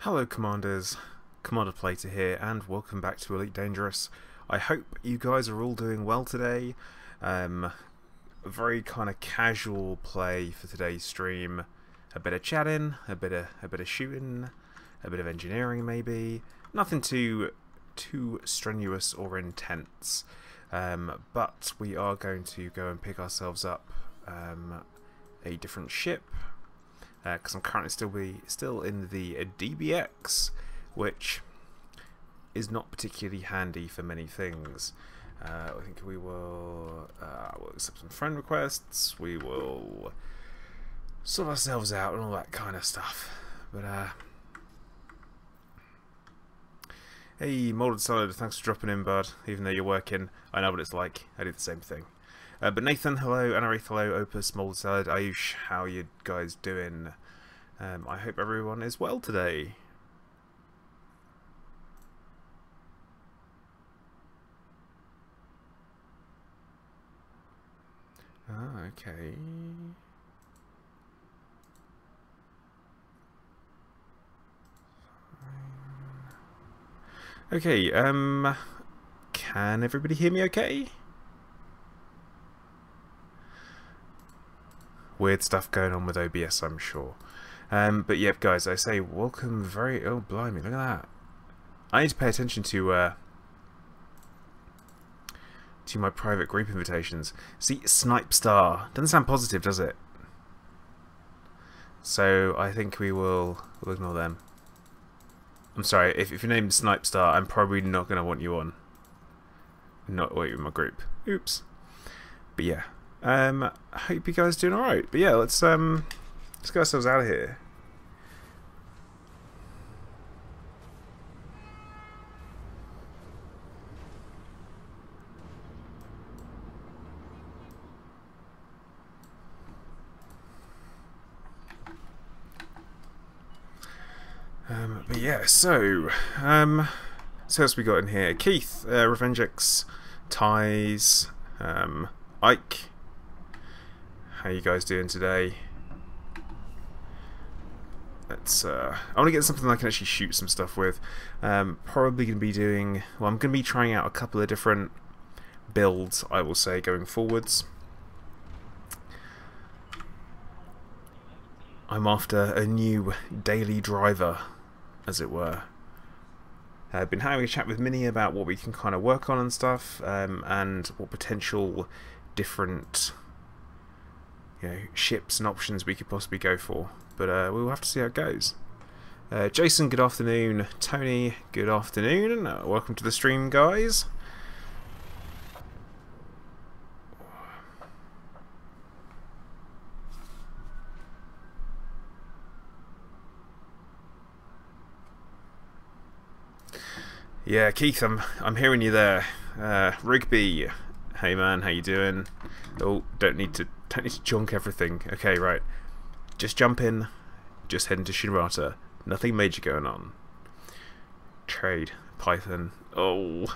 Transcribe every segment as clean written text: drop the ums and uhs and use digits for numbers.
Hello Commanders, Commander Plater here, and welcome back to Elite Dangerous. I hope you guys are all doing well today. A very kind of casual play for today's stream. A bit of chatting, a bit of shooting, a bit of engineering maybe. Nothing too strenuous or intense. But we are going to go and pick ourselves up a different ship. Because I'm currently still in the DBX, which is not particularly handy for many things. I think we will we'll accept some friend requests, we will sort ourselves out and all that kind of stuff. But hey, Molded Salad, thanks for dropping in, bud. Even though you're working, I know what it's like. I do the same thing. But Nathan, hello, Anarith, hello, Opus, Molded Salad, Ayush, how you guys doing? I hope everyone is well today. Ah, okay. Okay, can everybody hear me okay? Weird stuff going on with OBS, I'm sure. But yeah, guys, I say welcome oh, blimey, look at that. I need to pay attention to my private group invitations. See, Snipe Star. Doesn't sound positive, does it? So I think we'll ignore them. I'm sorry, if your name's Snipe Star, I'm probably not going to want you on. Not wait in my group. Oops. But yeah. I hope you guys are doing alright. But yeah, let's get ourselves out of here. But yeah, so else we got in here? Keith, Revengix, Ties, Ike. How you guys doing today? Let's I want to get something I can actually shoot some stuff with. Probably going to be doing, well, I'm going to be trying out a couple of different builds, I will say, going forwards. I'm after a new daily driver, as it were. I've been having a chat with Minnie about what we can kind of work on and stuff, and what potential different ships and options we could possibly go for. But we'll have to see how it goes. Jason, good afternoon. Tony, good afternoon. Welcome to the stream, guys. Yeah, Keith, I'm hearing you there. Rigby, hey man, how you doing? Oh, don't need to junk everything. Okay, right. Just jump in. Just head into Shinrata. Nothing major going on. Trade, Python. Oh,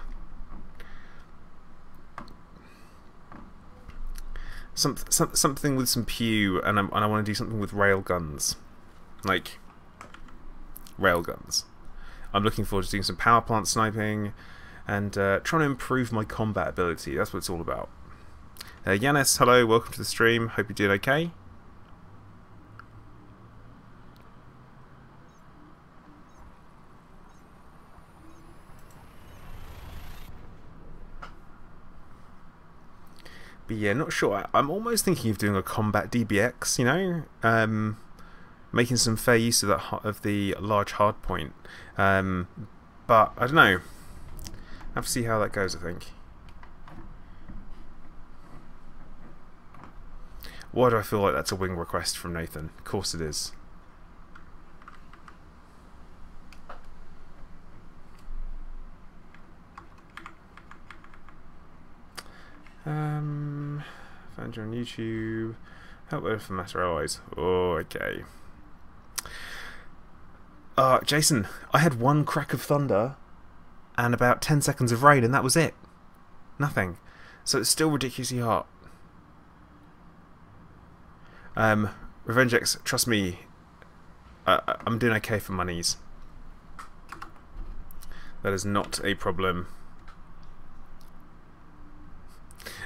something with some pew, and I want to do something with rail guns, like rail guns. I'm looking forward to doing some power plant sniping and trying to improve my combat ability. That's what it's all about. Yanis, hello, welcome to the stream. Hope you're doing okay. But yeah, not sure. I'm almost thinking of doing a combat DBX, you know? Making some fair use of the large hardpoint. But I don't know. I have to see how that goes, I think. Why do I feel like that's a wing request from Nathan? Of course it is. Found you on YouTube. Help with for Matter Allies. Oh, okay. Jason, I had one crack of thunder and about 10 seconds of rain, and that was it. Nothing. So it's still ridiculously hot. Revengex, trust me, I'm doing okay for monies. That is not a problem.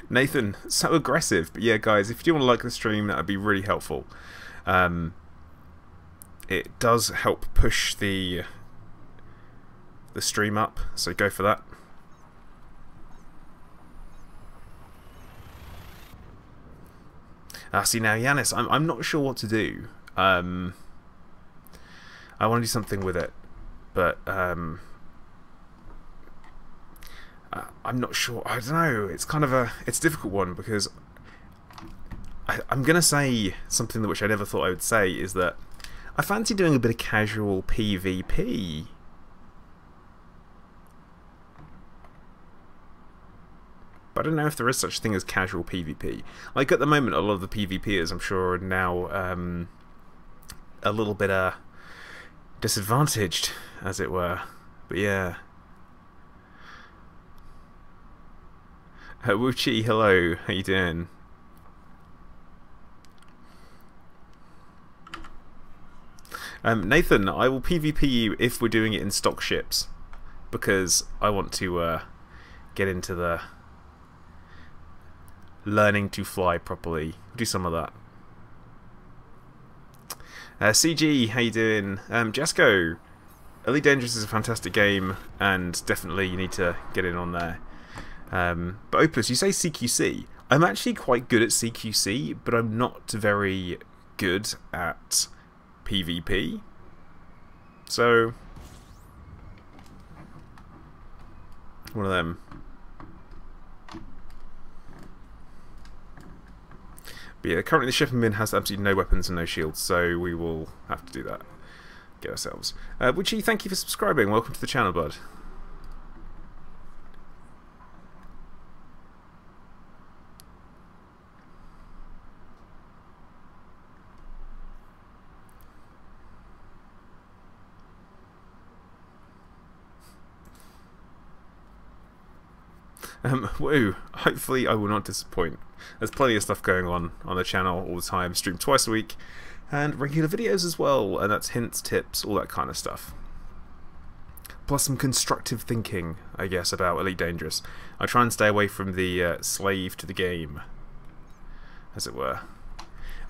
Nathan, so aggressive. But yeah, guys, if you do want to like the stream, that would be really helpful. It does help push the stream up, so go for that. See now, Yanis, I'm not sure what to do. I want to do something with it, but I'm not sure. I don't know. It's kind of a difficult one because I'm gonna say something which I never thought I would say, is that I fancy doing a bit of casual PvP. But I don't know if there is such a thing as casual PvP. Like at the moment, a lot of the PvPers, I'm sure, are now a little bit disadvantaged, as it were. But yeah. Wuchi, hello. How you doing? Nathan, I will PvP you if we're doing it in stock ships, because I want to get into the learning to fly properly. Do some of that. CG, how you doing? Jasco, Elite Dangerous is a fantastic game, and definitely you need to get in on there. But Opus, you say CQC. I'm actually quite good at CQC, but I'm not very good at PvP. So, one of them. But yeah, currently the shipping bin has absolutely no weapons and no shields, so we will have to do that. Get ourselves. Wuchi, thank you for subscribing. Welcome to the channel, bud. Woo! Hopefully I will not disappoint. There's plenty of stuff going on the channel all the time. Stream twice a week, and regular videos as well, and that's hints, tips, all that kind of stuff. Plus some constructive thinking, I guess, about Elite Dangerous. I try and stay away from the slave to the game, as it were.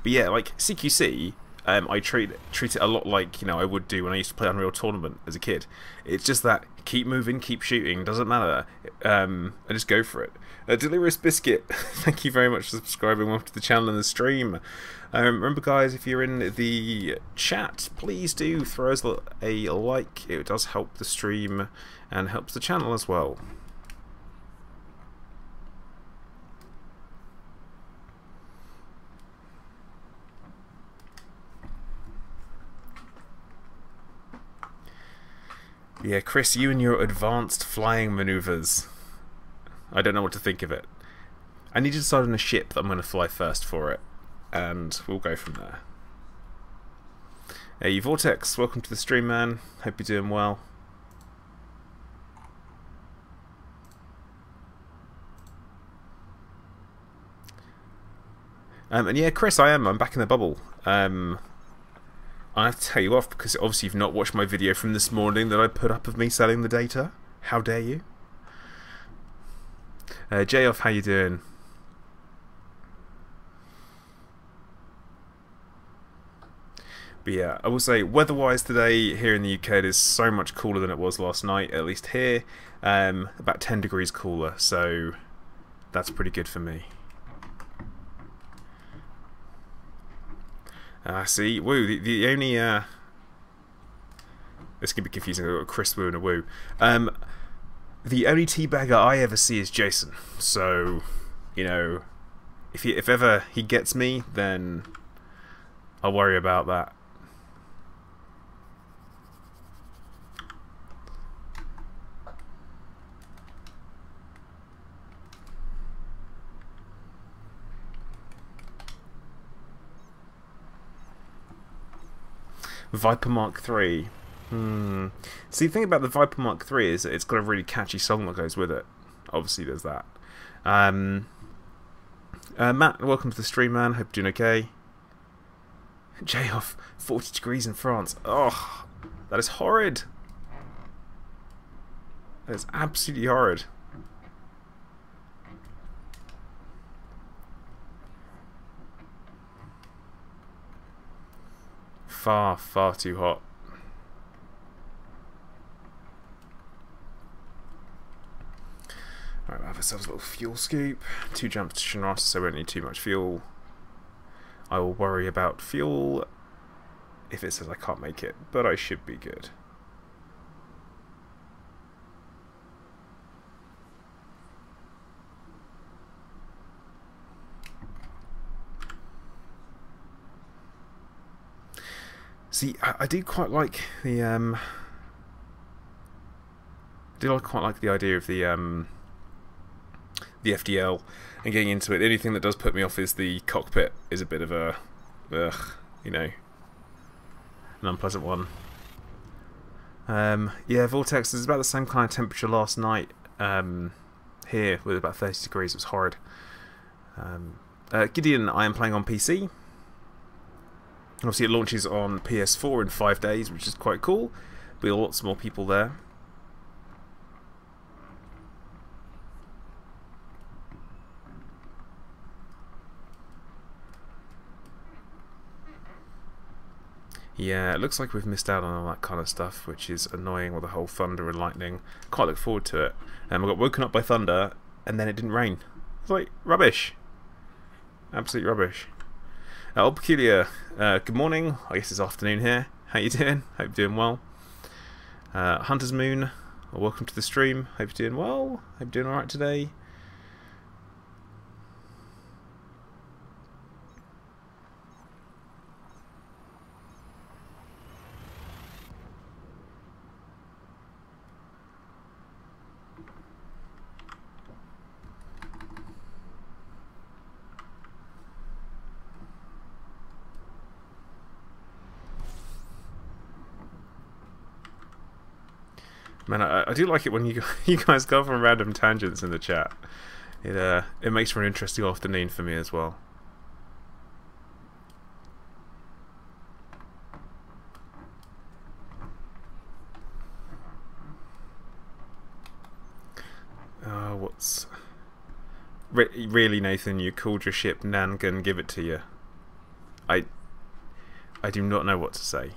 But yeah, like CQC, I treat it a lot like, I would do when I used to play Unreal Tournament as a kid. It's just that keep moving, keep shooting, doesn't matter. I just go for it. Delirious Biscuit, thank you very much for subscribing. Welcome to the channel and the stream. Remember, guys, if you're in the chat, please do throw us a like. It does help the stream and helps the channel as well. Yeah, Chris, you and your advanced flying maneuvers. I don't know what to think of it. I need to decide on a ship that I'm going to fly first for it, and we'll go from there. Hey, Vortex, welcome to the stream, man. Hope you're doing well. And yeah, Chris, I'm back in the bubble. I have to tell you off because obviously you've not watched my video from this morning that I put up of me selling the data. How dare you? J-Off, how you doing? But yeah, I will say, weather-wise today here in the UK, it is so much cooler than it was last night, at least here. About 10 degrees cooler, so that's pretty good for me. See, woo, the only, this can be confusing, I've got a Chris Woo and a Woo. The only teabagger I ever see is Jason, so, if ever he gets me, then I'll worry about that. Viper Mark III. See, the thing about the Viper Mark III is that it's got a really catchy song that goes with it. Obviously, there's that. Matt, welcome to the stream, man. Hope you're doing okay. J-Off, 40 degrees in France. Oh, that is horrid. It's absolutely horrid. Far, far too hot. Right, we'll have ourselves a little fuel scoop. 2 jumps to Shinos, so we don't need too much fuel. I will worry about fuel if it says I can't make it, but I should be good. See, I do quite like the quite like the idea of the FDL and getting into it. The only thing that does put me off is the cockpit is a bit of a, you know, an unpleasant one. Yeah, Vortex is about the same kind of temperature last night here with about 30 degrees. It was horrid. Gideon, I am playing on PC. Obviously it launches on PS4 in 5 days, which is quite cool. Be lots more people there. Yeah, it looks like we've missed out on all that kind of stuff, which is annoying with the whole thunder and lightning. Quite look forward to it. I got woken up by thunder, and then it didn't rain. It's like, rubbish. Absolute rubbish. Old Peculiar, good morning. I guess it's afternoon here. How you doing? Hope you're doing well. Hunter's Moon, welcome to the stream. Hope you're doing well. Hope you're doing alright today. Man, I do like it when you guys go off on random tangents in the chat. It makes for an interesting afternoon for me as well. What's really, Nathan? You called your ship Nangan, give it to you. I do not know what to say.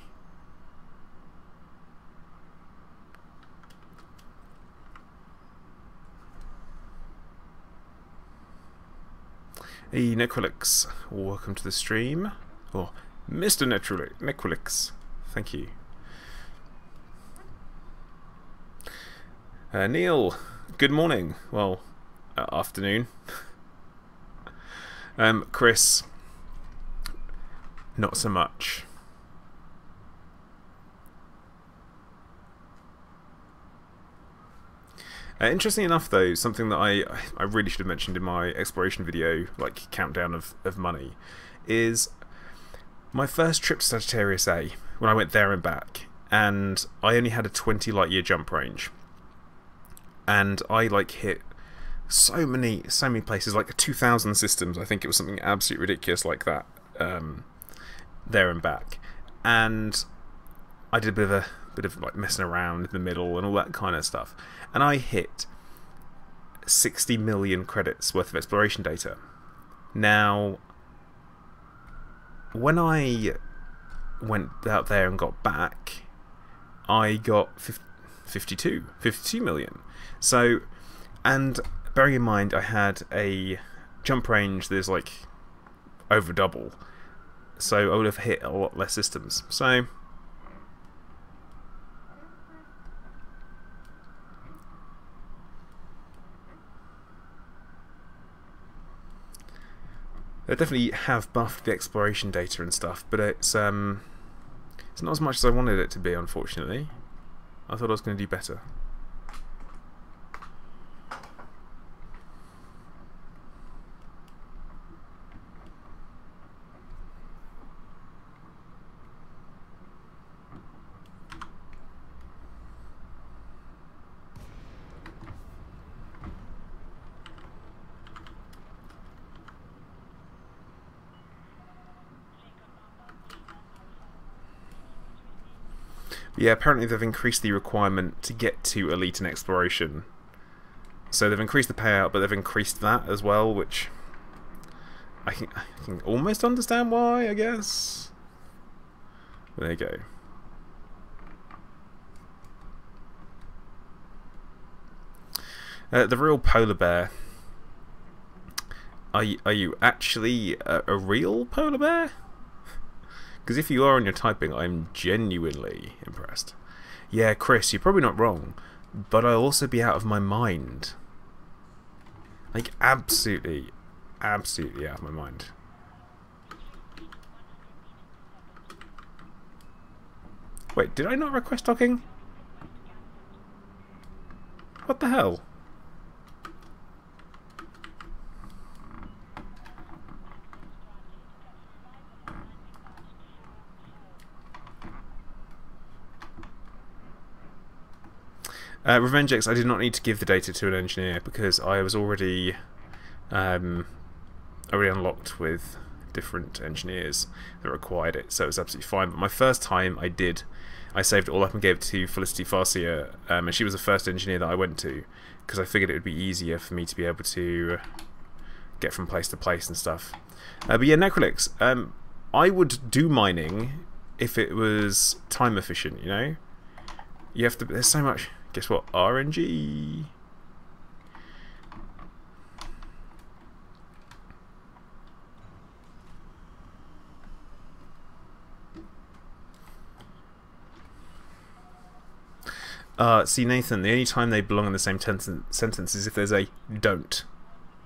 Hey, Necrolix, welcome to the stream. Oh, Mr. Necrolix, thank you. Neil, good morning. Well, afternoon. Chris, not so much. Interesting enough, though, something that I really should have mentioned in my exploration video, like countdown of money, is my first trip to Sagittarius A, when I went there and back, and I only had a 20 light year jump range, and I like hit so many places, like 2,000 systems. I think it was something absolutely ridiculous like that, there and back, and I did a bit of like messing around in the middle and all that kind of stuff. And I hit 60 million credits worth of exploration data. Now, when I went out there and got back, I got 52 million. So, and bearing in mind I had a jump range that's like over double, so I would have hit a lot less systems. So they definitely have buffed the exploration data and stuff, but it's not as much as I wanted it to be, unfortunately. I thought I was going to do better. Yeah, apparently they've increased the requirement to get to Elite in Exploration. So they've increased the payout, but they've increased that as well, which I can almost understand why, I guess. But there you go. The real polar bear. Are you actually a real polar bear? Because if you are and you're typing, I'm genuinely impressed. Yeah, Chris, you're probably not wrong, but I'll also be out of my mind. Like, absolutely out of my mind. Wait, did I not request docking? What the hell? RevengeX, I did not need to give the data to an engineer because I was already unlocked with different engineers that required it, so it was absolutely fine. But my first time I saved it all up and gave it to Felicity Farcia, and she was the first engineer that I went to because I figured it would be easier for me to be able to get from place to place and stuff. But yeah, Necrolix, I would do mining if it was time efficient, you know? You have to, there's so much, guess what, RNG. See, Nathan, the only time they belong in the same sentence is if there's a don't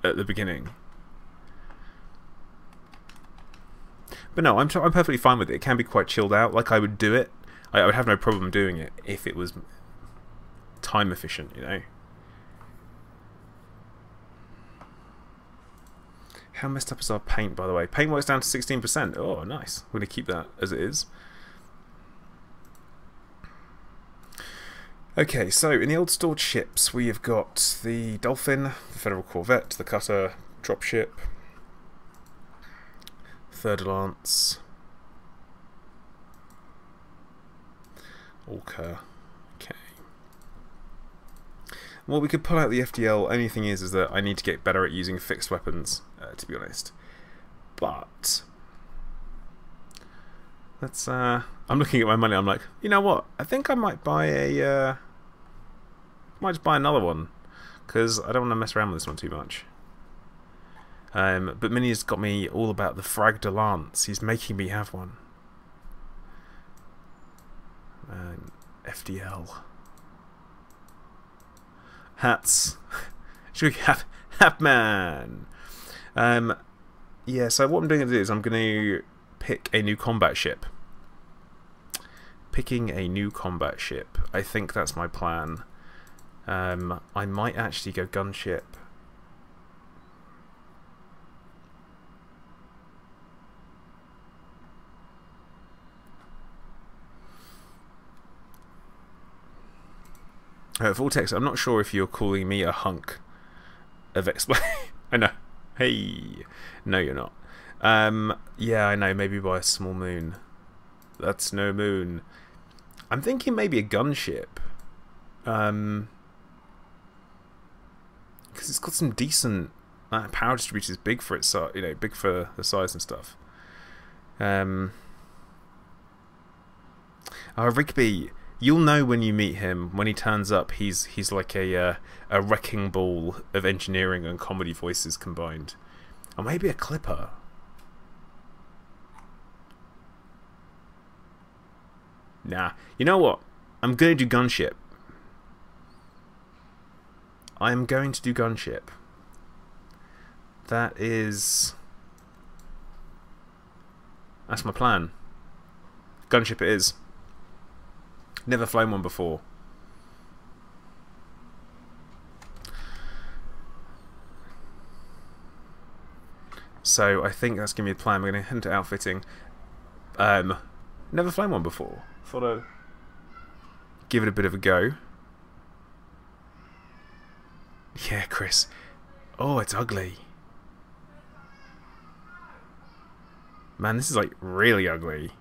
at the beginning. But no, I'm perfectly fine with it. It can be quite chilled out. Like, I would do it. I would have no problem doing it if it was time efficient, you know. How messed up is our paint, by the way? Paint works down to 16%. Oh, nice. We're going to keep that as it is. Okay, so in the old stored ships, we have got the Dolphin, the Federal Corvette, the Cutter, Dropship, Third Lance, Orca. Okay. Well, we could pull out the FDL. Only thing is that I need to get better at using fixed weapons, to be honest. But let's. I'm looking at my money. I'm like, you know what? I think I might buy a. Might just buy another one because I don't want to mess around with this one too much. But Minnie's got me all about the Frag de Lance. He's making me have one. FDL. Hats. Should we have Hatman? Yeah, so what I'm doing is I'm going to pick a new combat ship. Picking a new combat ship. I think that's my plan. I might actually go Gunship. Vortex, I'm not sure if you're calling me a hunk of explain. I know. Hey. No, you're not. Yeah, I know. Maybe by a small moon. That's no moon. I'm thinking maybe a gunship. Because it's got some decent power distributors, big for its size, you know, big for the size and stuff. Rigby, you'll know when you meet him. When he turns up, he's like a wrecking ball of engineering and comedy voices combined, or maybe a clipper. Nah, you know what? I'm gonna do gunship. I'm going to do gunship. That's my plan. Gunship it is. Never flown one before. So I think that's gonna be the plan. We're gonna head into outfitting. Never flown one before. Thought I'd give it a bit of a go. Yeah, Chris. Oh, it's ugly. Man, this is like really ugly.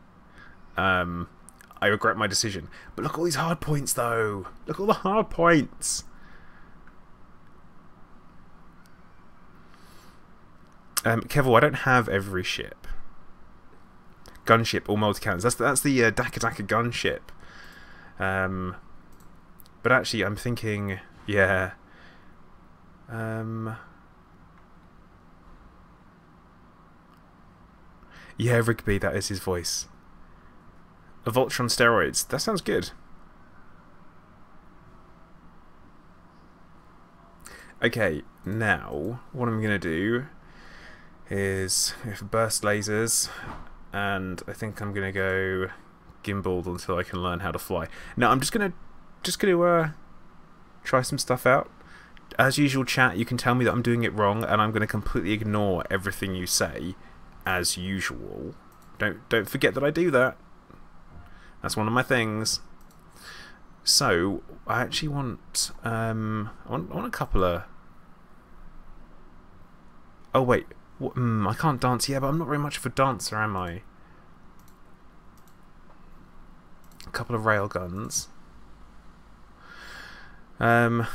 I regret my decision. But look at all these hard points, though. Look at all the hard points. Kevel, I don't have every ship. Gunship or multi-cannons. That's the Daka Daka gunship. But actually, I'm thinking, yeah. Yeah, Rigby, that is his voice. A vulture on steroids. That sounds good. Okay, now what I'm gonna do is burst lasers, and I think I'm gonna go gimbaled until I can learn how to fly. Now I'm just gonna try some stuff out. As usual, chat, you can tell me that I'm doing it wrong, and I'm gonna completely ignore everything you say, as usual. Don't forget that I do that. That's one of my things. So I actually want I want a couple of. Oh wait, I can't dance. Yeah, but I'm not very much of a dancer, am I? A couple of rail guns. Hatman.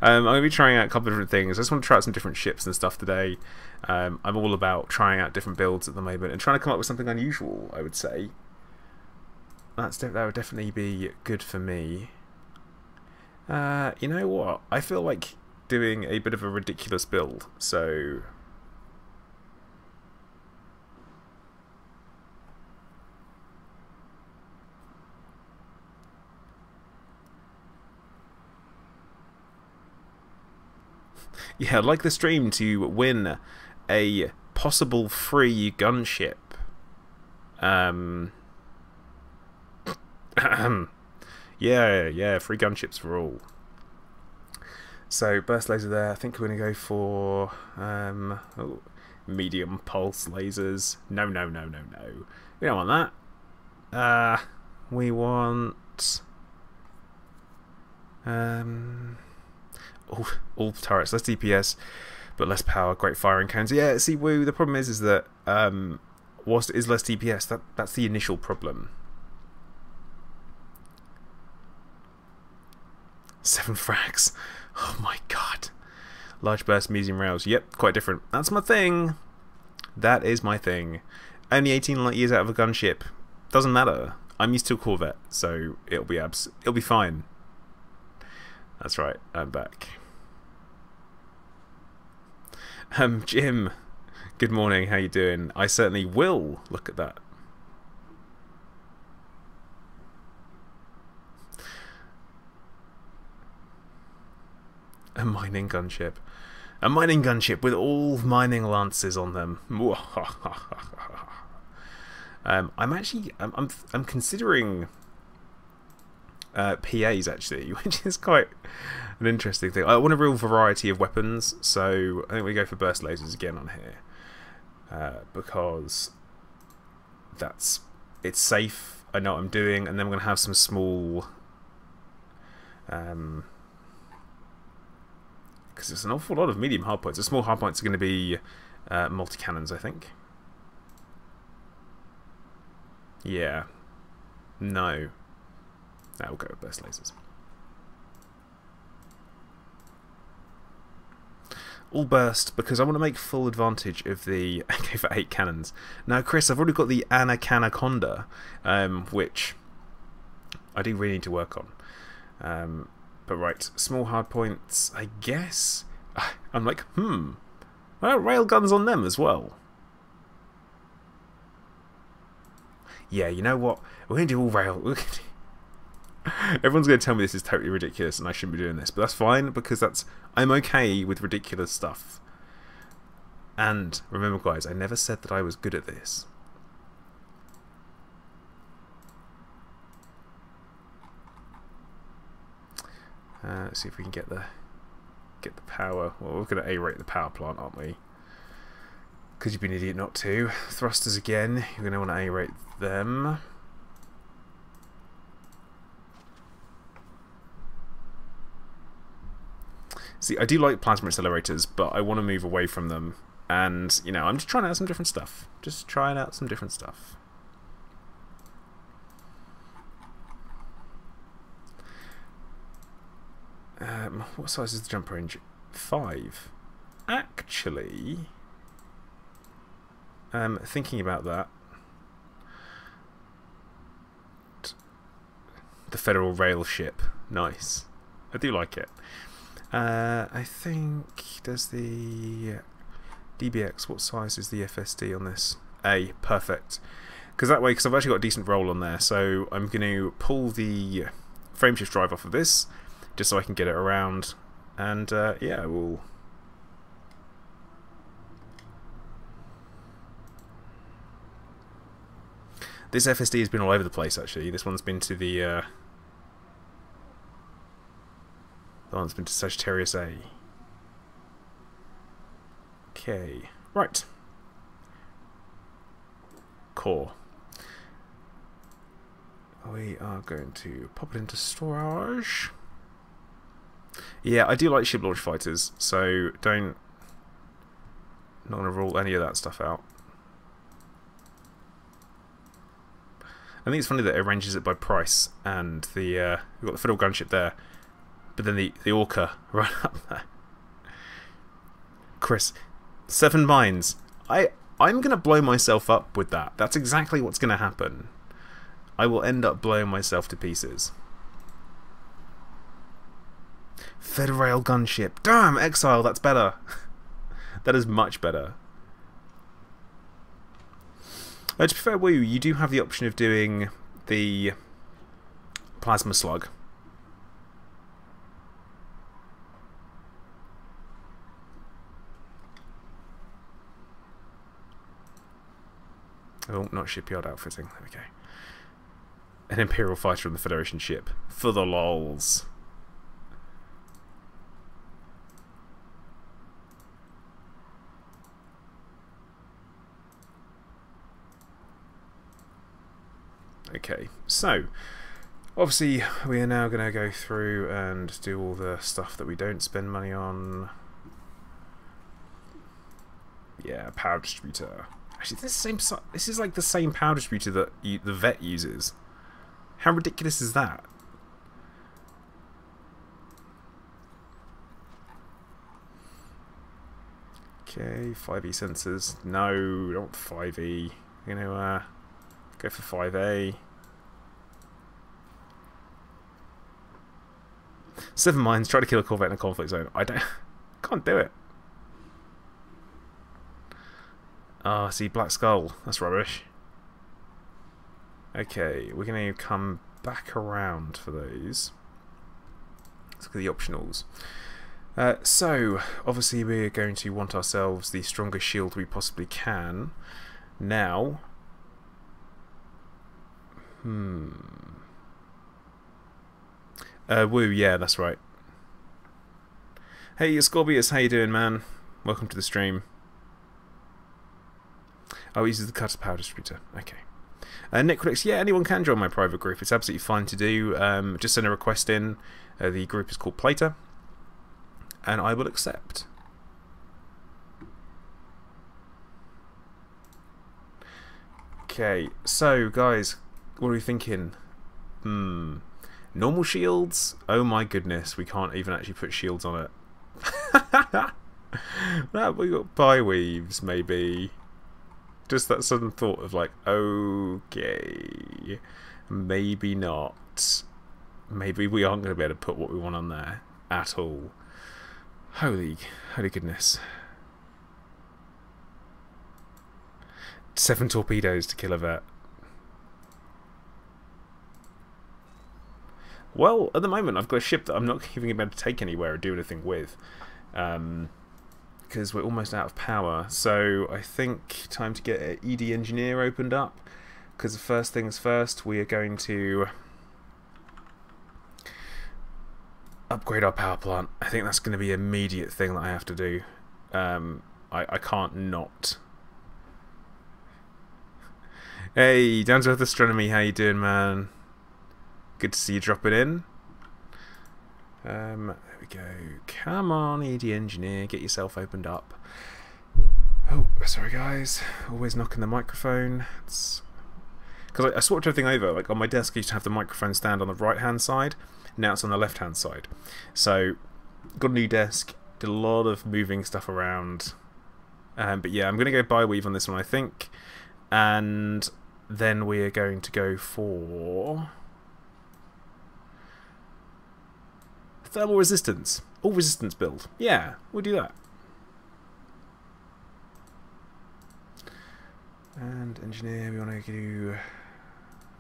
I'm going to be trying out a couple of different things. I just want to try out some different ships and stuff today. I'm all about trying out different builds at the moment and trying to come up with something unusual, I would say. That would definitely be good for me. You know what? I feel like doing a bit of a ridiculous build, so... Yeah, I'd like the stream to win a possible free gunship. Yeah, free gunships for all. So, burst laser there. I think we're going to go for medium pulse lasers. No. We don't want that. We want... all turrets, less DPS, but less power, great firing cannons. Yeah, see, woo, the problem is that whilst it is less DPS, that's the initial problem. 7 frags. Oh my god. Large burst, medium rails. Yep, quite different. That's my thing. That is my thing. Only 18 light years out of a gunship. Doesn't matter. I'm used to a Corvette, so it'll be fine. That's right, I'm back. Jim, good morning, how you doing? I certainly will look at that. A mining gunship. A mining gunship with all mining lances on them. I'm considering PAs actually, which is quite an interesting thing. I want a real variety of weapons, so I think we go for burst lasers again on here because it's safe. I know what I'm doing, and then we're going to have some small because it's an awful lot of medium hardpoints. The small hardpoints are going to be multi-cannons, I think. Yeah. No. We'll go with burst lasers. All burst because I want to make full advantage of the AK-48 cannons. Now, Chris, I've already got the Anaconda, which I do really need to work on. But right, small hardpoints, I guess. I'm like, well, railguns on them as well. Yeah, you know what? We're going to do all rail. Everyone's going to tell me this is totally ridiculous and I shouldn't be doing this, but that's fine because I'm okay with ridiculous stuff. And remember, guys, I never said that I was good at this. Let's see if we can get the power. Well, we're going to A-rate the power plant, aren't we? Because you'd be an idiot not to. Thrusters again. You're going to want to A-rate them. See, I do like plasma accelerators, but I want to move away from them. And, you know, I'm just trying out some different stuff. Just trying out some different stuff. What size is the jump range? 5. Actually, thinking about that, the Federal Rail ship, nice. I do like it. I think does the DBX. What size is the FSD on this? A, perfect. Because that way, because I've actually got a decent roll on there, so I'm going to pull the frameshift drive off of this, just so I can get it around, and yeah, we'll. This FSD has been all over the place, actually. This one's been to the one's been to Sagittarius A. Okay, right. Core. We are going to pop it into storage. Yeah, I do like ship launch fighters, so not going to rule any of that stuff out. I think it's funny that it arranges it by price, and the we've got the Federal Gunship there, but then the Orca right up there. Chris, 7 mines. I'm going to blow myself up with that. That's exactly what's going to happen. I will end up blowing myself to pieces. Federal Gunship. Damn, Exile, that's better. That is much better. To be fair, Woo, you do have the option of doing the Plasma Slug. Oh, not shipyard outfitting. Okay. An Imperial fighter on the Federation ship. For the lols. Okay, so obviously we are now going to go through and do all the stuff that we don't spend money on. Yeah, power distributor. Actually, this is like the same power distributor that the vet uses. How ridiculous is that? Okay, 5E sensors. No, not 5E. You know, go for 5A. 7 mines. Try to kill a Corvette in a conflict zone. Can't do it. Ah, see, Black Skull. That's rubbish. Okay, we're going to come back around for those. Let's look at the optionals. So, obviously we're going to want ourselves the strongest shield we possibly can. Now... Woo, yeah, that's right. Hey, Scorpius, how you doing, man? Welcome to the stream. Oh, he uses the cutter power distributor. Okay. Nick, yeah, anyone can join my private group. It's absolutely fine to do. Just send a request in. The group is called Plater, and I will accept. Okay, so guys, what are we thinking? Normal shields? Oh my goodness, we can't even actually put shields on it. Well, we got bi-weaves, maybe. Just that sudden thought of like, okay, maybe not. Maybe we aren't going to be able to put what we want on there at all. Holy goodness. 7 torpedoes to kill a vet. Well, at the moment I've got a ship that I'm not even able to take anywhere or do anything with. Because we're almost out of power. So I think time to get an ED engineer opened up. Because the first things first, we are going to upgrade our power plant. I think that's going to be an immediate thing that I have to do. I can't not. Hey, Down to Earth Astronomy, how you doing, man? Good to see you dropping in. There we go. Come on, ED engineer, get yourself opened up. Oh, sorry guys. Always knocking the microphone. Because I swapped everything over. Like on my desk, I used to have the microphone stand on the right-hand side. Now it's on the left-hand side. So got a new desk. Did a lot of moving stuff around. But yeah, I'm going to go bi-weave on this one, I think. And then we are going to go for thermal resistance. All resistance build. Yeah, we'll do that. And engineer, we want to do...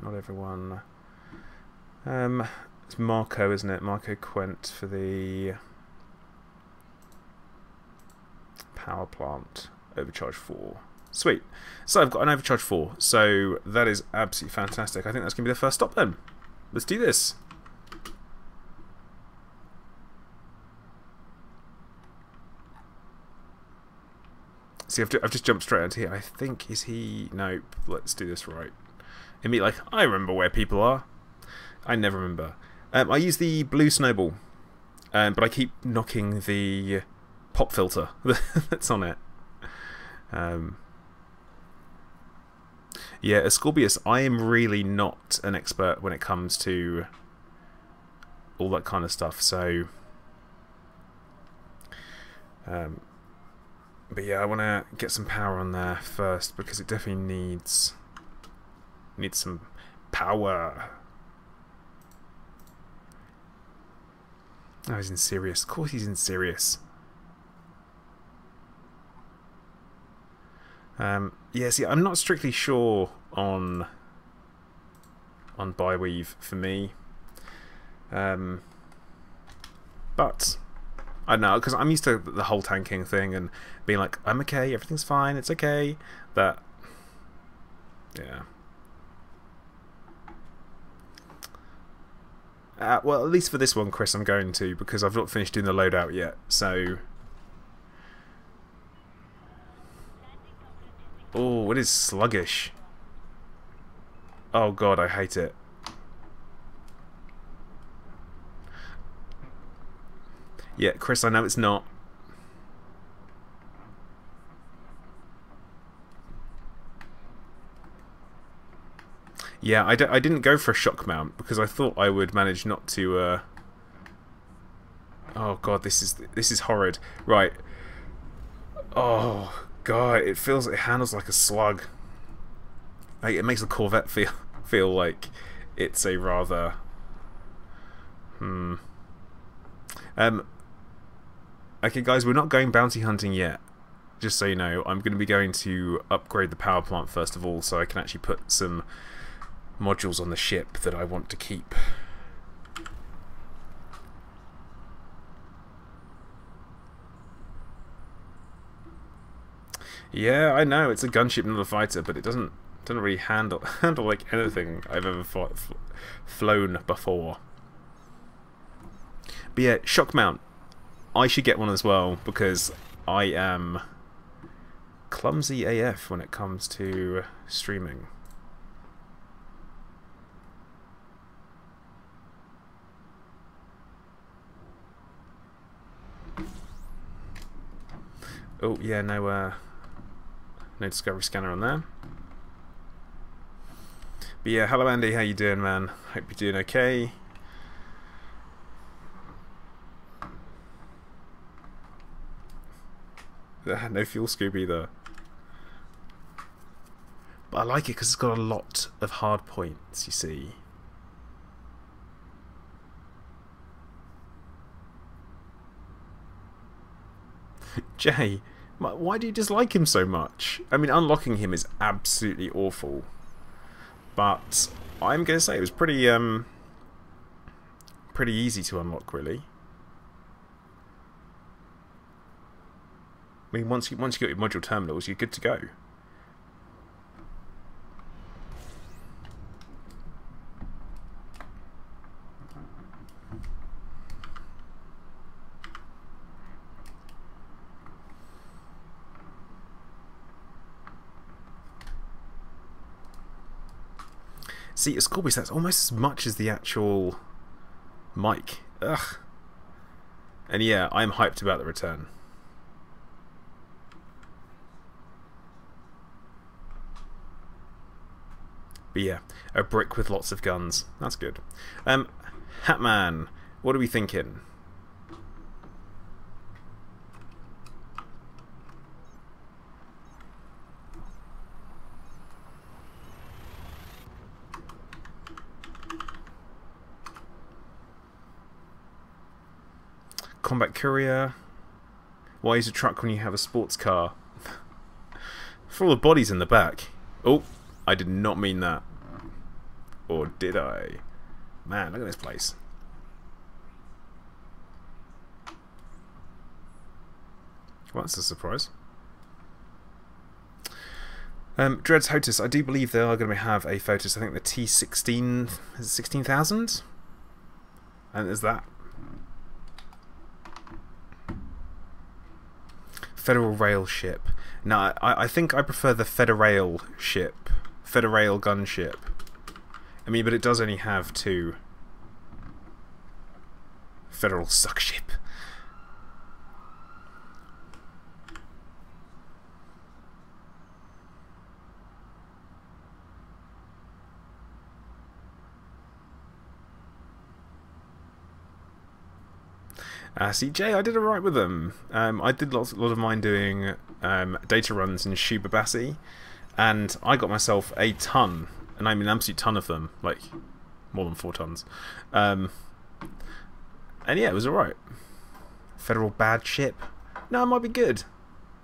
Not everyone. It's Marco, isn't it? Marco Quent for the power plant. Overcharge 4. Sweet. So I've got an overcharge 4. So that is absolutely fantastic. I think that's going to be the first stop then. Let's do this. See, I've just jumped straight into here. I think, is he... Nope. Let's do this right. It'd be like, I remember where people are. I never remember. I use the blue snowball. But I keep knocking the pop filter that's on it. Yeah, Ascorbius, I am really not an expert when it comes to all that kind of stuff, so... but yeah, I want to get some power on there first, because it definitely needs some power. Oh, he's in Sirius. Of course he's in Sirius. Yeah, see, I'm not strictly sure on bi-weave for me. But I don't know, because I'm used to the whole tanking thing and being like, I'm okay, everything's fine, it's okay. That, yeah. Well, at least for this one, Chris, I'm going to, because I've not finished doing the loadout yet, so... Oh, it is sluggish. Oh god, I hate it. Yeah, Chris, I know it's not. Yeah, I didn't go for a shock mount because I thought I would manage not to. Oh god, this is horrid. Right. Oh god, it handles like a slug. Like, it makes the Corvette feel like it's a rather. Okay, guys, we're not going bounty hunting yet. Just so you know, I'm going to be going to upgrade the power plant first of all, so I can actually put some modules on the ship that I want to keep. Yeah, I know it's a gunship, not a fighter, but it doesn't really handle like anything I've ever flown before. But yeah, shock mount. I should get one as well because I am clumsy AF when it comes to streaming. Oh yeah, no discovery scanner on there. But yeah, hello Andy, how you doing, man? Hope you're doing okay. No fuel scoop either. But I like it because it's got a lot of hard points, you see. Jay, why do you dislike him so much? I mean, unlocking him is absolutely awful. But I'm going to say it was pretty easy to unlock, really. I mean, once you get your module terminals, you're good to go. See, a Scorpius, that's almost as much as the actual mic. Ugh. And yeah, I'm hyped about the return. But yeah, a brick with lots of guns. That's good. Hatman, what are we thinking? combat courier. Why use a truck when you have a sports car? For all the bodies in the back. Oh, I did not mean that. Or did I? Man, look at this place. Well, that's a surprise. Dreads HOTUS, I do believe they are going to have a FOTUS. I think the T16 is 16,000? And there's that. Federal Rail ship. No, I think I prefer the Federail ship. Federail gunship. I mean, but it does only have 2. Federal suck ship. CJ, I did alright with them. I did a lot of mine doing data runs in Shubabasi, and I got myself a ton, and I mean an absolute ton of them, like more than 4 tons. And yeah, it was alright. Federal bad ship? No, it might be good.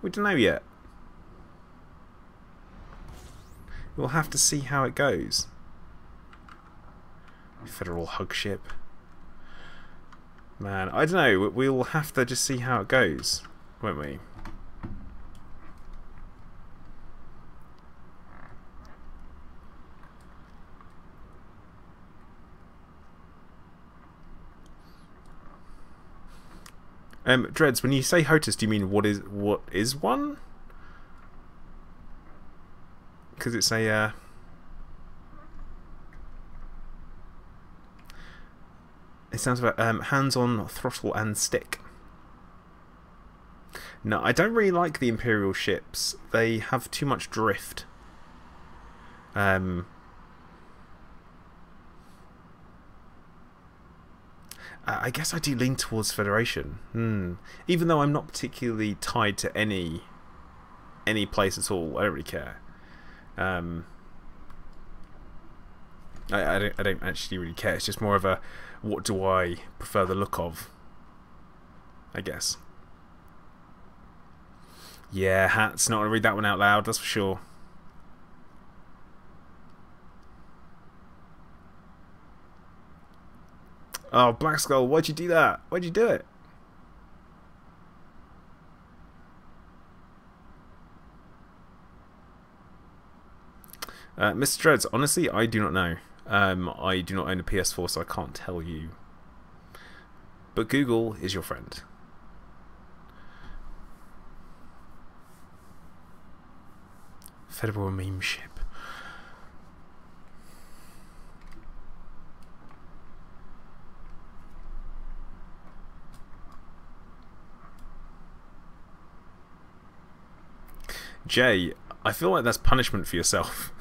We don't know yet. We'll have to see how it goes. Federal hug ship. Man, I don't know. We'll have to just see how it goes, won't we? Dreads, when you say HOTUS, do you mean what is one? Because it's a it sounds about hands-on throttle and stick. No, I don't really like the Imperial ships. They have too much drift. I guess I do lean towards Federation. Even though I'm not particularly tied to any place at all, I don't really care. I don't actually really care. It's just more of a what do I prefer the look of, I guess. Yeah, hats. Not gonna read that one out loud. That's for sure. Oh, Black Skull, why'd you do that? Why'd you do it? Mr. Dreads, honestly, I do not know. I do not own a PS4, so I can't tell you. But Google is your friend. Federal meme ship. Jay, I feel like that's punishment for yourself.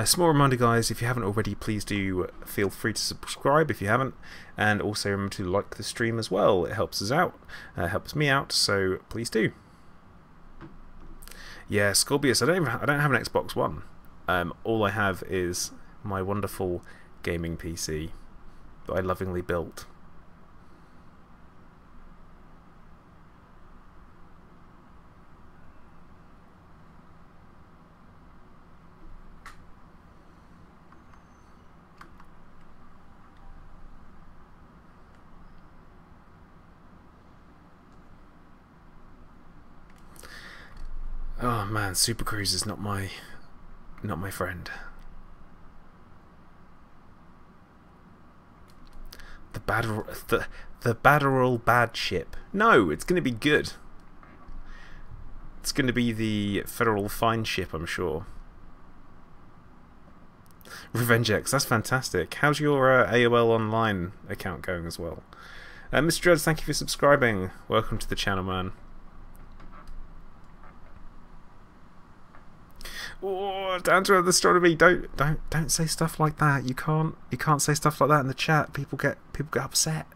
Small reminder, guys, if you haven't already, please do feel free to subscribe if you haven't, and also remember to like the stream as well. It helps us out, helps me out, so please do. Yeah, Scorpius, I don't have an Xbox One. All I have is my wonderful gaming PC that I lovingly built. Oh man, Super Cruise is not my friend. The Badderal bad ship. No, it's gonna be good. It's gonna be the Federal fine ship, I'm sure. RevengeX, that's fantastic. How's your AOL Online account going as well? Mr. Dreads, thank you for subscribing. Welcome to the channel, man. Oh, down to earth astronomy. Don't say stuff like that. You can't say stuff like that in the chat. People get upset.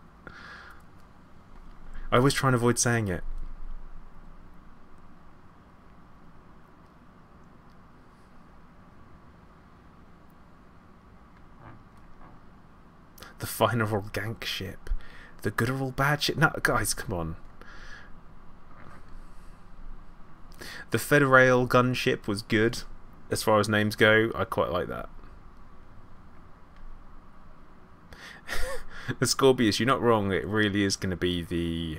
I always try and avoid saying it. finer all gank ship. The good or all bad ship. No, guys, come on. The Federale gunship was good as far as names go. I quite like that. The Scorpius, you're not wrong. It really is going to be the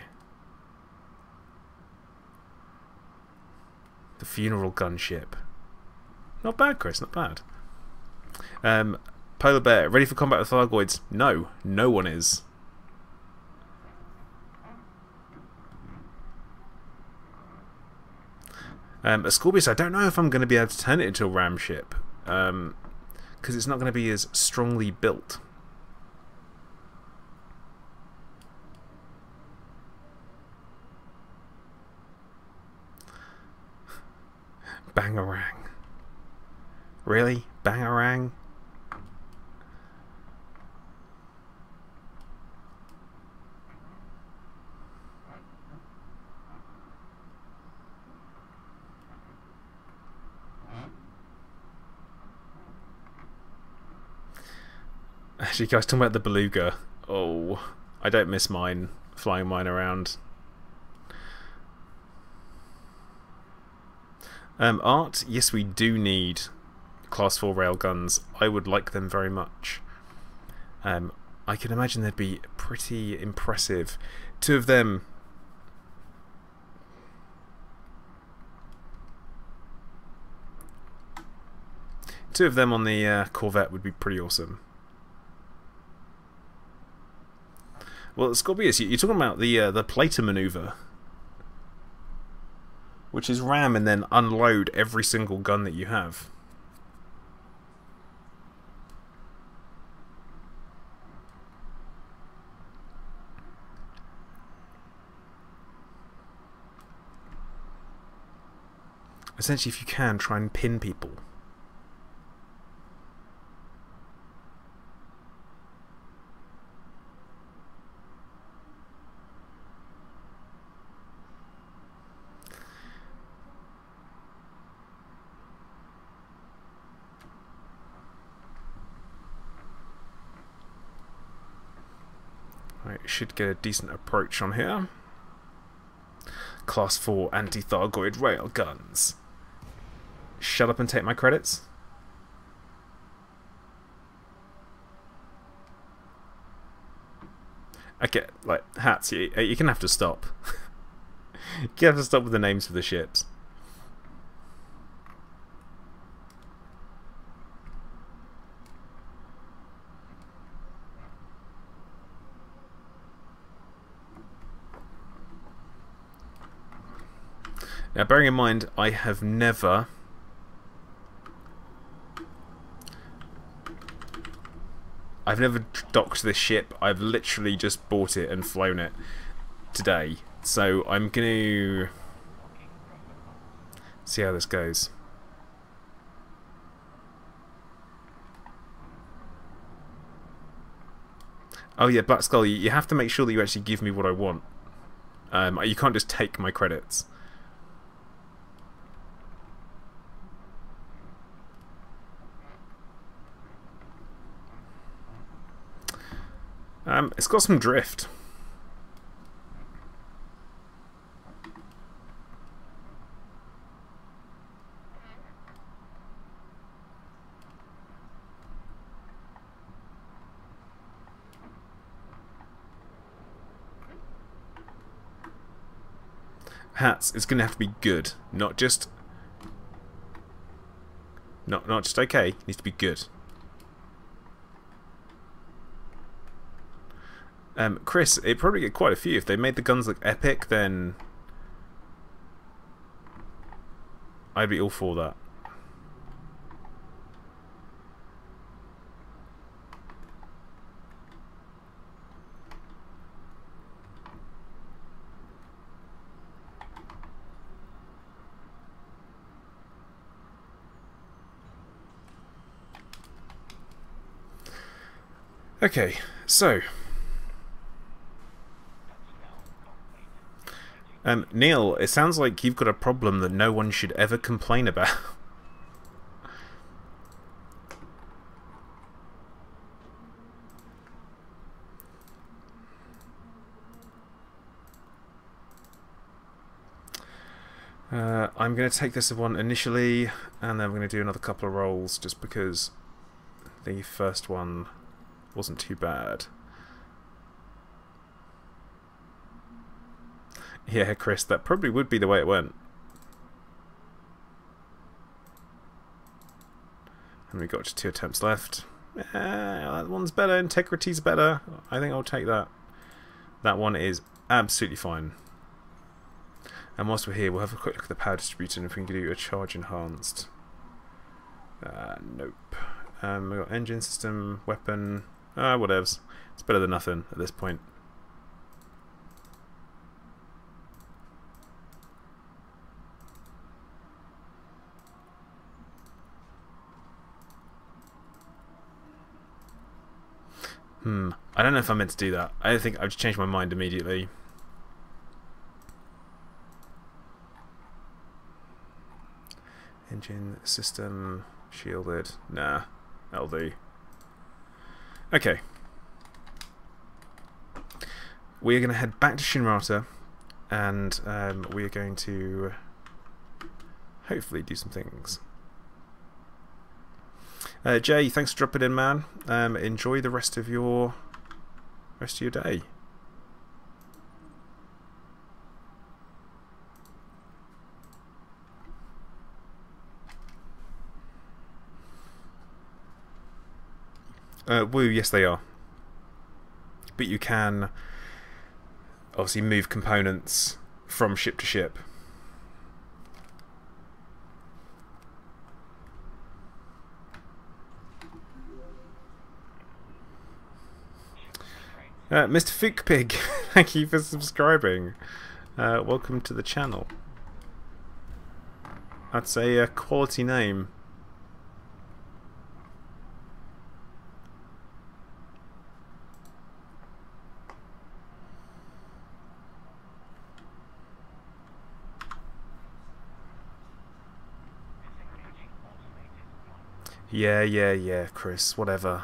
funeral gunship. Not bad, Chris. Not bad. Polar Bear, ready for combat with Thargoids? No, no one is. A Scorpius, I don't know if I'm going to be able to turn it into a ram ship, because it's not going to be as strongly built. Bangarang. Really? Bangarang? Actually, guys, talking about the beluga. Oh, I don't miss mine. Flying mine around. Art, yes, we do need Class 4 railguns. I would like them very much. I can imagine they'd be pretty impressive. Two of them... on the Corvette would be pretty awesome. Well, Scorpius, you're talking about the plater maneuver, which is ram and then unload every single gun that you have. Essentially, if you can, try and pin people. Right, should get a decent approach on here. Class 4 anti-Thargoid rail guns. Shut up and take my credits. Okay, like, hats, you're gonna have to stop. You have to stop with the names of the ships. Now, bearing in mind, I've never docked this ship. I've literally just bought it and flown it today. So I'm going to see how this goes. Oh yeah, Black Skull, you have to make sure that you actually give me what I want. You can't just take my credits. It's got some drift. Hats, it's going to have to be good, not just okay, it needs to be good. Chris, it'd probably get quite a few. If they made the guns look epic, then I'd be all for that. Okay, so Neil, it sounds like you've got a problem that no one should ever complain about. I'm going to take this one initially, and then we're going to do another couple of rolls just because the first one wasn't too bad. Yeah, Chris, that probably would be the way it went. And we got just 2 attempts left. That one's better. Integrity's better. I think I'll take that. That one is absolutely fine. And whilst we're here, we'll have a quick look at the power distributor and if we can do a charge enhanced. Nope. We've got engine system, weapon, whatevs. It's better than nothing at this point. I don't know if I meant to do that. I think I've just changed my mind immediately. Engine system shielded. Nah, that'll do. Okay. We're going to head back to Shinrata and we are going to hopefully do some things. Jay, thanks for dropping in, man. Enjoy the rest of your day. Woo, yes they are. But you can obviously move components from ship to ship. Mr. Fookpig, thank you for subscribing. Welcome to the channel. That's a quality name. Yeah, Chris, whatever.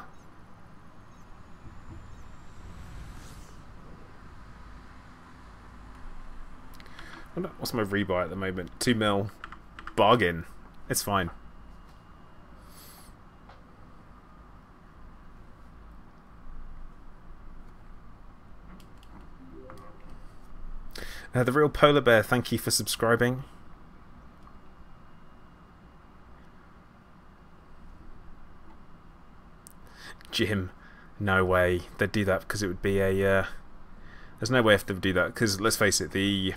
What's my rebuy at the moment? 2 mil. Bargain. It's fine. The Real Polar Bear, thank you for subscribing. Jim, no way. They'd do that because it would be a... there's no way if they would do that because, let's face it, the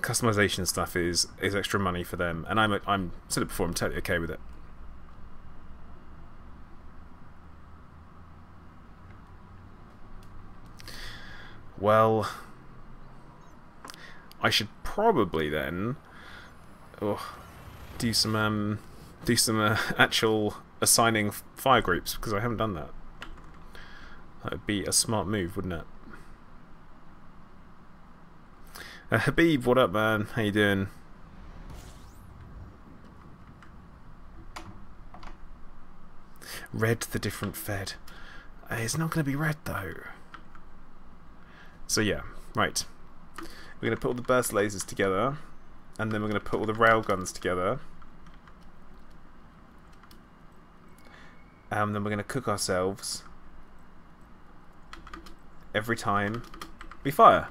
customization stuff is extra money for them, and I'm said it before, I'm totally okay with it. Well, I should probably then do some actual assigning fire groups because I haven't done that. That would be a smart move, wouldn't it? Habib, what up, man? How you doing? Red the different fed. It's not going to be red though. So yeah, right. We're going to put all the burst lasers together, and then we're going to put all the rail guns together. And then we're going to cook ourselves every time we fire.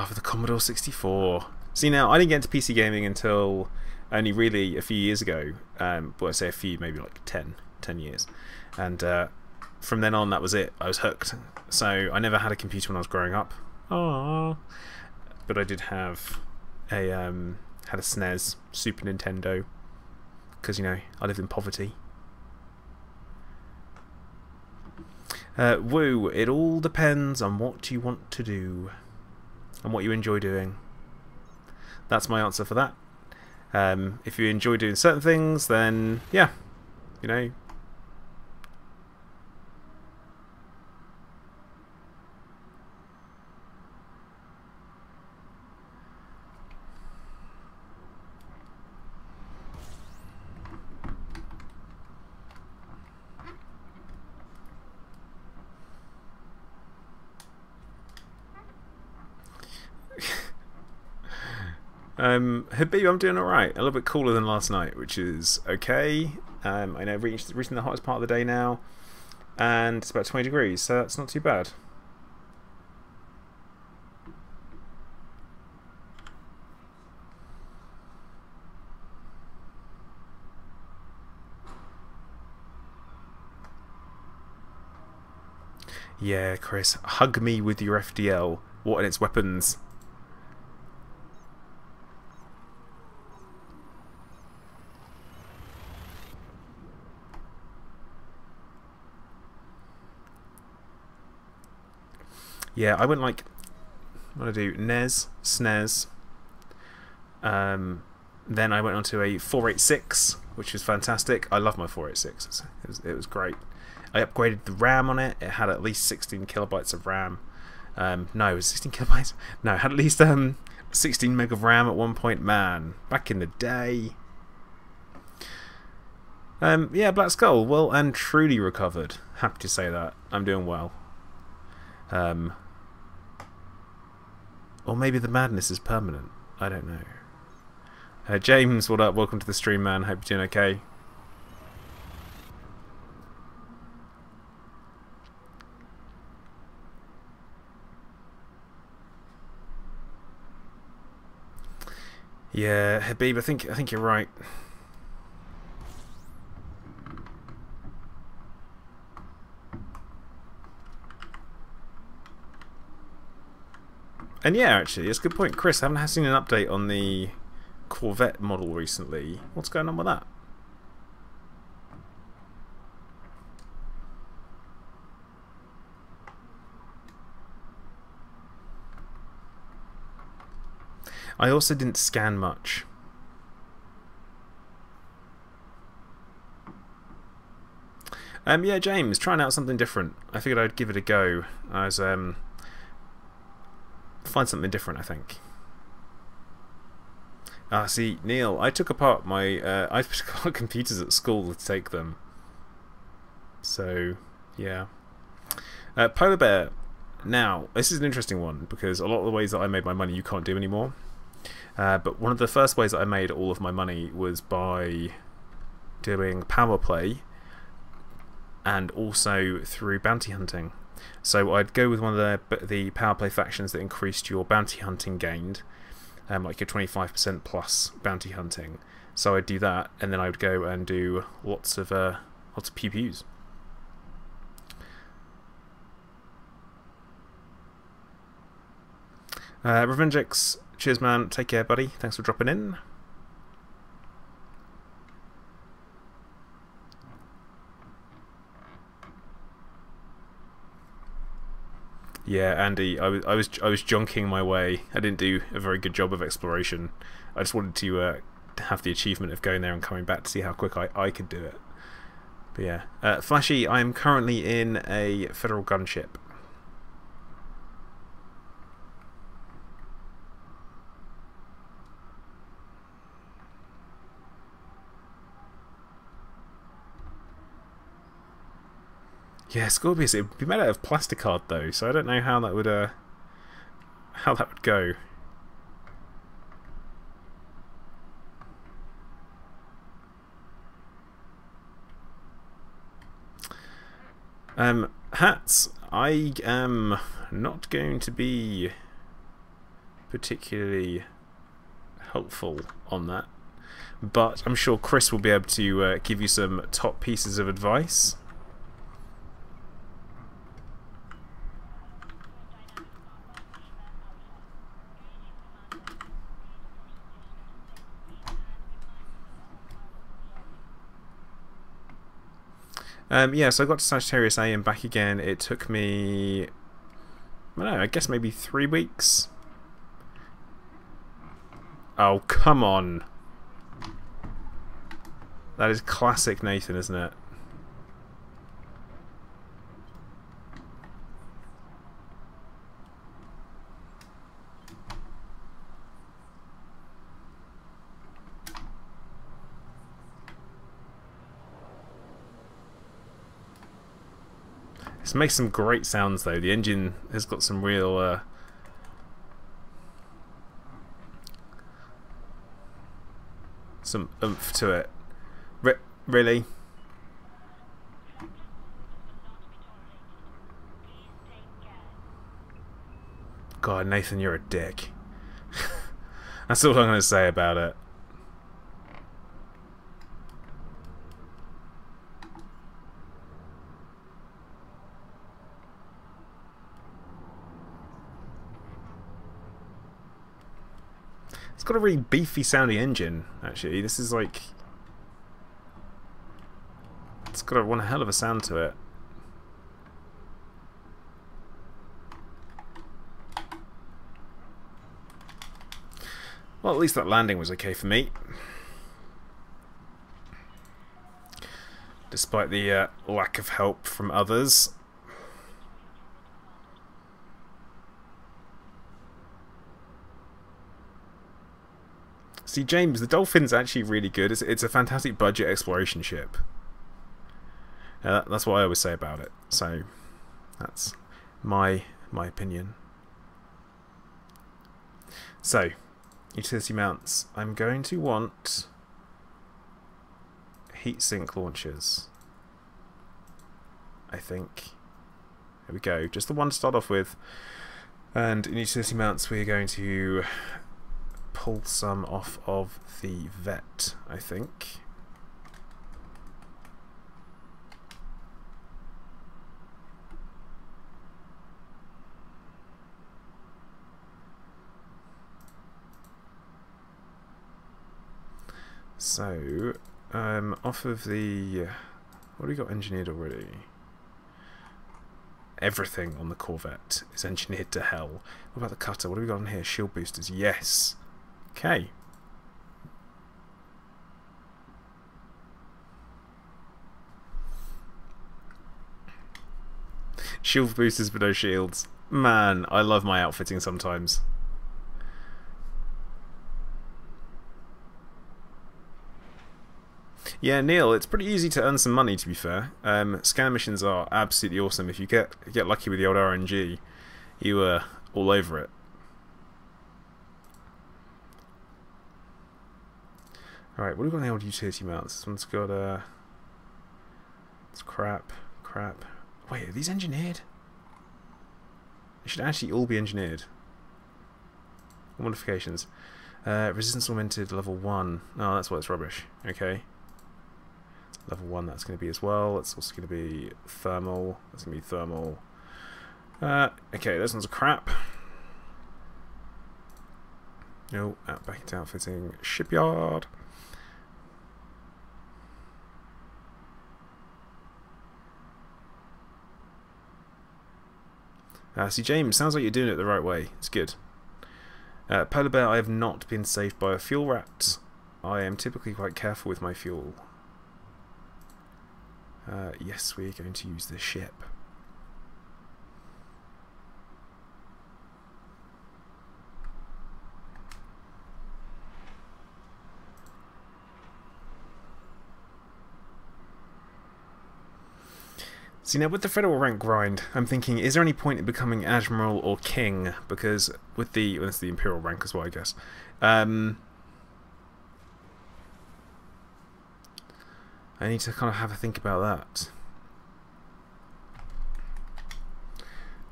For the Commodore 64. See, now I didn't get into PC gaming until only really a few years ago. Well, I say a few, maybe like 10 years. And from then on, that was it. I was hooked. So I never had a computer when I was growing up. Aww. But I did have a had a SNES, Super Nintendo, because you know I lived in poverty. Woo! It all depends on what you want to do and what you enjoy doing. That's my answer for that. If you enjoy doing certain things, then yeah, you know. Habib, I'm doing alright. A little bit cooler than last night, which is okay. I know reaching the hottest part of the day now, and it's about 20 degrees, so that's not too bad. Yeah, Chris, hug me with your FDL. What are its weapons? Yeah, I went like, what did I do? NES, SNES. Then I went on to a 486, which was fantastic. I love my 486. It was great. I upgraded the RAM on it. It had at least 16 kilobytes of RAM. No, it was 16 kilobytes. No, it had at least 16 meg of RAM at one point. Man, back in the day. Yeah, Black Skull, well and truly recovered. Happy to say that. I'm doing well. Or maybe the madness is permanent. I don't know. James, what up? Welcome to the stream, man. Hope you're doing okay. Yeah, Habib, I think you're right. And yeah, actually, it's a good point. Chris, I haven't seen an update on the Corvette model recently. What's going on with that? I also didn't scan much. Yeah, James, trying out something different. I figured I'd give it a go. I was find something different, I think. See, Neil, I took apart my I took apart computers at school to take them. So, yeah. Polar Bear. Now, this is an interesting one because a lot of the ways that I made my money you can't do anymore. But one of the first ways that I made all of my money was by doing power play and also through bounty hunting. So I'd go with one of the power play factions that increased your bounty hunting gained, like your 25% plus bounty hunting. So I'd do that, and then I would go and do lots of pew pews. Revengex, cheers man, take care buddy, thanks for dropping in. Yeah, Andy, I was jonking my way. I didn't do a very good job of exploration. I just wanted to have the achievement of going there and coming back to see how quick I could do it. But yeah, Flashy, I am currently in a federal gunship. Yeah, Scorpius. It would be made out of plasticard though, so I don't know how that would go. Hats. I am not going to be particularly helpful on that, but I'm sure Chris will be able to give you some top pieces of advice. Yeah, so I got to Sagittarius A and back again. It took me, I don't know, I guess maybe 3 weeks. Oh, come on. That is classic Nathan, isn't it? This makes some great sounds though. The engine has got some real some oomph to it. Really? God, Nathan, you're a dick. That's all I'm going to say about it. It's got a really beefy sounding engine, actually. This is like... It's got one hell of a sound to it. Well, at least that landing was okay for me. Despite the lack of help from others. See, James, the Dolphin's actually really good. It's a fantastic budget exploration ship. That's what I always say about it. So, that's my opinion. So, utility mounts. I'm going to want heatsink launchers. I think. There we go. Just the one to start off with. And in utility mounts, we're going to pull some off of the vet, I think. So, off of the... What have we got engineered already? Everything on the Corvette is engineered to hell. What about the cutter? What have we got on here? Shield boosters. Yes. Okay. Shield boosters but no shields. Man, I love my outfitting sometimes. Yeah, Neil, it's pretty easy to earn some money, to be fair. Scan missions are absolutely awesome. If you get lucky with the old RNG, you are all over it. Alright, what have we got on the old utility mounts? This one's got it's crap. Wait, are these engineered? They should actually all be engineered. Modifications. Resistance augmented level 1. Oh, that's why it's rubbish. Okay. Level 1, that's going to be as well. It's also going to be thermal. That's going to be thermal. Okay, those ones are crap. No, back into outfitting. Shipyard. See, James, sounds like you're doing it the right way. It's good. Polar Bear, I have not been saved by a fuel rat. I am typically quite careful with my fuel. Yes, we're going to use this ship. See, now with the federal rank grind, I'm thinking, is there any point in becoming admiral or king? Because with the, well, it's the imperial rank as well, I guess. I need to kind of have a think about that.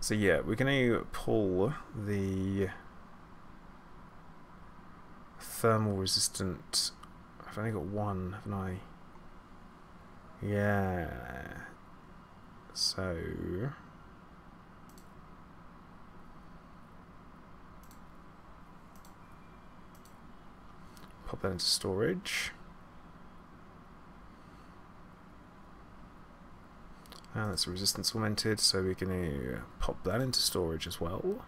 So yeah, we're going to pull the thermal resistant. I've only got one, haven't I? Yeah. So pop that into storage. And that's resistance augmented, so we're going to pop that into storage as well.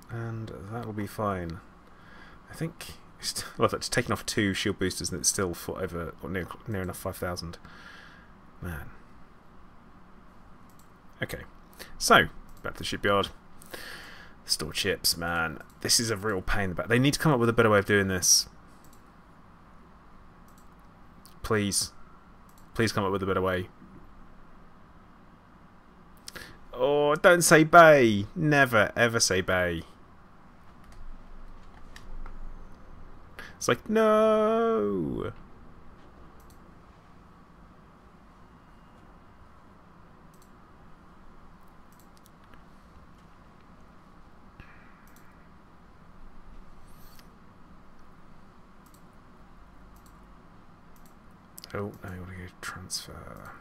And that'll be fine. I think well, that's taking off 2 shield boosters and it's still for over or near enough 5,000. Man. Okay, so back to the shipyard. Store chips, man. This is a real pain in the back. They need to come up with a better way of doing this. Please. Please come up with a better way. Oh, don't say bay. Never, ever say bay. It's like, no. Oh, now you want to go transfer.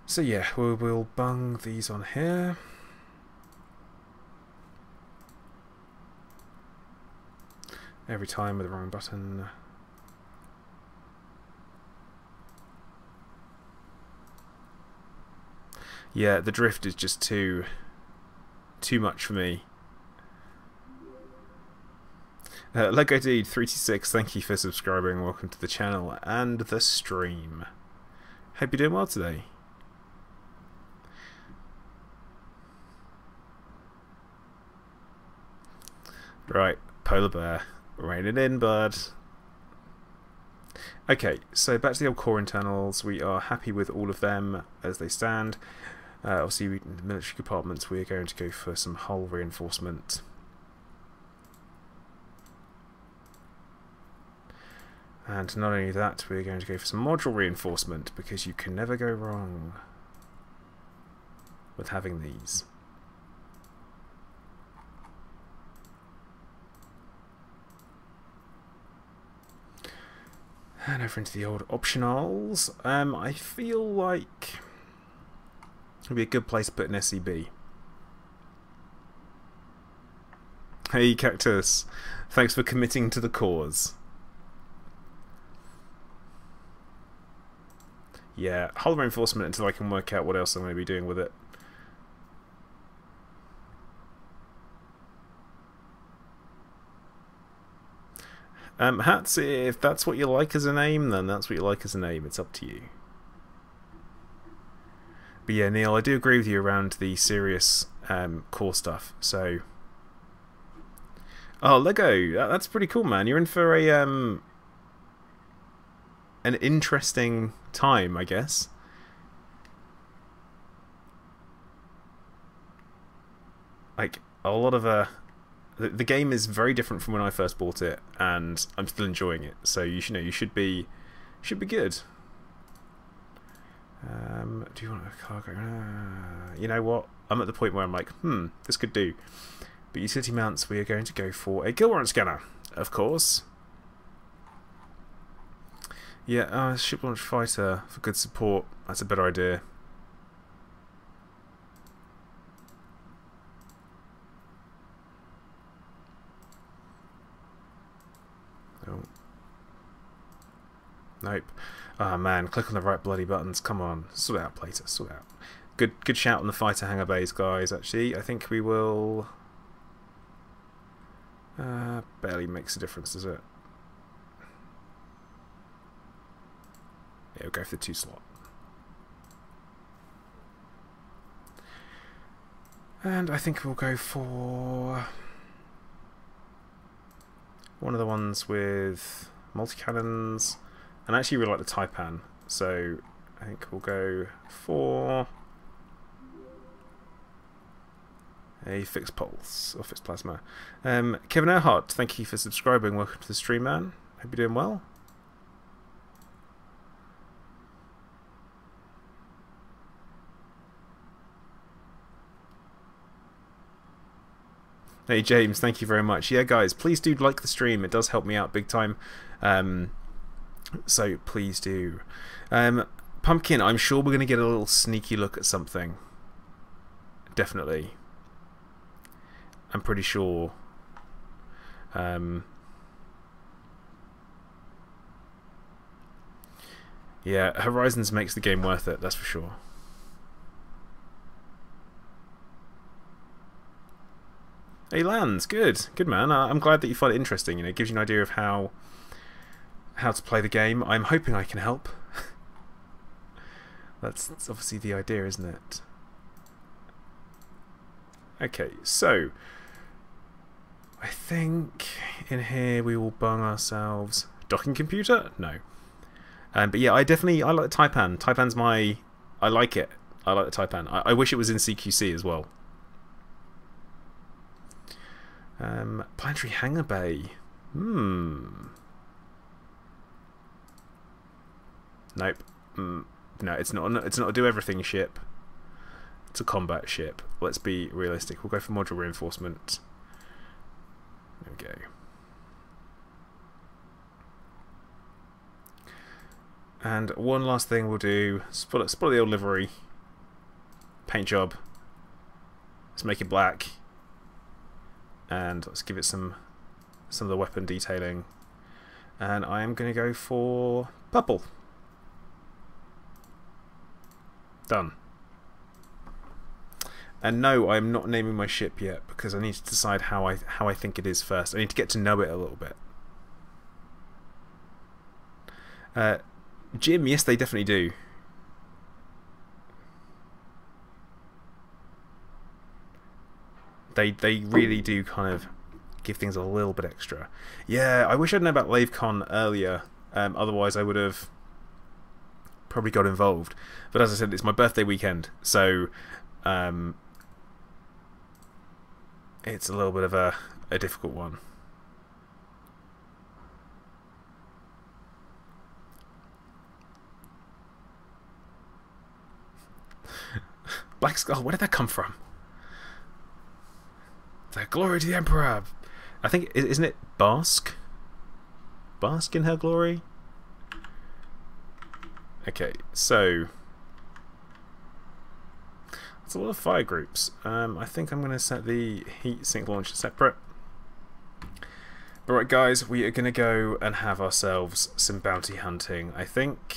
So yeah, we'll bung these on here. Every time with the wrong button. Yeah, the drift is just too much for me. Lego Dude 326, thank you for subscribing. Welcome to the channel and the stream. Hope you're doing well today. Right, polar bear, rein it in, bud. Okay, so back to the old core internals. We are happy with all of them as they stand. Obviously, in the military compartments, we are going to go for some hull reinforcement. And not only that, we're going to go for some module reinforcement, because you can never go wrong with having these. And over into the old optionals. I feel like it would be a good place to put an SCB. Hey Cactus, thanks for committing to the cause. Yeah, hull reinforcement until I can work out what else I'm going to be doing with it. Hats, if that's what you like as a name, then that's what you like as a name. It's up to you. But yeah, Neil, I do agree with you around the serious core stuff. So, oh, Lego, that's pretty cool, man. You're in for a an interesting time, I guess. Like a lot of the game is very different from when I first bought it, and I'm still enjoying it. So you should be good. Do you want a cargo? You know what? I'm at the point where I'm like, this could do. But utility mounts, we are going to go for a kill warrant scanner, of course. Yeah, ship launch fighter for good support. That's a better idea. Oh. Nope. Ah, man, click on the right bloody buttons. Come on, sort out, Plater, sort out. Good shout on the fighter hangar bays, guys. Actually, I think we will. Barely makes a difference, does it? Yeah, we'll go for the 2 slot. And I think we'll go for one of the ones with multi-cannons. And I actually really like the Taipan, so I think we'll go for a fixed pulse or fixed plasma. Kevin Earhart, thank you for subscribing. Welcome to the stream, man. Hope you're doing well. Hey James, thank you very much. Yeah, guys, please do like the stream. It does help me out big time. So please do. Pumpkin, I'm sure we're going to get a little sneaky look at something. Definitely. I'm pretty sure. Yeah, Horizons makes the game worth it, that's for sure. Hey Lands, good man. I'm glad that you find it interesting. It gives you an idea of how to play the game. I'm hoping I can help. That's obviously the idea, isn't it? Okay, so I think in here we will bung ourselves docking computer. No, but yeah, I like the Taipan. Taipan's I like it. I like the Taipan. I wish it was in CQC as well. Planetary Hangar Bay. Nope. No, it's not. It's not a do everything ship. It's a combat ship. Let's be realistic. We'll go for module reinforcement. There we go. And one last thing we'll do. Spoil the old livery. Paint job. Let's make it black. And let's give it some of the weapon detailing. And I am going to go for purple. Done. And no, I'm not naming my ship yet because I need to decide how I think it is first. I need to get to know it a little bit. Jim, yes, they definitely do. They really do kind of give things a little bit extra. Yeah, I wish I'd known about LaveCon earlier. Otherwise, I would have probably got involved. But as I said, it's my birthday weekend, so it's a little bit of a difficult one. Black Skull, where did that come from? The glory to the Emperor. I think, isn't it Bask? Bask in her glory? Okay, so that's a lot of fire groups. I think I'm going to set the heat sink launcher separate. Alright guys, we are going to go and have ourselves some bounty hunting, I think.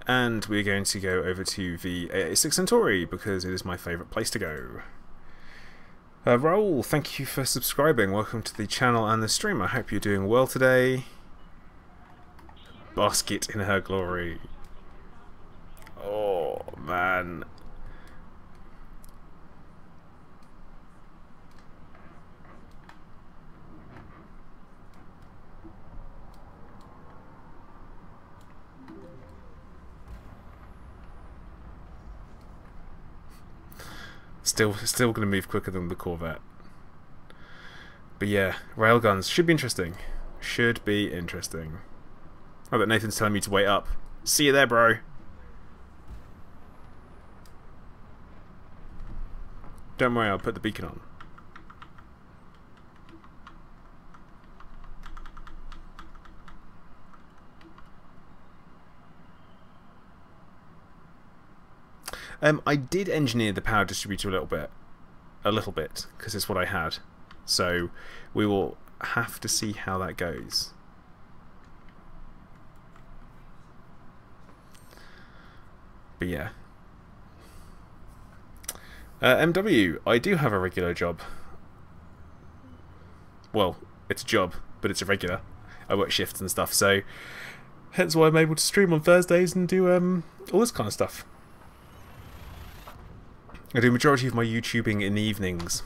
And we're going to go over to the ASUS Centauri because it is my favourite place to go. Raoul, thank you for subscribing. Welcome to the channel and the stream. I hope you're doing well today. Basket in her glory. Oh, man. Still going to move quicker than the Corvette. But yeah, railguns should be interesting. Should be interesting. Oh, but Nathan's telling me to wait up. See you there, bro. Don't worry, I'll put the beacon on. I did engineer the power distributor a little bit, because it's what I had. So we will have to see how that goes. But yeah. MW, I do have a regular job. Well, it's a job, but it's irregular. I work shifts and stuff, so hence why I'm able to stream on Thursdays and do all this kind of stuff. I do a majority of my YouTubing in the evenings.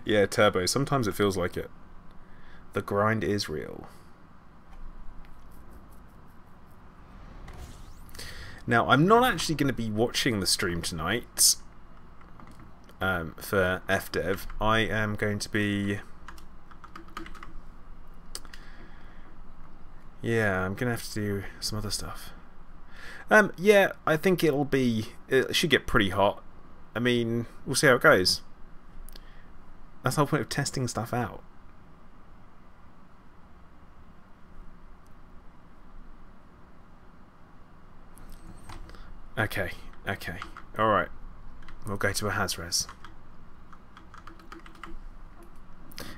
Yeah, Turbo. Sometimes it feels like it. The grind is real. Now, I'm not actually going to be watching the stream tonight for FDev. I am going to be... Yeah, I'm going to have to do some other stuff. Yeah, I think it should get pretty hot. I mean, we'll see how it goes. That's the whole point of testing stuff out. Okay, alright. We'll go to a Hazres.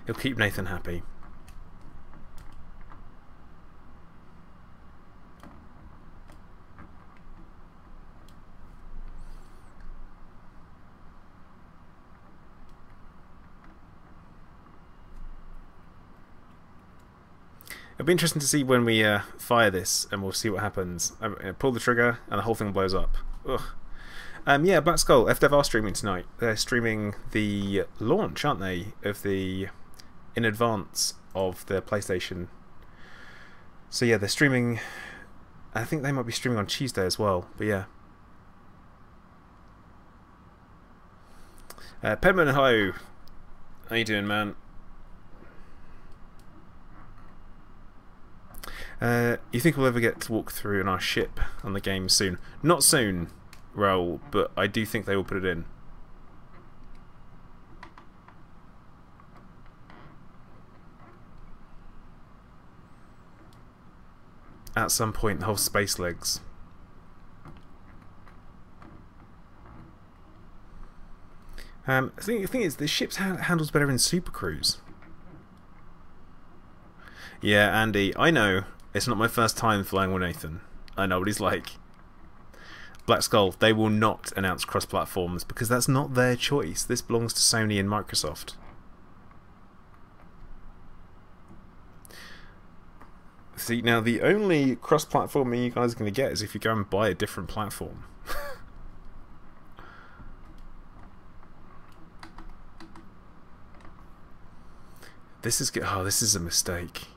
He'll keep Nathan happy. It'll be interesting to see when we fire this, and we'll see what happens. Pull the trigger, and the whole thing blows up. Ugh. Yeah, Black Skull, FDev are streaming tonight. They're streaming the launch, aren't they, of the in advance of the PlayStation. So yeah, they're streaming. I think they might be streaming on Tuesday as well. But yeah. Penman, hello. How you doing, man? You think we'll ever get to walk through in our ship on the game soon? Not soon, Raoul, but I do think they will put it in. At some point, the whole space legs. The thing is, the ship handles better in Super Cruise. Yeah, Andy, I know. It's not my first time flying with Nathan. I know what he's like. Black Skull, they will not announce cross-platforms because that's not their choice. This belongs to Sony and Microsoft. See, now the only cross-platforming you guys are going to get is if you go and buy a different platform. This is good. Oh, this is a mistake.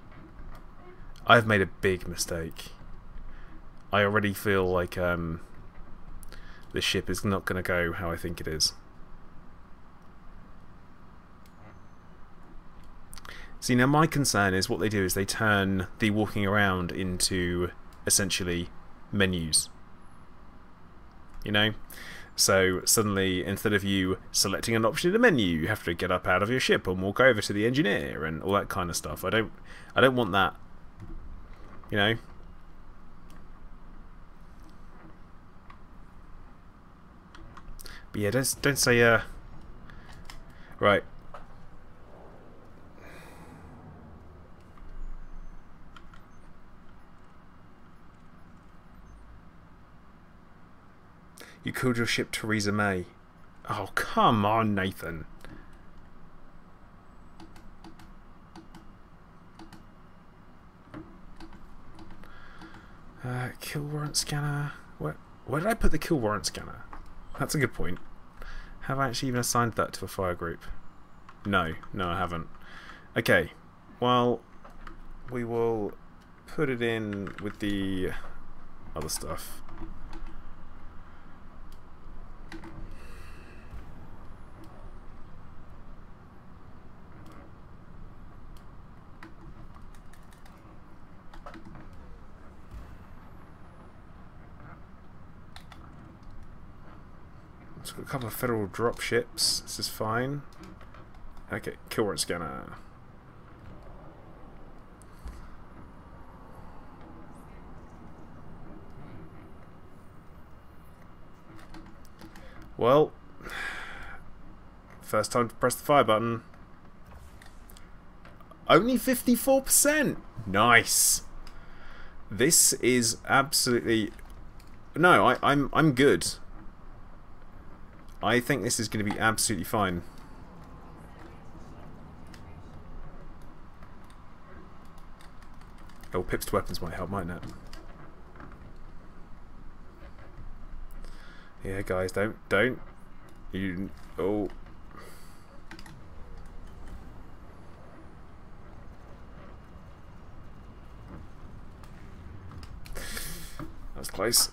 I've made a big mistake. I already feel like the ship is not going to go how I think it is. See, now my concern is what they do is they turn the walking around into essentially menus. You know? So suddenly, instead of you selecting an option in a menu, you have to get up out of your ship and walk over to the engineer and all that kind of stuff. I don't want that. You know? But yeah, don't say right. You called your ship Theresa May. Oh, come on, Nathan. Kill warrant scanner. Where did I put the kill warrant scanner? That's a good point. Have I actually even assigned that to a fire group? No, I haven't. Okay, well, we will put it in with the other stuff. So we've got a couple of federal drop ships. This is fine. Okay, kill warrant scanner. Well, first time to press the fire button. Only 54%. Nice. This is absolutely. No, I'm good. I think this is going to be absolutely fine. Oh, pips to weapons might help, mightn't it? Yeah, guys, don't. You. Oh. That's close.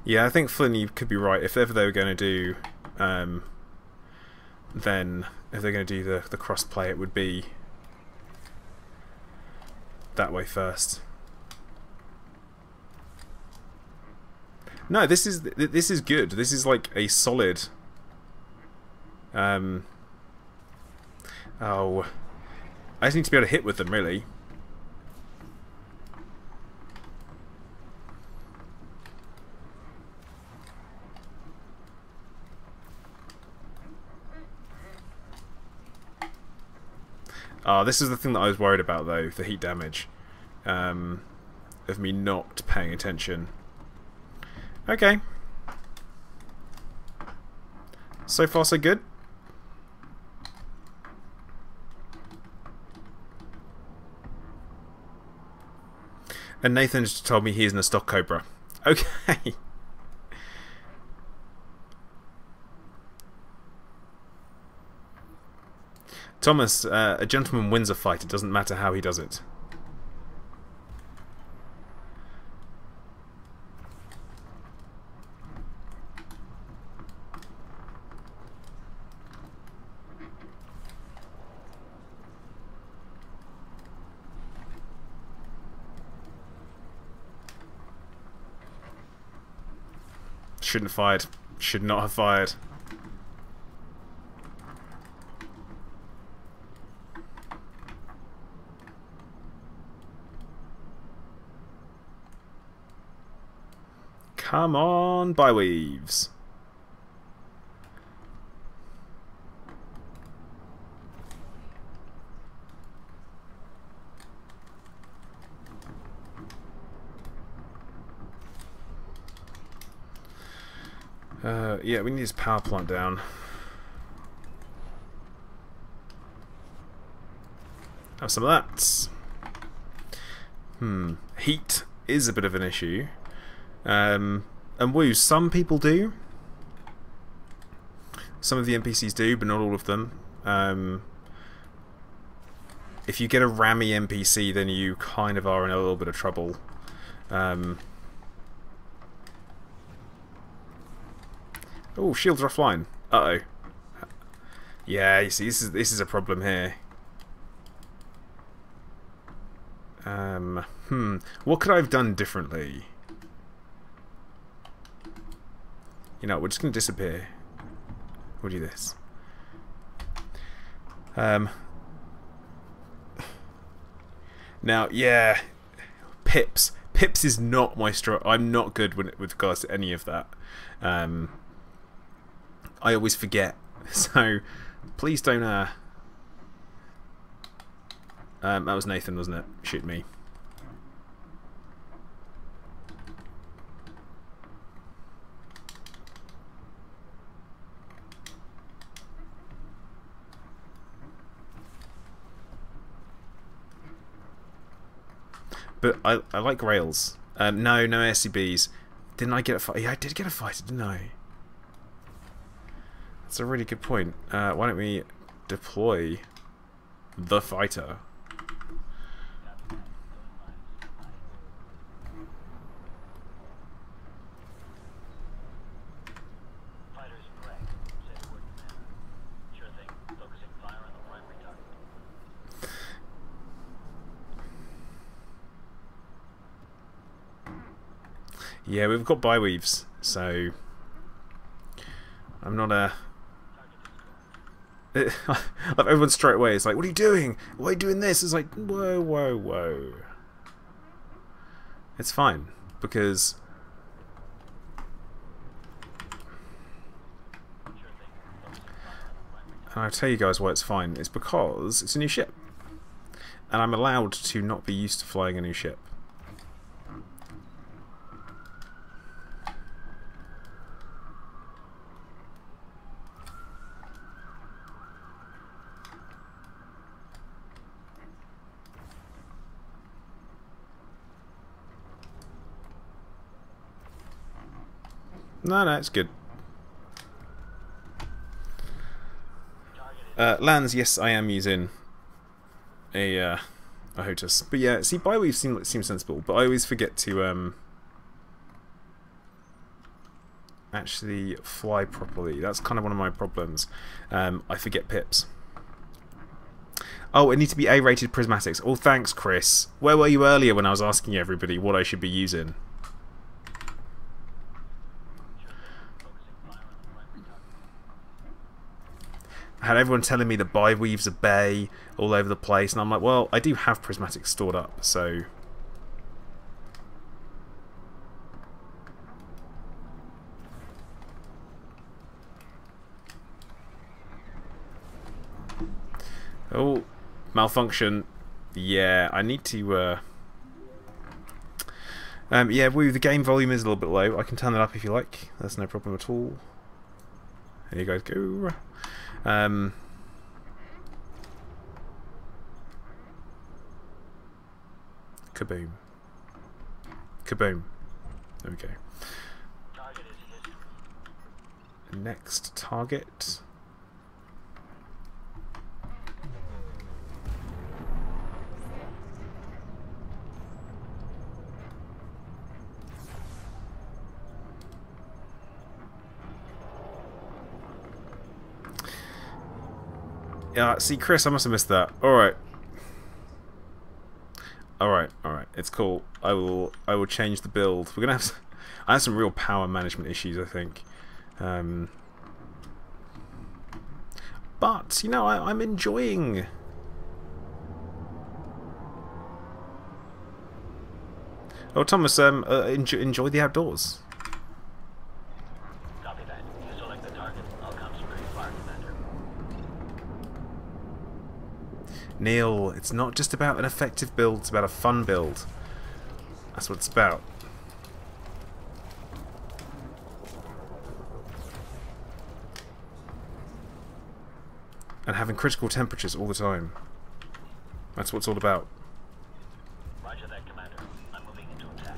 Yeah, I think Flynn, you could be right. If ever they were going to do, then if they're going to do the cross-play, it would be that way first. No, this is good. This is like a solid. Oh, I just need to be able to hit with them, really. This is the thing that I was worried about, though, the heat damage. Of me not paying attention. Okay. So far, so good. And Nathan just told me he isn't a stock Cobra. Okay. Thomas, a gentleman wins a fight. It doesn't matter how he does it. Shouldn't have fired. Should not have fired. Come on, Byweaves. Yeah, we need his power plant down. Have some of that. Heat is a bit of an issue. And woo, some people do. Some of the NPCs do, but not all of them. If you get a rammy NPC, then you kind of are in a little bit of trouble. Oh, shields are offline. Uh-oh. Yeah, you see, this is a problem here. What could I have done differently? You know, we're just going to disappear. We'll do this. Now, yeah, Pips. Pips is not my strong. I'm not good with regards to any of that. I always forget. So, please don't. That was Nathan, wasn't it? Shoot me. But I like rails. No SCBs. Didn't I get a fight? Yeah, I did get a fighter, didn't I? That's a really good point. Why don't we deploy the fighter? Yeah, we've got Byweaves, so I'm not a... Like everyone straight away is like, what are you doing? Why are you doing this? It's like, whoa, whoa, whoa. It's fine, because... And I'll tell you guys why it's fine. It's because it's a new ship. And I'm allowed to not be used to flying a new ship. No, it's good. Lands, yes, I am using a HOTUS. But yeah, see, Byweave seems sensible, but I always forget to actually fly properly. That's kind of one of my problems. I forget pips. Oh, it needs to be A-rated prismatics. Oh, thanks, Chris. Where were you earlier when I was asking everybody what I should be using? I had everyone telling me that Byweaves are bay all over the place, and I'm like, well, I do have prismatics stored up, so... Oh, malfunction. Yeah, I need to... yeah, the game volume is a little bit low. I can turn that up if you like. That's no problem at all. There you guys go. Kaboom. Kaboom. There we go. Next target. See, Chris, I must have missed that. Alright. Alright, alright. It's cool. I will change the build. We're gonna have I have some real power management issues, I think. But, you know, I'm enjoying... Oh, Thomas, enjoy the outdoors. Copy that. You select the target. I'll concentrate fire, Commander. Neil, it's not just about an effective build, it's about a fun build. That's what it's about. And having critical temperatures all the time. That's what it's all about. Roger that, Commander. I'm moving into attack.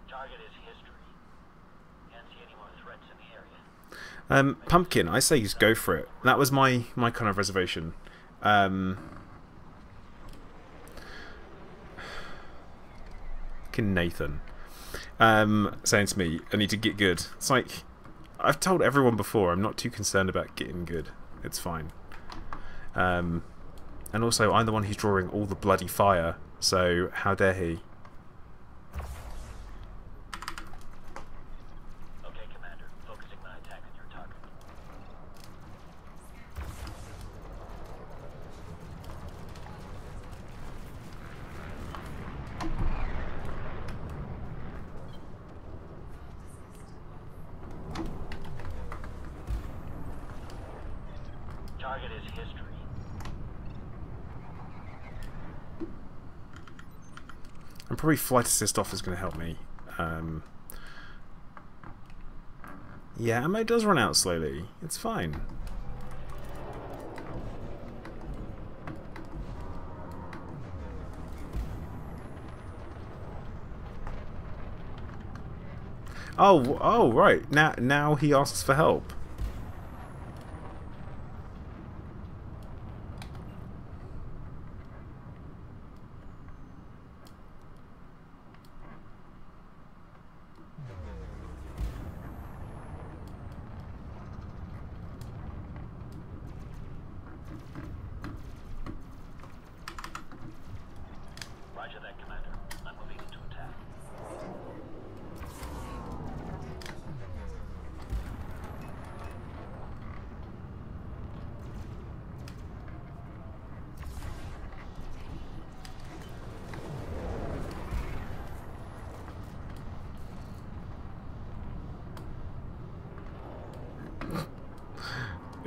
Target is history. Can't see any more threats in the area. Pumpkin, I say just go for it. That was my kind of reservation. Nathan saying to me, I need to get good. It's like, I've told everyone before, I'm not too concerned about getting good. It's fine. And also, I'm the one who's drawing all the bloody fire, so how dare he? Okay, Commander. Focusing my attack on your target. Target is history. And probably flight assist off is going to help me. Yeah, ammo does run out slowly. It's fine. Oh, right. Now he asks for help. Roger that, Commander. I'm moving into attack.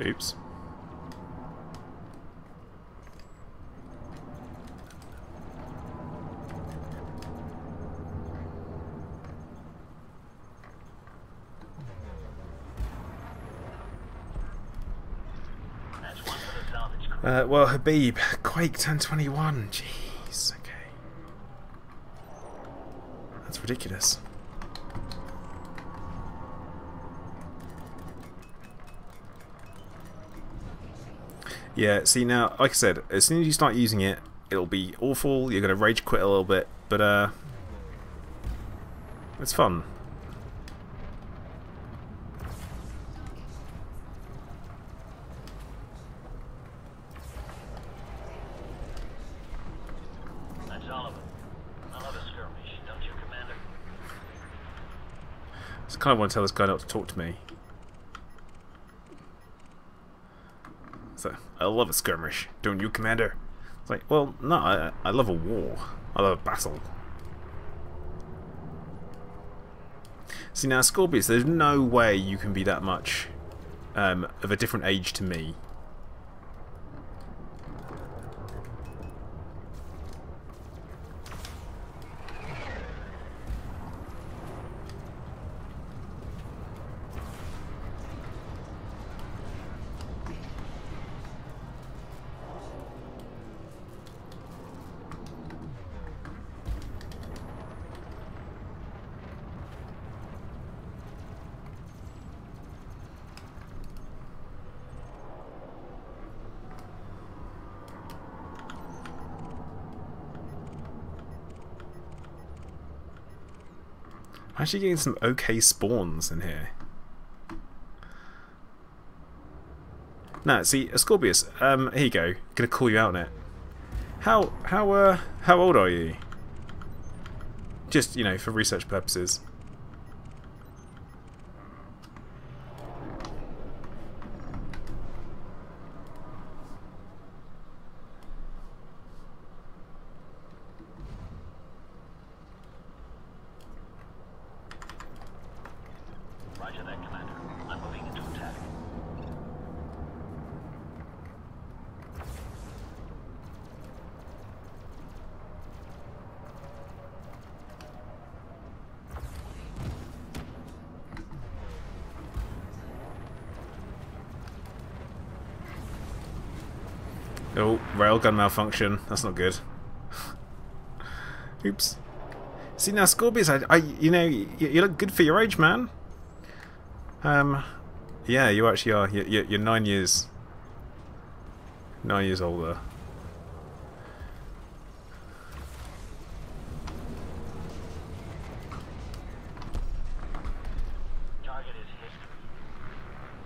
Oops. That's one for the salvage crew. Well, Habib, Quake 1021. Jeez, okay. That's ridiculous. Yeah, see now, like I said, as soon as you start using it, it'll be awful, you're going to rage quit a little bit, but it's fun. That's all of it. I love a skirmish, don't you, Commander? I just kind of want to tell this guy not to talk to me. So, I love a skirmish, don't you, Commander? It's like, well, no, I love a war. I love a battle. See now, Scorpius, there's no way you can be that much of a different age to me. I'm actually getting some okay spawns in here. Nah, see, Ascorbius, here you go. Gonna call you out on it. How old are you? Just, you know, for research purposes. Roger that, Commander. I'm moving into attack. Oh, railgun malfunction. That's not good. Oops. See now, Scorpius, you know, you look good for your age, man. Yeah, you actually are. You're 9 years. 9 years older. Target is history.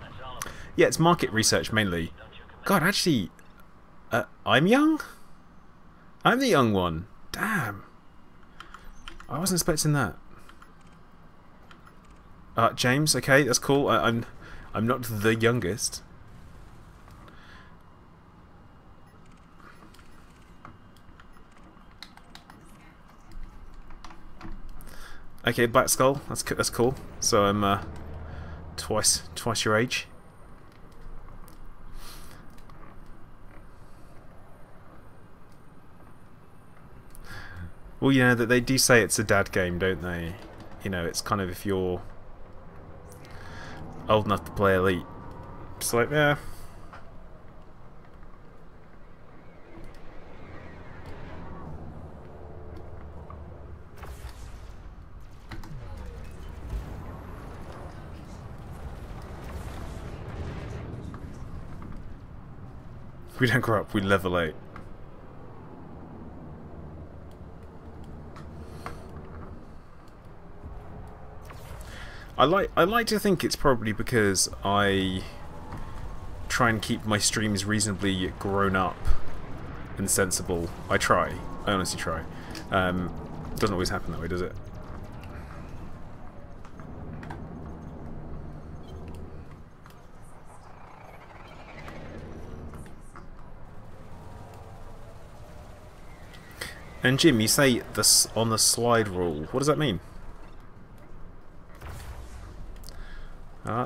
That's all of it. Yeah, it's market research mainly. Don't you, Commander? God, actually, I'm young? I'm the young one. Damn. I wasn't expecting that. James, okay, that's cool. I'm not the youngest. Okay, Black Skull, that's cool. So I'm twice your age. Well, you know that they do say it's a dad game, don't they? You know, it's kind of if you're old enough to play Elite. It's like, yeah. We don't grow up, we level 8. I like to think it's probably because I try and keep my streams reasonably grown up and sensible. I try. I honestly try. Doesn't always happen that way, does it? And Jim, you say this on the slide rule. What does that mean?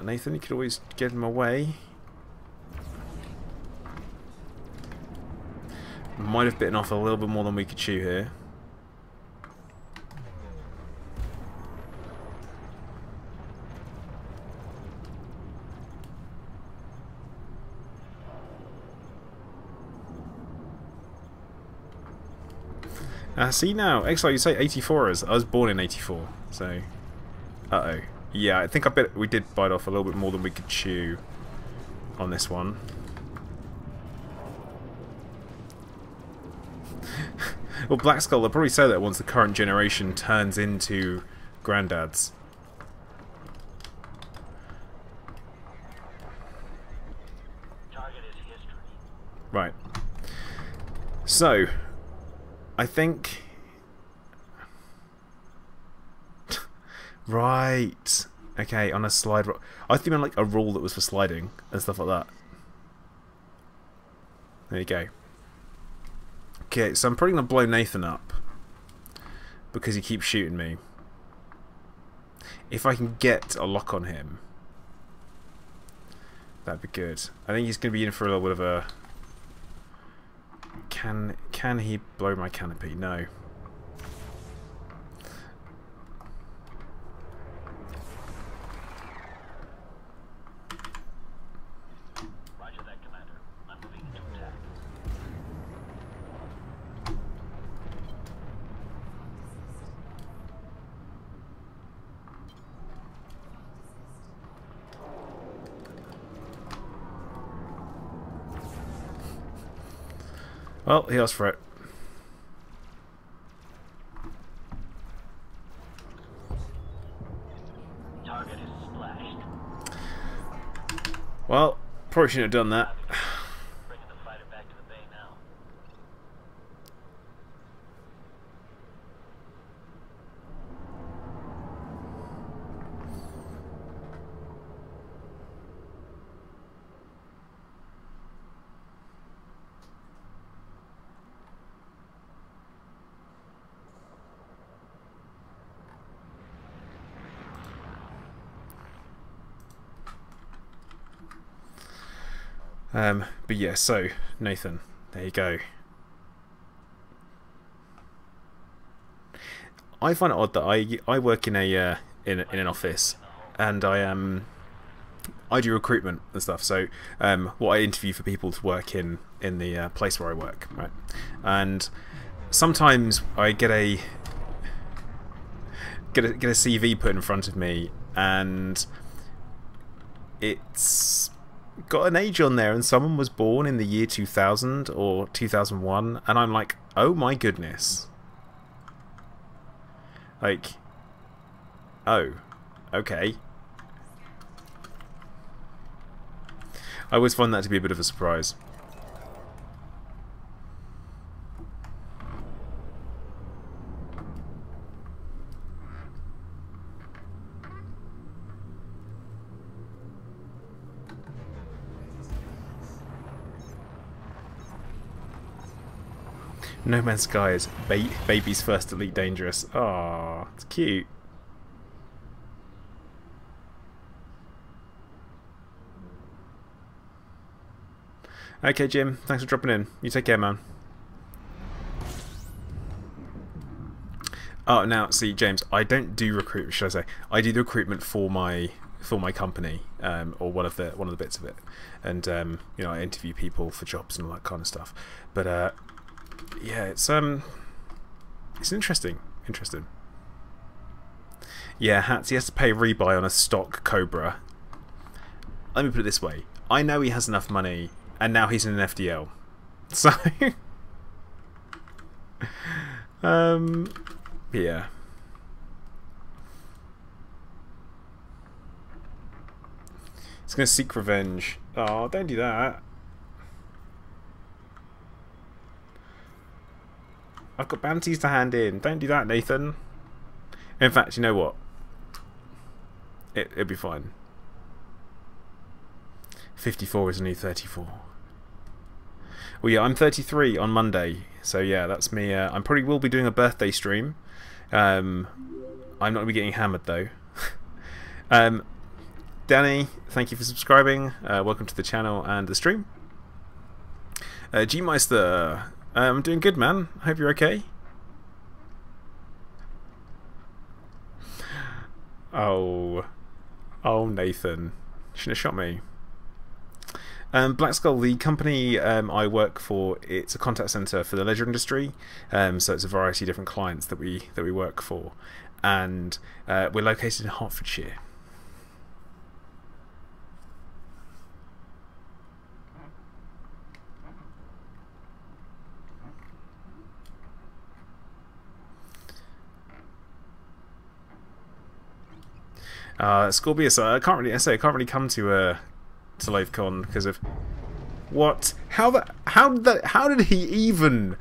Nathan, you could always get him away. Might have bitten off a little bit more than we could chew here. See now, Exile, you say 84ers. I was born in 84, so... Uh-oh. Yeah, I think we did bite off a little bit more than we could chew on this one. Well, Black Skull, they'll probably say that once the current generation turns into granddads. Target is history. Right. So, I think... Right. Okay, on a slide... I think I meant like a rule that was for sliding and stuff like that. There you go. Okay, so I'm probably going to blow Nathan up because he keeps shooting me. If I can get a lock on him, that'd be good. I think he's going to be in for a little bit of a... Can he blow my canopy? No. Roger that, Commander. I'm moving into attack. Well, he asked for it. Probably shouldn't have done that. Bringing the fighter back to the bay now. But yeah, so Nathan, there you go. I find it odd that I work in a in an office, and I do recruitment and stuff. So what I interview for people to work in the place where I work, right? And sometimes I get a CV put in front of me, and it's got an age on there, and someone was born in the year 2000 or 2001, and I'm like, oh my goodness. Like, oh, okay. I always find that to be a bit of a surprise. No Man's Sky is baby's first Elite Dangerous. Ah, it's cute. Okay, Jim, thanks for dropping in. You take care, man. Oh, now see, James, I don't do recruitment. Should I say? I do the recruitment for my company, or one of the bits of it, and you know, I interview people for jobs and all that kind of stuff. But yeah, it's interesting. Yeah, Hats, he has to pay rebuy on a stock Cobra. Let me put it this way: I know he has enough money, and now he's in an FDL. So, yeah. He's gonna seek revenge. Oh, don't do that. I've got bounties to hand in. Don't do that, Nathan. In fact, you know what? It'll be fine. 54 is a new 34. Well, yeah, I'm 33 on Monday. So, yeah, that's me. I probably will be doing a birthday stream. I'm not going to be getting hammered, though. Danny, thank you for subscribing. Welcome to the channel and the stream. G-Meister, I'm doing good, man. I hope you're okay. Oh, Nathan, shouldn't have shot me. Black Skull, the company I work for, it's a contact center for the leisure industry. So it's a variety of different clients that we work for, and we're located in Hertfordshire. Scorpius, I can't really come to LiveCon because of what? How did he even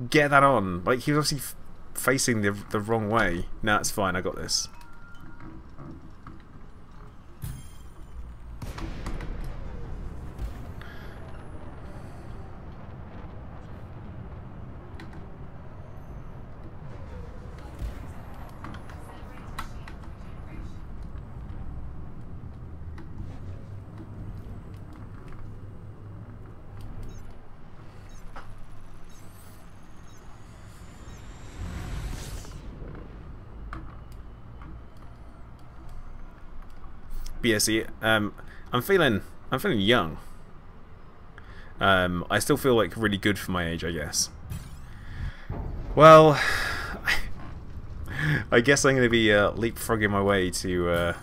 get that on? Like, he was obviously facing the wrong way. No, it's fine. I got this. BSE, I'm feeling young. I still feel like really good for my age, I guess. Well, I guess I'm going to be leapfrogging my way to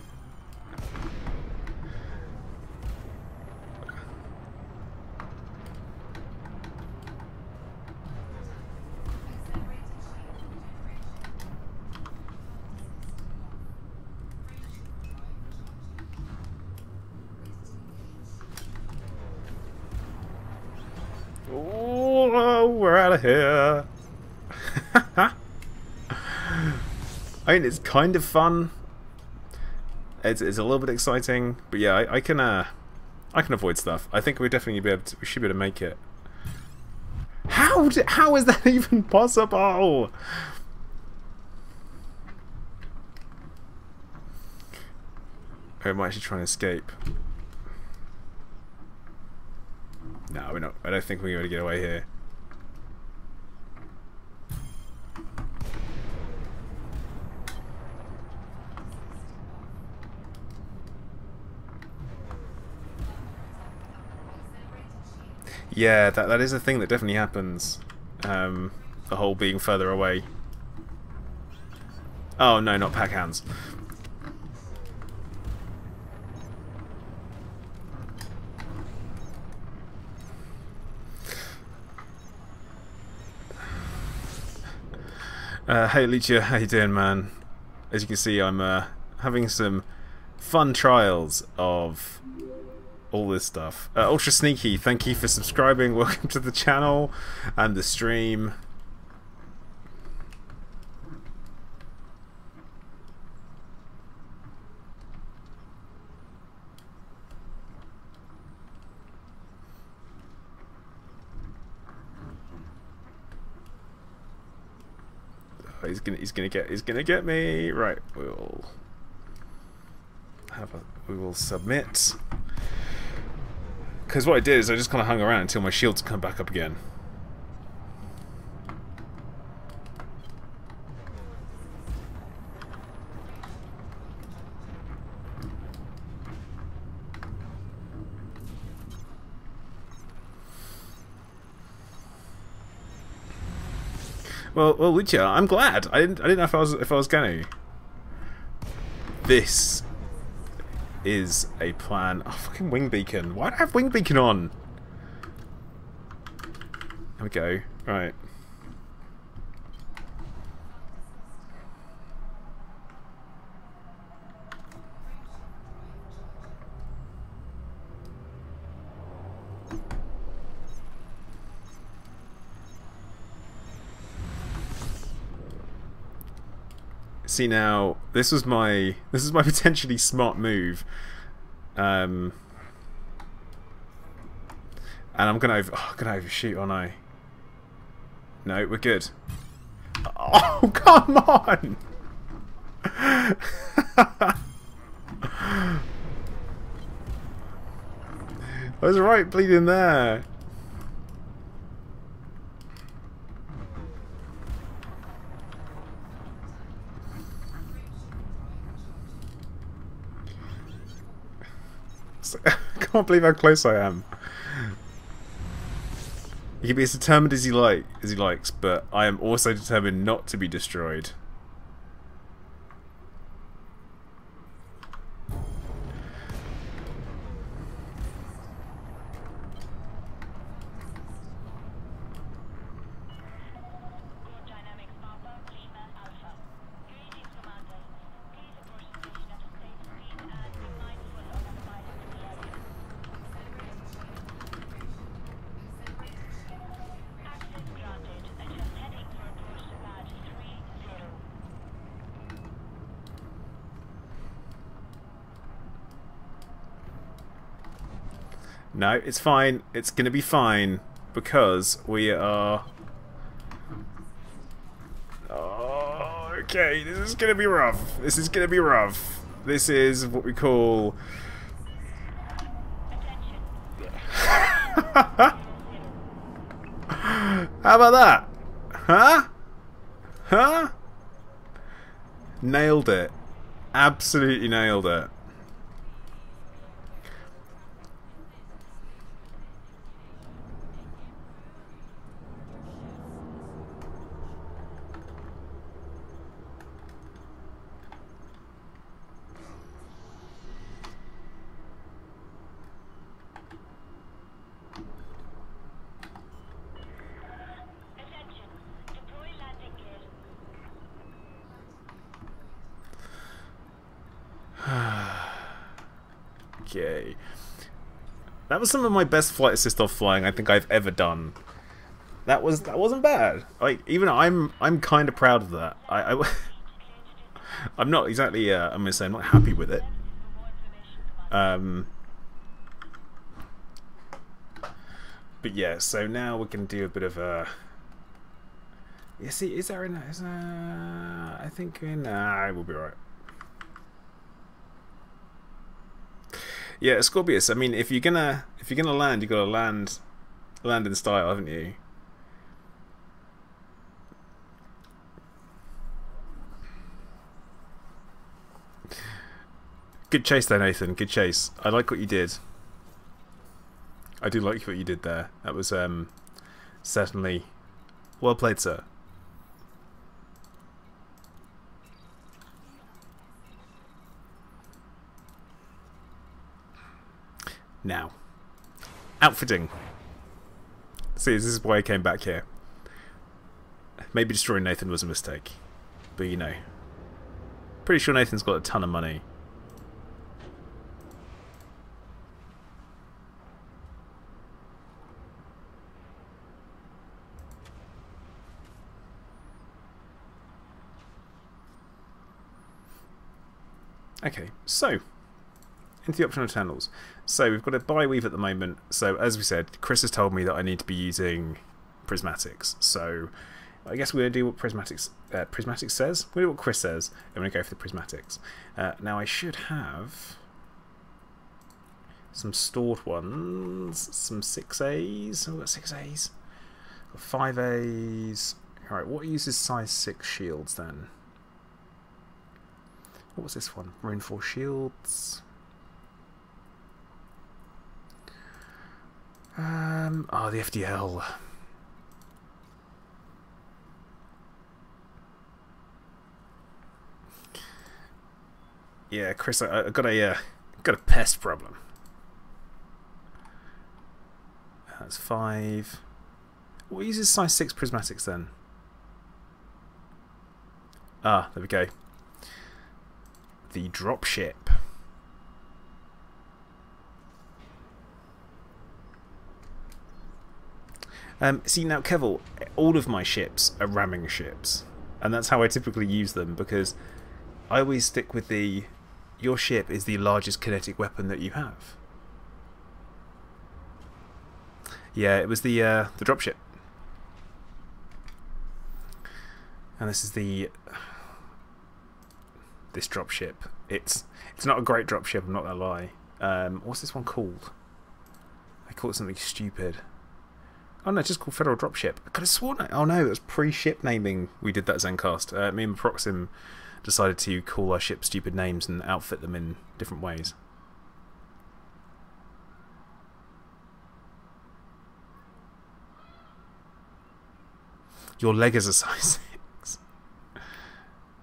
we're out of here. I mean, it's kind of fun. It's a little bit exciting, but yeah, I can avoid stuff. I think we definitely we should be able to make it. How is that even possible? Or am I actually trying to escape? No, we're not. I don't think we're going to get away here. Yeah, that is a thing that definitely happens. The whole being further away. Oh no, not pack hands. Hey Lucia, how you doing, man? As you can see, I'm having some fun trials of all this stuff. Ultra Sneaky, thank you for subscribing. Welcome to the channel and the stream. Oh, he's gonna get me. Right, we will submit. Because what I did is I just kind of hung around until my shields come back up again. Well, Lucia, I'm glad. I didn't know if I was going to. This is a plan. Oh, fucking wing beacon. Why do I have wing beacon on? There we go. Right. See now, this was my potentially smart move, and I'm gonna overshoot, aren't I? No, we're good. Oh, come on! I was right bleeding there. I can't believe how close I am. He can be as determined as he likes, but I am also determined not to be destroyed. No, it's fine. It's gonna be fine because we are. Oh, okay. This is gonna be rough. This is gonna be rough. This is what we call. How about that? Huh? Huh? Nailed it. Absolutely nailed it. Okay. That was some of my best flight assist off flying I think I've ever done. That wasn't bad. Like, even I'm kind of proud of that. I'm not exactly. I'm gonna say I'm not happy with it. But yeah, so now we can do a bit of a. Yeah, see, is there I think we'll be right. Yeah, Scorpius. I mean, if you're gonna land, you gotta land in style, haven't you? Good chase there, Nathan. Good chase. I like what you did. I do like what you did there. That was certainly well played, sir. Now, outfitting. See, this is why I came back here. Maybe destroying Nathan was a mistake, but you know, pretty sure Nathan's got a ton of money. Okay, so into the optional channels. So we've got a bi-weave at the moment. So as we said, Chris has told me that I need to be using prismatics. So I guess we're going to do what prismatics says. We're going to do what Chris says, and we're going to go for the prismatics. Now I should have some stored ones, some 6As. Oh, I've got 6As. Got 5As. Alright, what uses size 6 shields then? What was this one? Reinforced shields. Oh, the FDL. Yeah, Chris, I got a pest problem. That's 5. What uses size 6 prismatics then? Ah, there we go. The dropship. See now, Keval, all of my ships are ramming ships, and that's how I typically use them, because I always stick with the your ship is the largest kinetic weapon that you have. Yeah, it was the dropship, and this is this dropship. It's not a great dropship, I'm not gonna lie. What's this one called? I call it something stupid. Oh no, it's just called Federal Dropship. I could have sworn oh no, it was pre-ship naming we did that Zencast. Me and Proxim decided to call our ships stupid names and outfit them in different ways. Your leg is a size 6.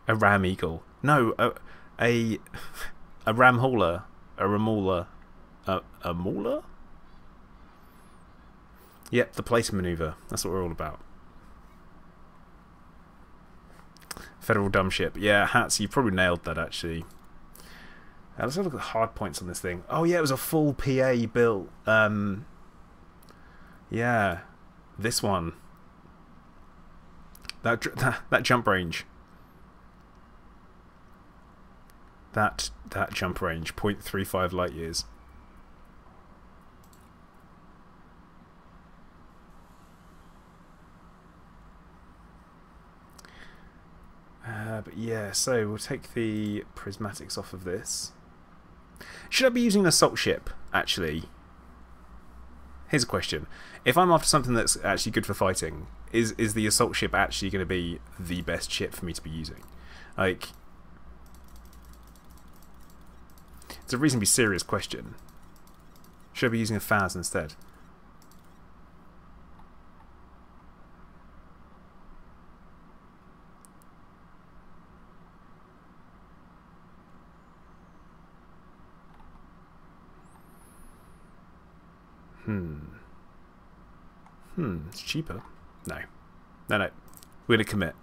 A ram eagle. No, a ram hauler. A ramauler. A mauler? Yep, the place maneuver. That's what we're all about. Federal dumb ship. Yeah, Hats, you probably nailed that actually. Let's have a look at the hard points on this thing. Oh yeah, it was a full PA built. Yeah, this one. That jump range. That jump range, 0.35 light years. But yeah, so we'll take the prismatics off of this. Should I be using an assault ship, actually? Here's a question. If I'm after something that's actually good for fighting, is the assault ship actually going to be the best ship for me to be using? Like, it's a reasonably serious question. Should I be using a Faz instead? It's cheaper. No. We're going to commit.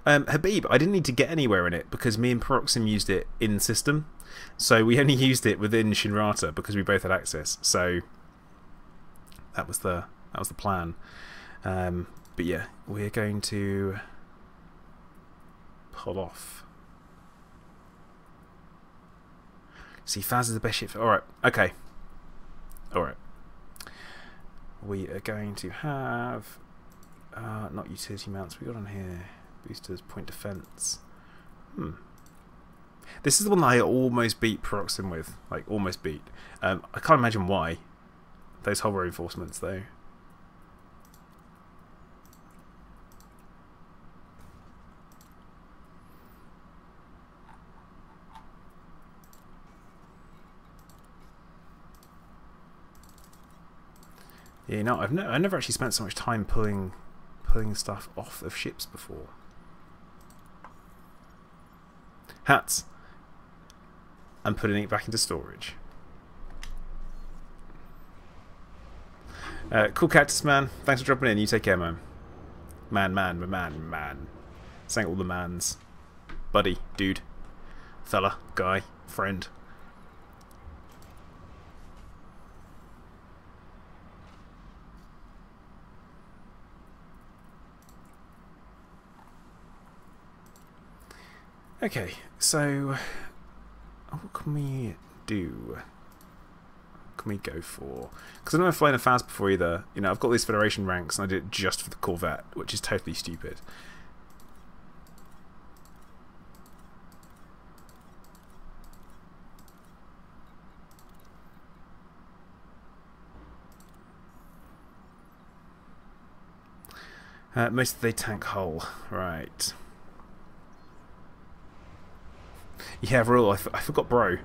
Habib, I didn't need to get anywhere in it because me and Proxim used it in system. So we only used it within Shinrata because we both had access. So that was the plan. But yeah, we're going to pull off. See, Faz is the best ship. Alright, okay. Alright. We are going to have... not utility mounts, we got on here. Boosters, point defense. This is the one that I almost beat Peroxin with. Like, almost beat. I can't imagine why. Those hull reinforcements, though. Yeah, you know, I've never actually spent so much time pulling stuff off of ships before. Hats. I'm putting it back into storage. Cool Cactus Man, thanks for dropping in. You take care, man. Man. Saying all the mans. Buddy, dude, fella, guy, friend. Okay, so what can we do? What can we go for? Because I've never flown a FAS before either. You know, I've got these Federation ranks and I did it just for the Corvette, which is totally stupid. Most of the tank hull, right. Yeah, Rule, I forgot bro.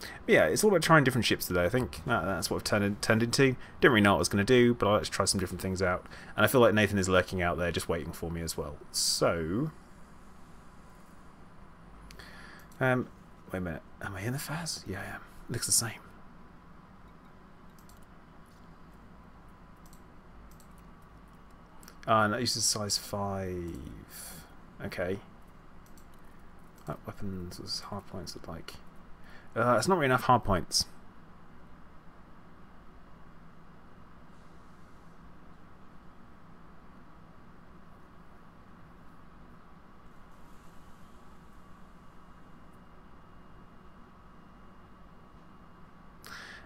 But yeah, it's all about trying different ships today. I think that's what I've turned into. Didn't really know what I was going to do, but I like to try some different things out. And I feel like Nathan is lurking out there just waiting for me as well. So... wait a minute. Am I in the FAS? Yeah, I am. It looks the same. And that uses size 5. Okay. Weapons was hard points look like. It's not really enough hard points.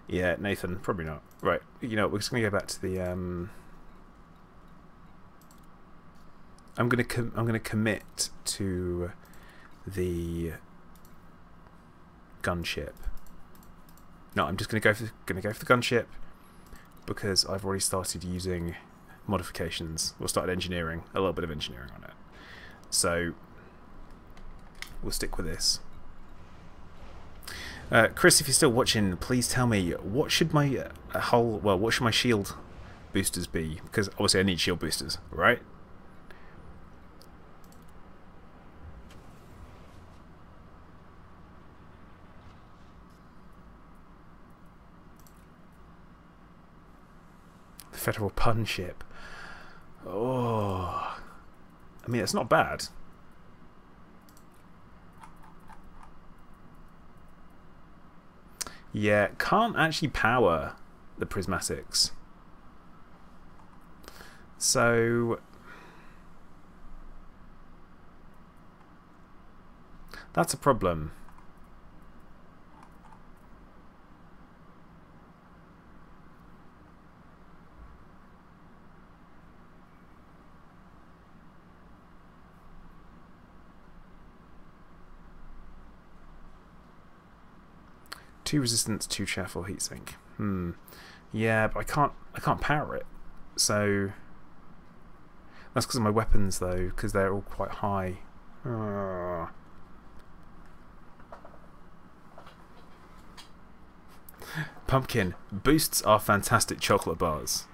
Yeah, Nathan, probably not. Right, you know, we're just gonna go back to the I'm gonna commit to the gunship. No, I'm just gonna go for the gunship because I've already started using modifications. We'll start engineering, a little bit of engineering on it. So we'll stick with this. Chris, if you're still watching, please tell me what should my what should my shield boosters be? Because obviously I need shield boosters, right? Federal pun ship. Oh, I mean, it's not bad. Yeah, can't actually power the prismatics. So that's a problem. Two resistance, two chaff or heatsink. Yeah, but I can't power it. So that's because of my weapons though, because they're all quite high. Pumpkin, boosts are fantastic chocolate bars.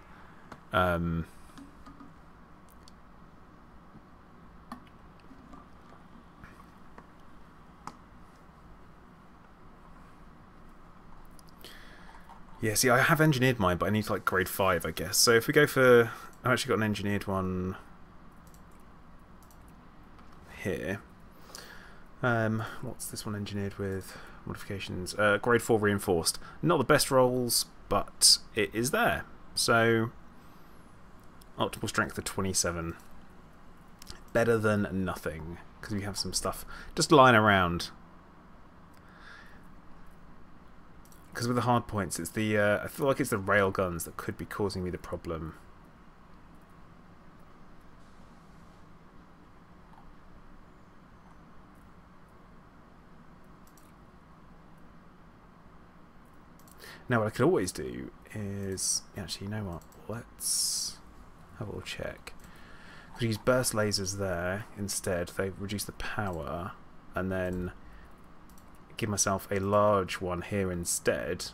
Yeah, see, I have engineered mine, but I need like grade 5, I guess. So if we go for... I've actually got an engineered one here. What's this one engineered with? Modifications. Grade 4 reinforced. Not the best rolls, but it is there. So, optimal strength of 27. Better than nothing, because we have some stuff just lying around. Because with the hard points, it's the I feel like it's the rail guns that could be causing me the problem. Now what I could always do is... Actually, you know what? Let's have a little check. Could use burst lasers there instead. They reduce the power. And then give myself a large one here instead.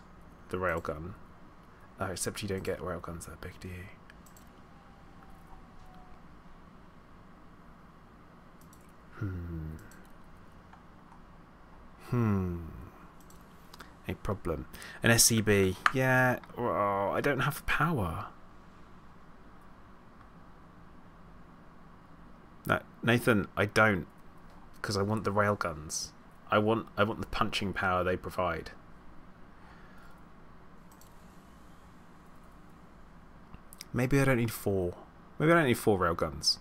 The railgun. Except you don't get railguns that big, do you? A problem. An SCB. Yeah, oh, I don't have the power. No, Nathan, I don't. Because I want the railguns. I want the punching power they provide. Maybe I don't need 4. Maybe I don't need 4 railguns.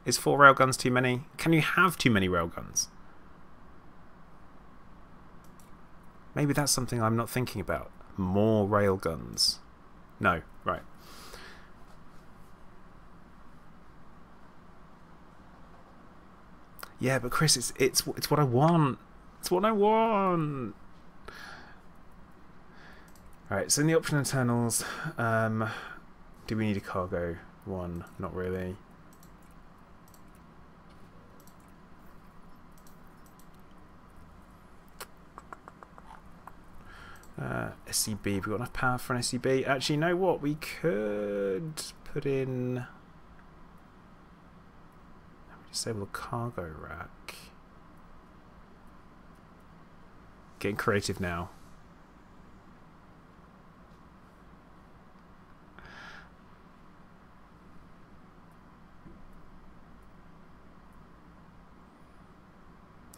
Is 4 railguns too many? Can you have too many railguns? Maybe that's something I'm not thinking about. More railguns. No, right. Yeah, but Chris, it's what I want. It's what I want. Alright, so in the option internals, do we need a cargo one? Not really. SCB, we've got enough power for an SCB. Actually, you know what? We could put in... Disable the cargo rack. Getting creative now.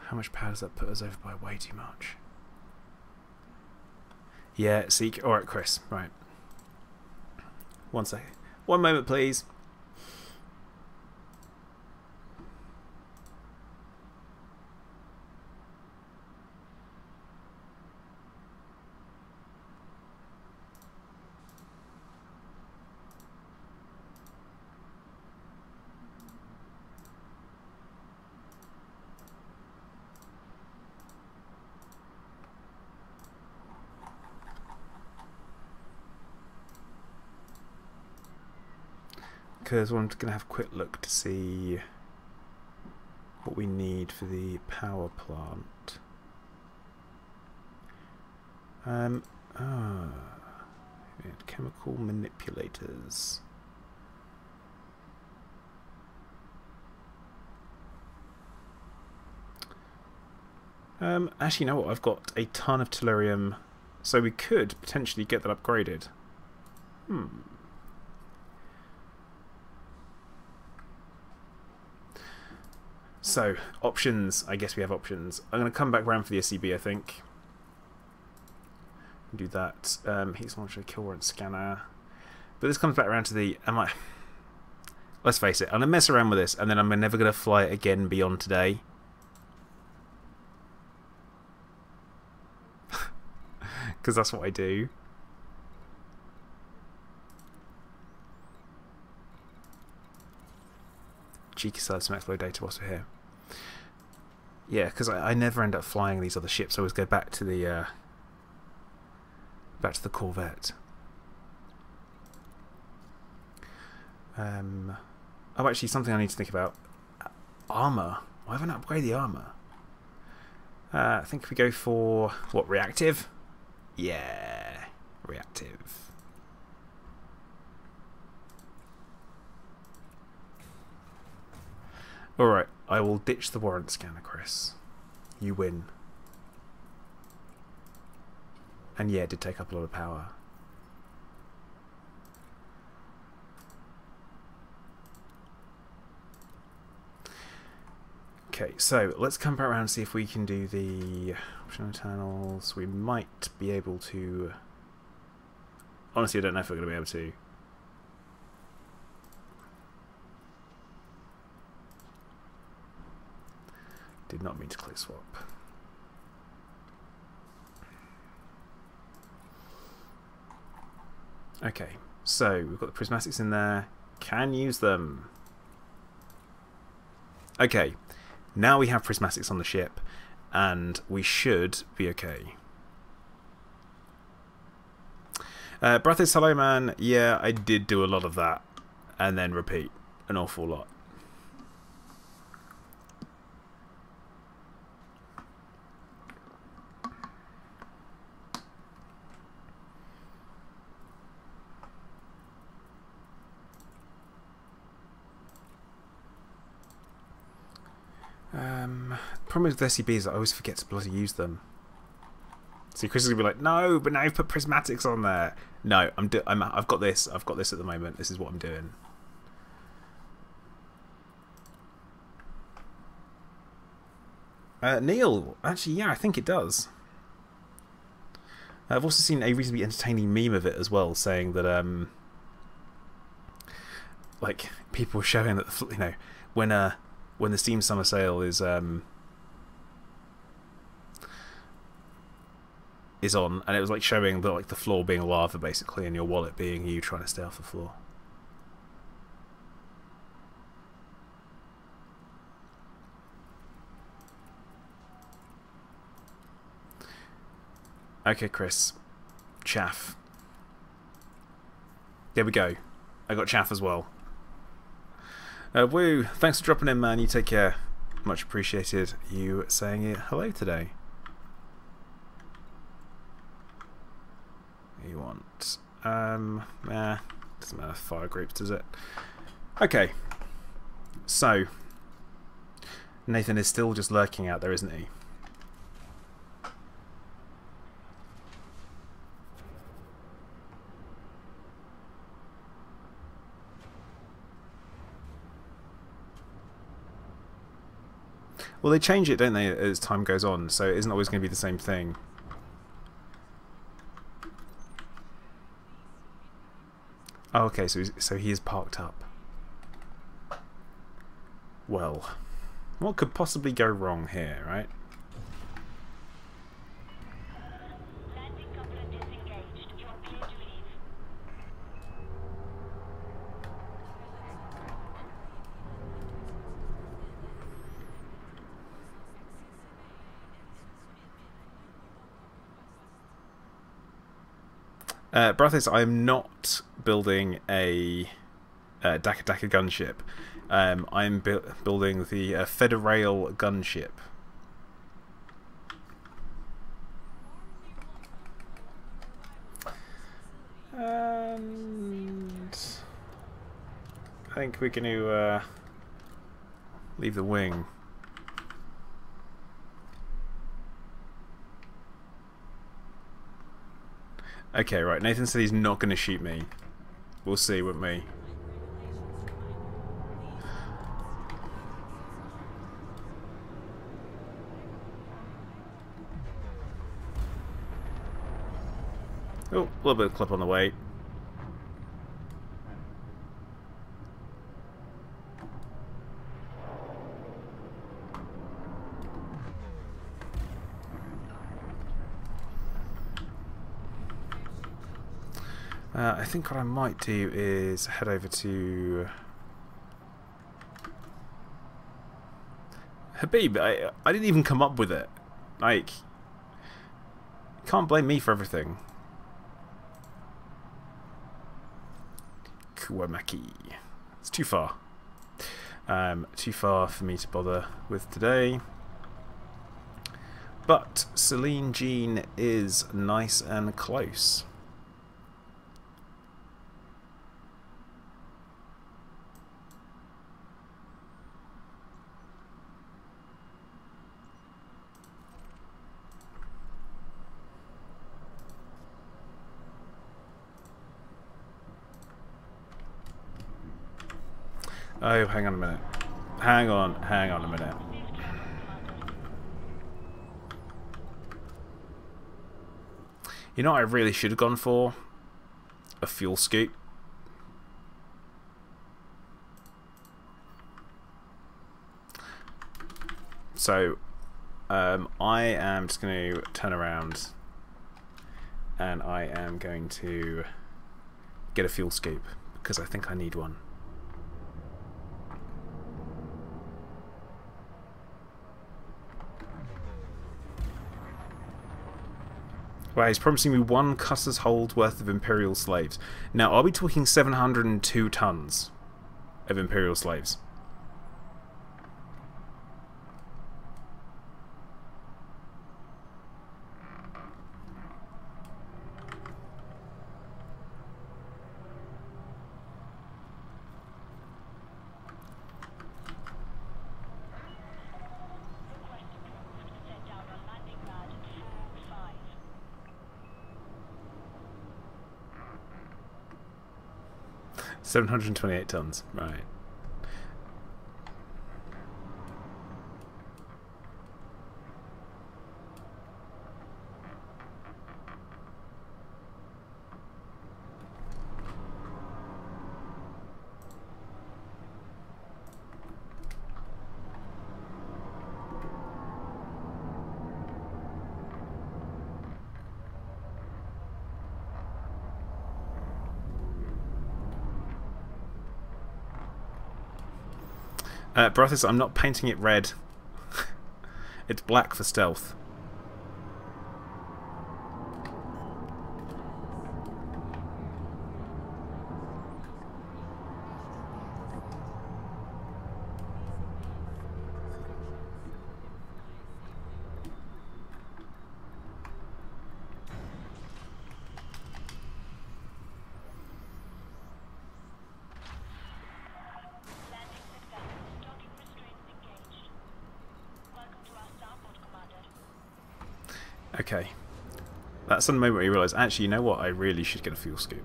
How much power does that put us over by? Way too much. Yeah, seek. Alright, Chris. Right. 1 second. 1 moment, please. Because I'm just going to have a quick look to see what we need for the power plant. Chemical manipulators. Actually, you know what? I've got a ton of tellurium, so we could potentially get that upgraded. So, options. I guess we have options. I'm going to come back around for the SCB, I think. Do that. Heat launcher, kill warrant scanner. But this comes back around to the... Let's face it, I'm going to mess around with this, and then I'm never going to fly it again beyond today. Because that's what I do. Cheeky side, some explode data whilst we're here. Yeah, because I never end up flying these other ships. I always go back to the Corvette. Oh, actually, something I need to think about. Armor. Why haven't I upgraded the armor? I think if we go for what, reactive? Yeah, reactive. Alright, I will ditch the warrant scanner, Chris. You win. And yeah, it did take up a lot of power. Okay, so let's come back around and see if we can do the optional internals. We might be able to... Honestly, I don't know if we're going to be able to. Did not mean to click swap. Okay, so we've got the prismatics in there. Can use them. Okay, now we have prismatics on the ship, and we should be okay. Brathis, hello man. Yeah, I did do a lot of that, and then repeat an awful lot. Problem with SCB is I always forget to bloody use them. See, Chris is gonna be like, "No, but now you've put prismatics on there." No, I've got this. I've got this at the moment. This is what I'm doing. Neil, actually, yeah, I think it does. I've also seen a reasonably entertaining meme of it as well, saying that like people showing that when the Steam Summer Sale is on, and it was like showing the floor being lava basically, and your wallet being you trying to stay off the floor. Okay, Chris. Chaff. There we go. I got chaff as well. Woo! Thanks for dropping in, man. You take care. Much appreciated you saying it. Hello today. You want doesn't matter, fire groups, does it? Okay, so Nathan is still just lurking out there, isn't he? Well, they change it, don't they, as time goes on, so it isn't always going to be the same thing. Oh, okay, so he is parked up. Well, what could possibly go wrong here, right? Landing coupler disengaged. You are clear to leave. Brathis, I'm not building a Daka gunship. I'm building the Federail gunship. And I think we're going to leave the wing. Okay, right. Nathan said he's not going to shoot me. We'll see, won't we? Oh, a little bit of clip on the way. I think what I might do is head over to Habib. I didn't even come up with it. Like, you can't blame me for everything. Kuwamaki. It's too far. Too far for me to bother with today. But Celine Jean is nice and close. Oh, hang on a minute. Hang on a minute. You know what I really should have gone for? A fuel scoop. So, I am just going to turn around and I am going to get a fuel scoop because I think I need one. Well, he's promising me 1 cutter's hold worth of Imperial slaves. Now, are we talking 702 tons of Imperial slaves? $728 tons, right. Brothers, I'm not painting it red. It's black for stealth. Okay. That's the moment where you realise, actually, you know what? I really should get a fuel scoop.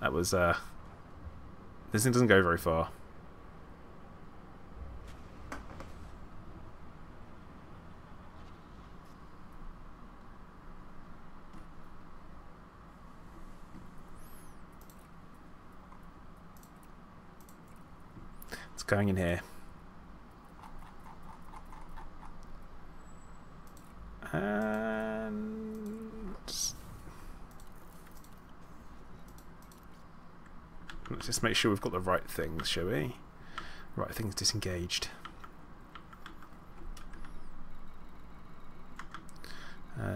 That was, this thing doesn't go very far. It's going in here. And let's just make sure we've got the right things, shall we? Right things disengaged.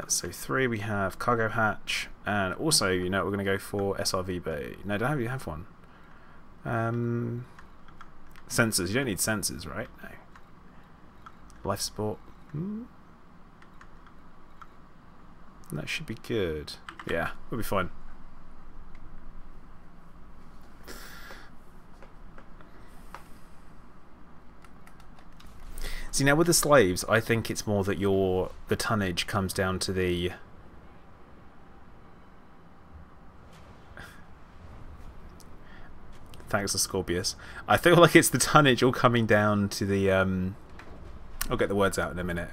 So 3 we have cargo hatch, and also you know we're going to go for SRV bay. No, don't you have one? Sensors. You don't need sensors, right? No. Life support. That should be good. Yeah, we'll be fine. See, now with the slaves, I think it's more that the tonnage comes down to the... Thanks to Scorpius. I feel like it's the tonnage all coming down to the... I'll get the words out in a minute.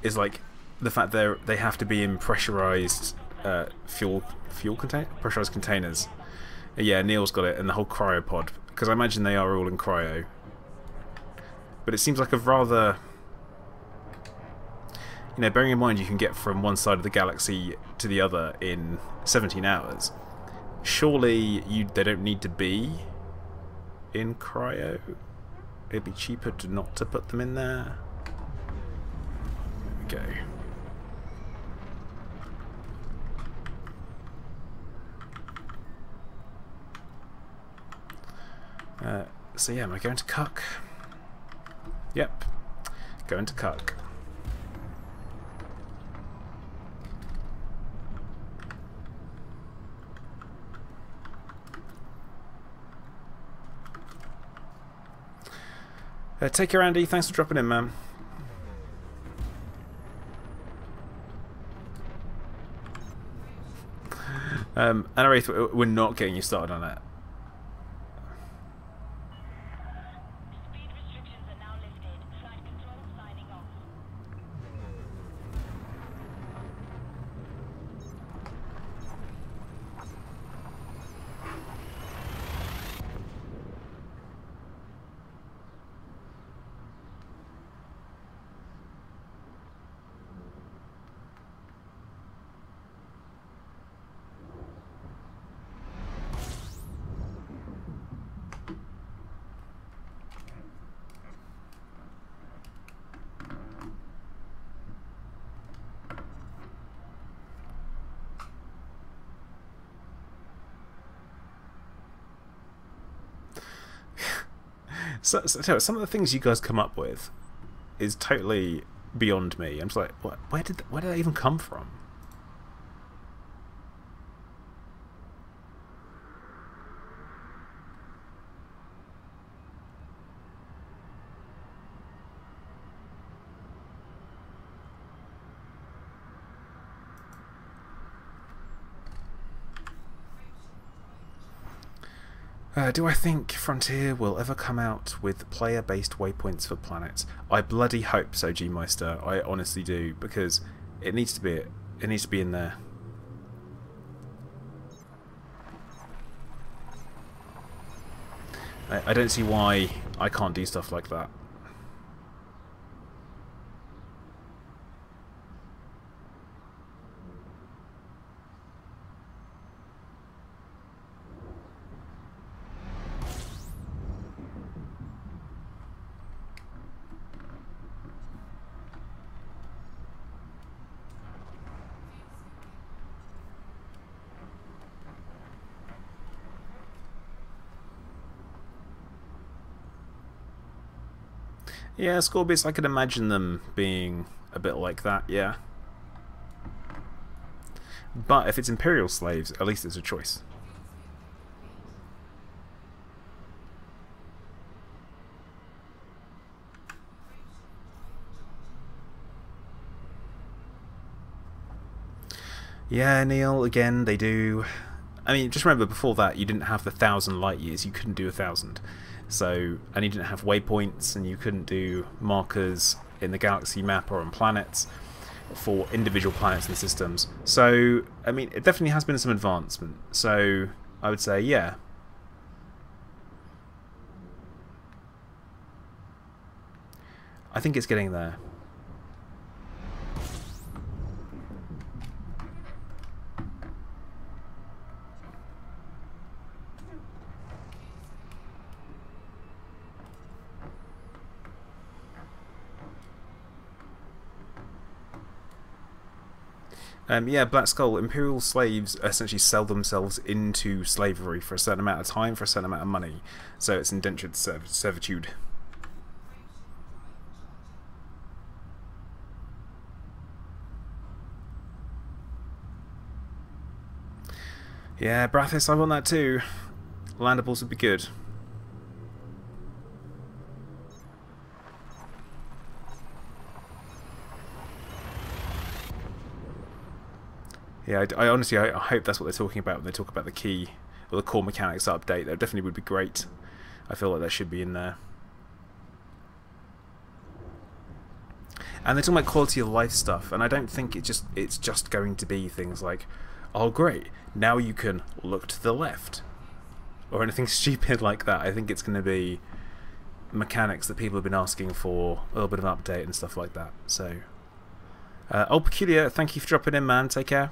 Is like the fact they have to be in pressurized pressurized containers. Yeah, Neil's got it, and the whole cryopod, because I imagine they are all in cryo. But it seems like a rather, you know, bearing in mind you can get from one side of the galaxy to the other in 17 hours. Surely they don't need to be in cryo. It'd be cheaper not to put them in there. There we go. So yeah, am I going to Cuck? Yep, going to Cuck. Take care, Andy. Thanks for dropping in, man. Anna, we're not getting you started on that. So some of the things you guys come up with is totally beyond me. I'm just like, what? Where did that even come from? Do I think Frontier will ever come out with player-based waypoints for planets? I bloody hope so, G-Meister. I honestly do, because it needs to be in there. I don't see why I can't do stuff like that. Yeah, Scorpius, I could imagine them being a bit like that, yeah. But if it's Imperial slaves, at least there's a choice. Yeah, Neil, again, they do. I mean, just remember, before that, you didn't have the 1,000 light years. You couldn't do 1,000. So, and you didn't have waypoints, and you couldn't do markers in the galaxy map or on planets for individual planets and systems. So, I mean, it definitely has been some advancement. So, I would say, yeah. I think it's getting there. Yeah, Black Skull. Imperial slaves essentially sell themselves into slavery for a certain amount of time, for a certain amount of money. So it's indentured servitude. Yeah, Brathis, I want that too. Landables would be good. Yeah, I honestly I hope that's what they're talking about when they talk about the key or the core mechanics update. That definitely would be great. I feel like that should be in there. And they're talking about quality of life stuff, and I don't think it's just going to be things like, oh great, now you can look to the left, or anything stupid like that. I think it's going to be mechanics that people have been asking for, a little bit of an update and stuff like that. So, Old Peculiar, thank you for dropping in, man. Take care.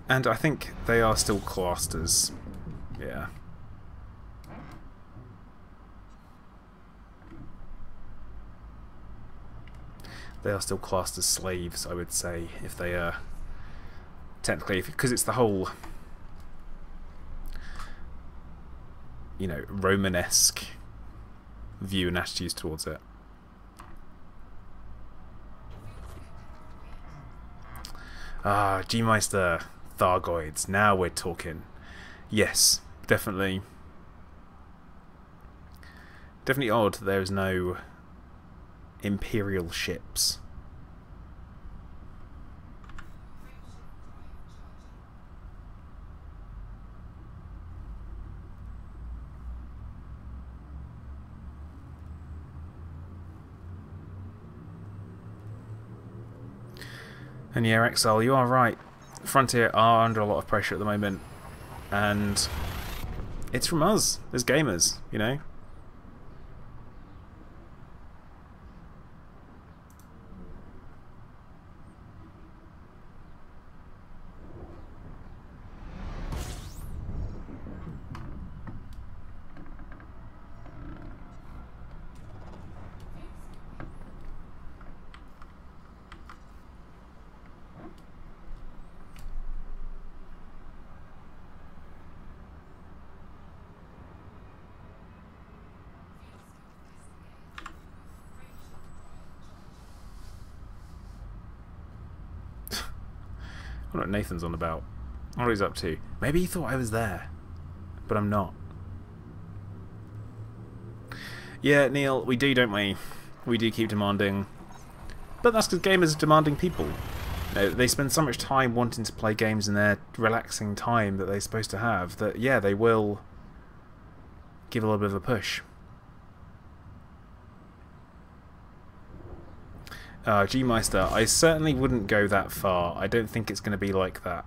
And I think they are still classed as, yeah. They are still classed as slaves, I would say, if they are technically, because it's the whole, you know, Romanesque view and attitudes towards it. Ah, G-Meister. Thargoids, now we're talking. Yes, definitely. Definitely odd there is no Imperial ships. And yeah, Exile, you are right. Frontier are under a lot of pressure at the moment, and It's from us as gamers, you know. I don't know what Nathan's on about. I don't know what he's up to. Maybe he thought I was there, but I'm not. Yeah, Neil, we do, don't we? We do keep demanding. But that's because gamers are demanding people. You know, they spend so much time wanting to play games in their relaxing time that they're supposed to have that, yeah, they will give a little bit of a push. G-Meister, I certainly wouldn't go that far. I don't think it's going to be like that.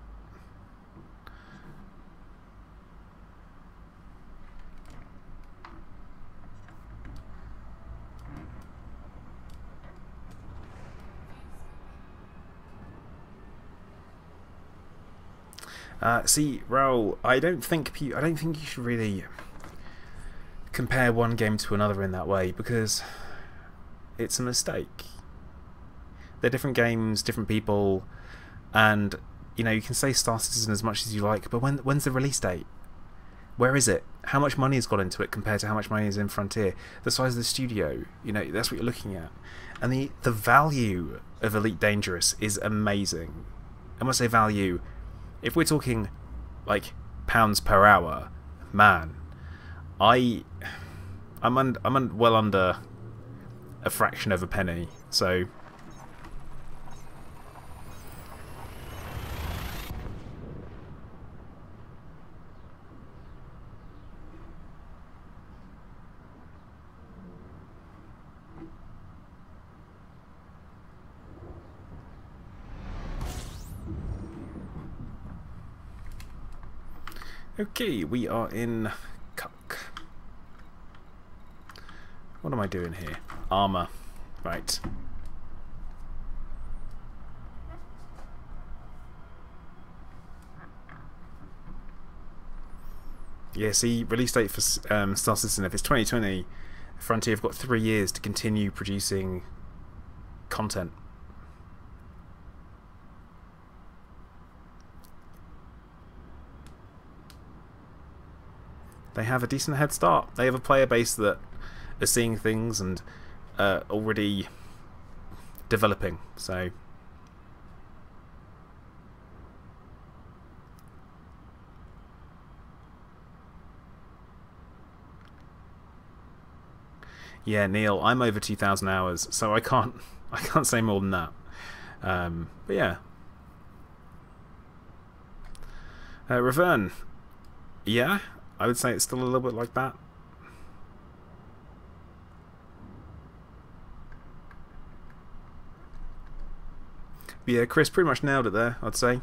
See, Raoul, I don't think you should really compare one game to another in that way, because it's a mistake. They're different games, different people, and you know, you can say Star Citizen as much as you like, but when's the release date? Where is it? How much money has got into it compared to how much money is in Frontier? The size of the studio, you know, that's what you're looking at. And the value of Elite Dangerous is amazing. And when I say value, if we're talking like pounds per hour, man, I'm well under a fraction of a penny, so. Okay, we are in Cuck. What am I doing here? Armour. Right. Yeah, see, release date for Star Citizen, if it's 2020, Frontier have got 3 years to continue producing content. They have a decent head start. They have a player base that are seeing things and already developing. So yeah, Neil, I'm over 2,000 hours, so I can't say more than that. But yeah, Ravern, yeah. I would say it's still a little bit like that. But yeah, Chris pretty much nailed it there, I'd say.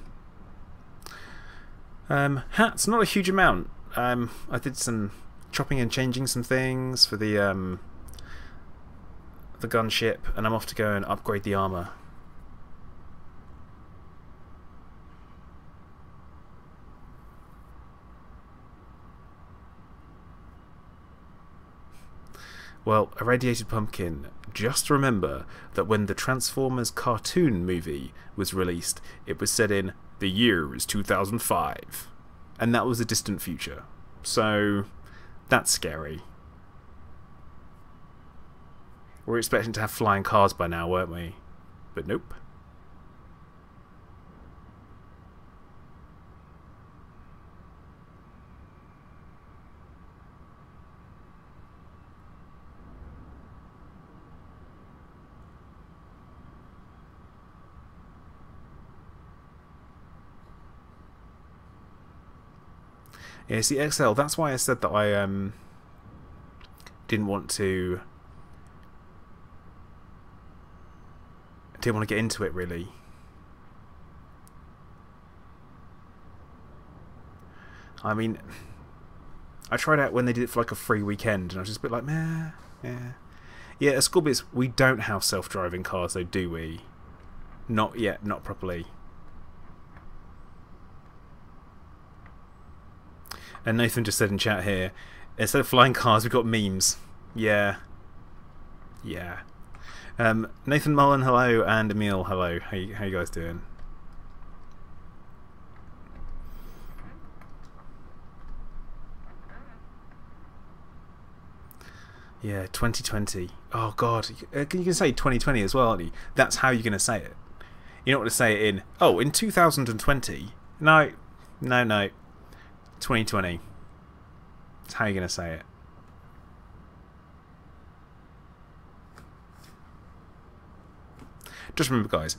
Hats, not a huge amount. I did some chopping and changing some things for the gunship, and I'm off to go and upgrade the armour. Well, Irradiated Pumpkin, just remember that when the Transformers cartoon movie was released, it was set in the year is 2005. And that was a distant future. So, that's scary. We're expecting to have flying cars by now, weren't we? But nope. Yeah, see, XL, that's why I said that I didn't want to get into it, really. I mean, I tried out when they did it for like a free weekend, and I was just a bit like, meh, yeah. Yeah, at Scorpius, we don't have self-driving cars, though, do we? Not yet, not properly. And Nathan just said in chat here, instead of flying cars, we've got memes. Yeah. Yeah. Nathan Mullen, hello, and Emil, hello. How you guys doing? Yeah, 2020. Oh god, you can say 2020 as well, aren't you? That's how you're going to say it. You're not going to say it in 2020. No, 2020. That's how you're going to say it. Just remember, guys,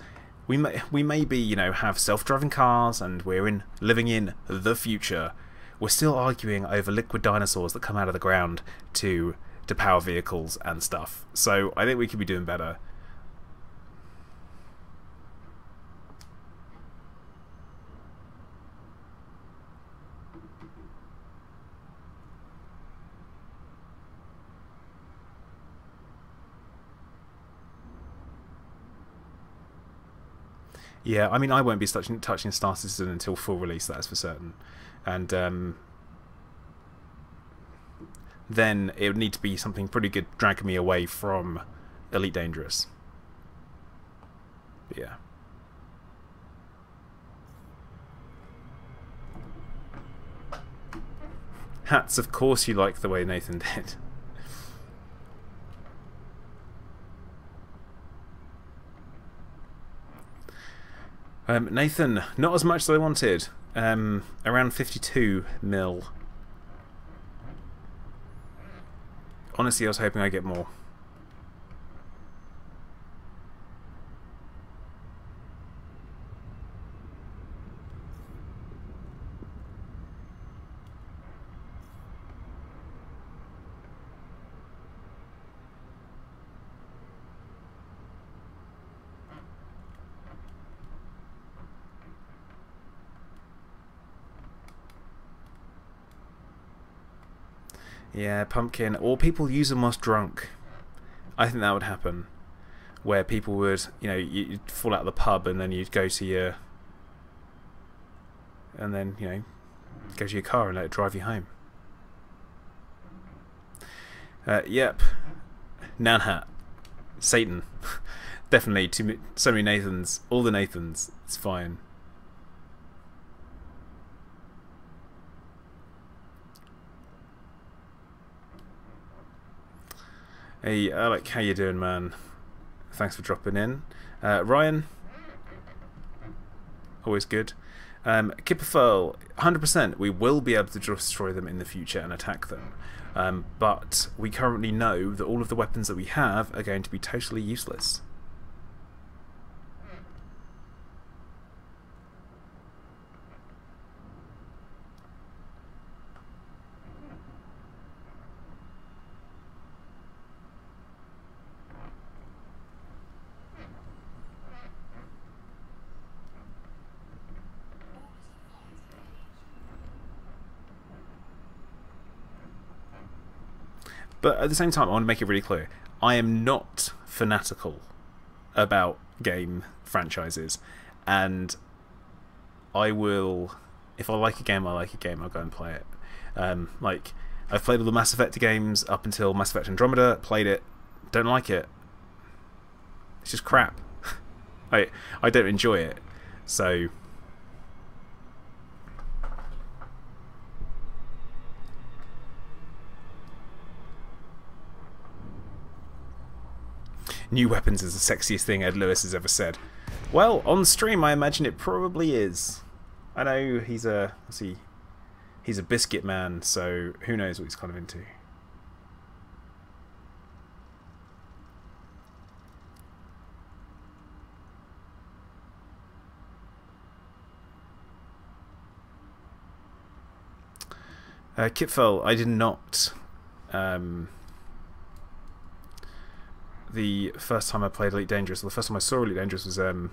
we may be, you know, have self-driving cars and we're living in the future. We're still arguing over liquid dinosaurs that come out of the ground to power vehicles and stuff. So I think we could be doing better. Yeah, I mean, I won't be touching Star Citizen until full release, that's for certain. And then it would need to be something pretty good dragging me away from Elite Dangerous. Yeah. Hats, of course you like the way Nathan did. Nathan, not as much as I wanted. Around 52 mil. Honestly, I was hoping I'd get more. Yeah, pumpkin. Or people use them whilst drunk. I think that would happen. Where people would, you know, you'd fall out of the pub and then you'd go to your... And then, you know, go to your car and let it drive you home. Yep. Nanhat. Satan. Definitely. So many Nathans. All the Nathans. It's fine. Hey, Alec, how you doing, man? Thanks for dropping in. Ryan, always good. Kipperfurl, 100%. We will be able to destroy them in the future and attack them, but we currently know that all of the weapons that we have are going to be totally useless. But at the same time, I want to make it really clear, I am not fanatical about game franchises, and I will, if I like a game, I like a game, I'll go and play it. Like, I've played all the Mass Effect games up until Mass Effect Andromeda, played it, don't like it. It's just crap. I don't enjoy it, so... New weapons is the sexiest thing Ed Lewis has ever said. Well, on stream I imagine it probably is. I know he's a biscuit man, so who knows what he's kind of into. Kipfel, I did not. The first time I played Elite Dangerous, or the first time I saw Elite Dangerous was, well,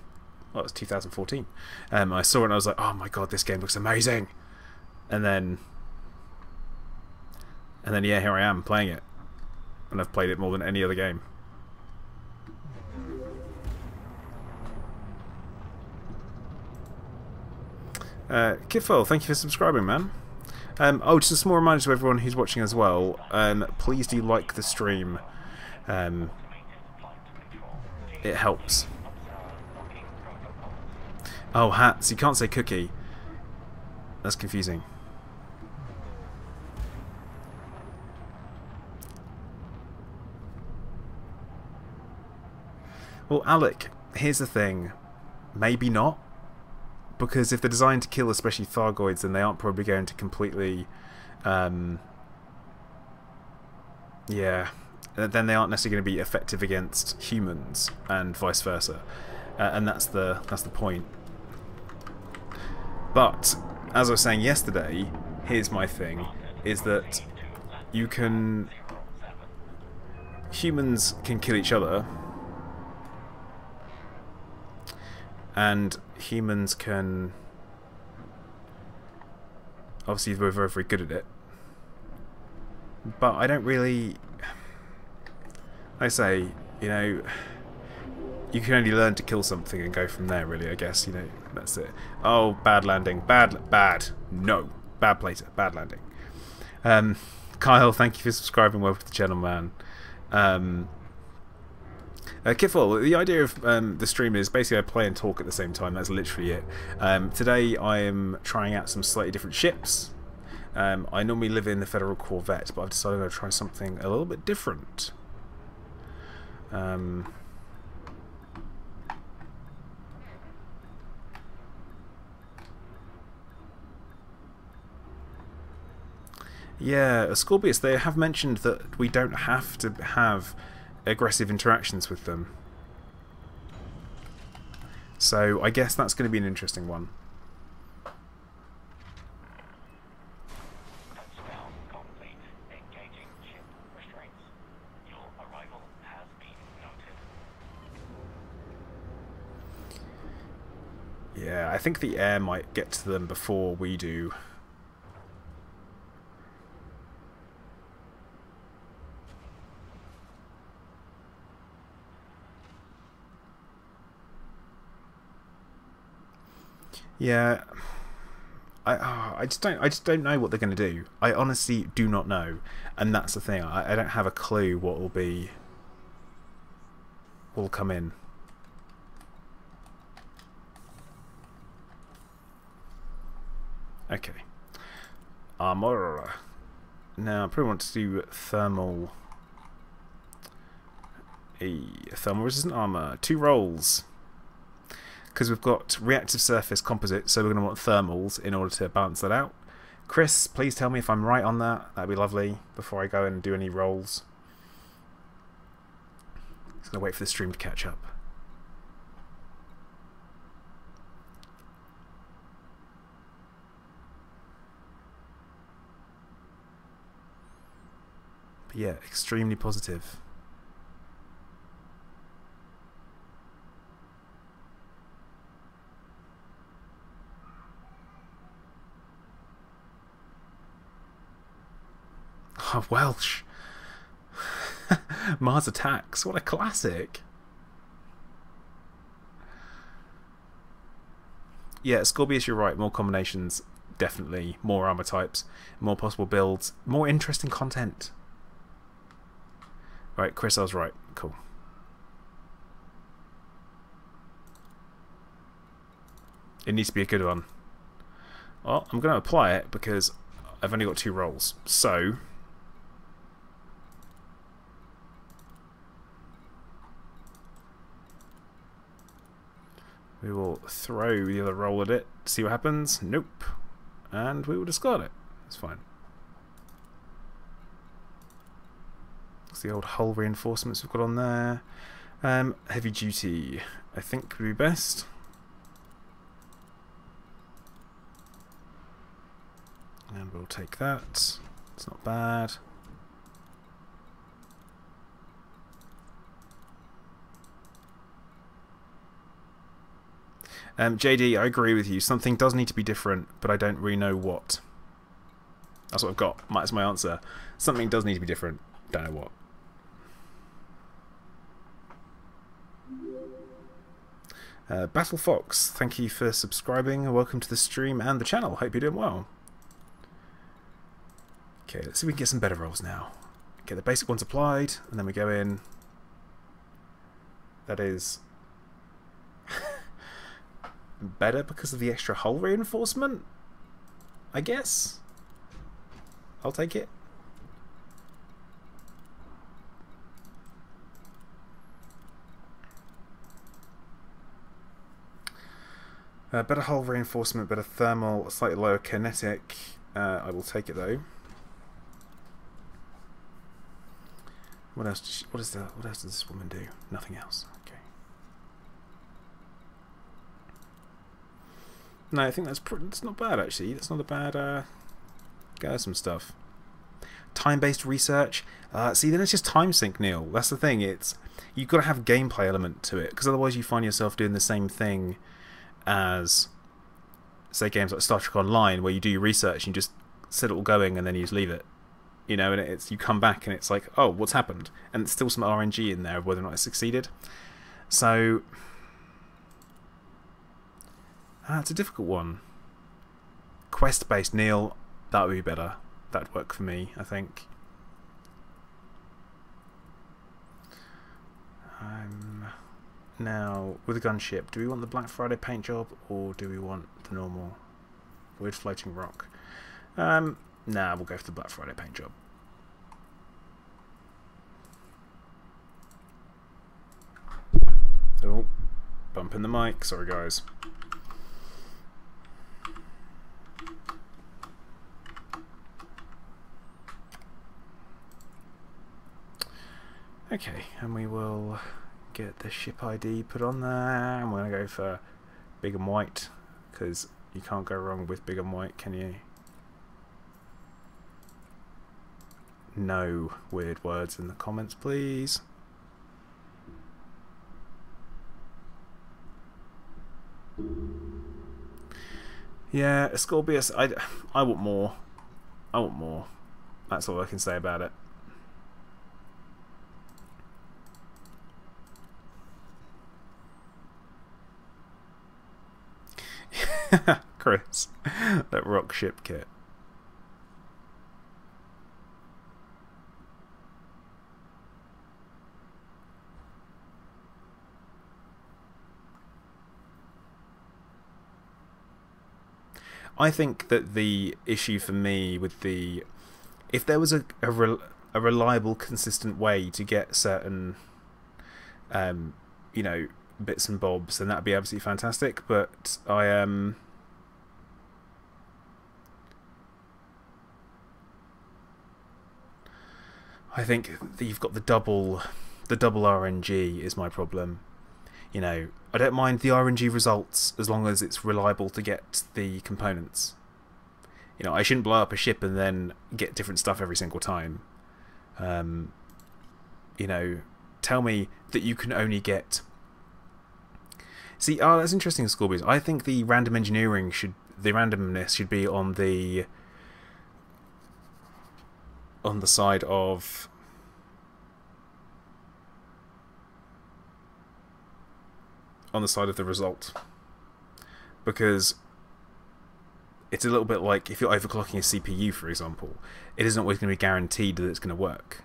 it was 2014. I saw it and I was like, oh my god, this game looks amazing! And then And then, yeah, here I am playing it. And I've played it more than any other game. Kitful, thank you for subscribing, man. Oh, just a small reminder to everyone who's watching as well. Please do like the stream. It helps. Oh, hats. You can't say cookie. That's confusing. Well, Alec, here's the thing. Maybe not. Because if they're designed to kill especially Thargoids, then they aren't probably going to completely... yeah. Then they aren't necessarily going to be effective against humans, and vice versa. And that's the point. But, as I was saying yesterday, here's my thing, is that you can... humans can kill each other, and humans can... obviously we're very, very good at it. But I don't really... I say, you know... you can only learn to kill something and go from there, really, I guess, you know, that's it. Oh, bad landing. Bad. No. Bad plater. Bad landing. Kyle, thank you for subscribing. Welcome to the channel, man. Kitful, the idea of the stream is basically I play and talk at the same time. That's literally it. Today I am trying out some slightly different ships. I normally live in the Federal Corvette, but I've decided I'm going to try something a little bit different. Yeah, Scorpius, they have mentioned that we don't have to have aggressive interactions with them. So I guess that's going to be an interesting one. Touchdown complete. Engaging ship restraints. Your arrival has been noted. Yeah, I think the air might get to them before we do. Yeah, I just don't know what they're going to do. I honestly do not know, and that's the thing. I don't have a clue what will come in. Okay, armor. Now I probably want to do thermal. Thermal resistant armor. 2 rolls. Because we've got reactive surface composite, so we're going to want thermals in order to balance that out. Chris, please tell me if I'm right on that. That'd be lovely before I go and do any rolls. Just going to wait for the stream to catch up. But yeah, extremely positive. Oh, Welsh. Mars Attacks. What a classic. Yeah, Scorpius, you're right. More combinations, definitely. More armor types. More possible builds. More interesting content. Right, Chris, I was right. Cool. It needs to be a good one. Well, I'm going to apply it because I've only got 2 rolls. So... we will throw the other roll at it, see what happens. Nope. And we will discard it. It's fine. It's the old hull reinforcements we've got on there. Heavy duty, I think would be best. And we'll take that. It's not bad. JD, I agree with you. Something does need to be different, but I don't really know what. That's what I've got. That's my answer. Something does need to be different. Don't know what. Battle Fox, thank you for subscribing. Welcome to the stream and the channel. Hope you're doing well. Okay, let's see if we can get some better rolls now. Get the basic ones applied, and then we go in. That is better because of the extra hull reinforcement, I guess. I'll take it. Better hull reinforcement, better thermal, slightly lower kinetic. I will take it though. What else? What else does this woman do? Nothing else. Okay. No, I think that's not bad actually. That's not a bad. Go some stuff. Time-based research. See, then it's just time sync, Neil. That's the thing. You've got to have a gameplay element to it, because otherwise you find yourself doing the same thing as, say, games like Star Trek Online, where you do your research and you just set it all going and then you just leave it. You know, and you come back and it's like, oh, what's happened? And there's still some RNG in there of whether or not it succeeded. So, it's a difficult one. Quest-based, Neil, that would be better. That'd work for me, I think. Now, with a gunship, do we want the Black Friday paint job or do we want the normal weird floating rock? Nah, we'll go for the Black Friday paint job. Oh, bumping the mic. Sorry, guys. Okay, and we will get the ship ID put on there. I'm going to go for big and white, because you can't go wrong with big and white, can you? No weird words in the comments, please. Yeah, Ascorbius, I want more. I want more. That's all I can say about it. Chris, that rock ship kit. I think that the issue for me with if there was a reliable, consistent way to get certain, you know, bits and bobs, then that'd be absolutely fantastic. But I think that you've got the double RNG is my problem. You know, I don't mind the RNG results as long as it's reliable to get the components. You know, I shouldn't blow up a ship and then get different stuff every single time. You know, tell me that you can only get... See, oh, that's interesting, Scorpius. I think the random engineering the randomness should be on the side of the result, because it's a little bit like if you're overclocking a CPU, for example, it isn't always going to be guaranteed that it's going to work.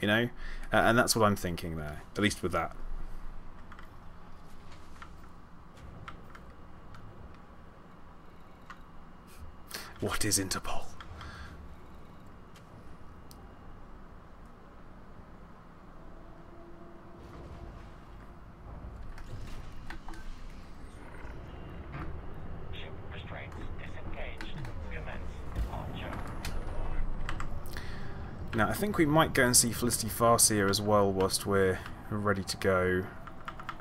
You know, and that's what I'm thinking there, at least with that. What is Interpol? Ship restraints disengaged. Commence departure. Now, I think we might go and see Felicity Farseer as well whilst we're ready to go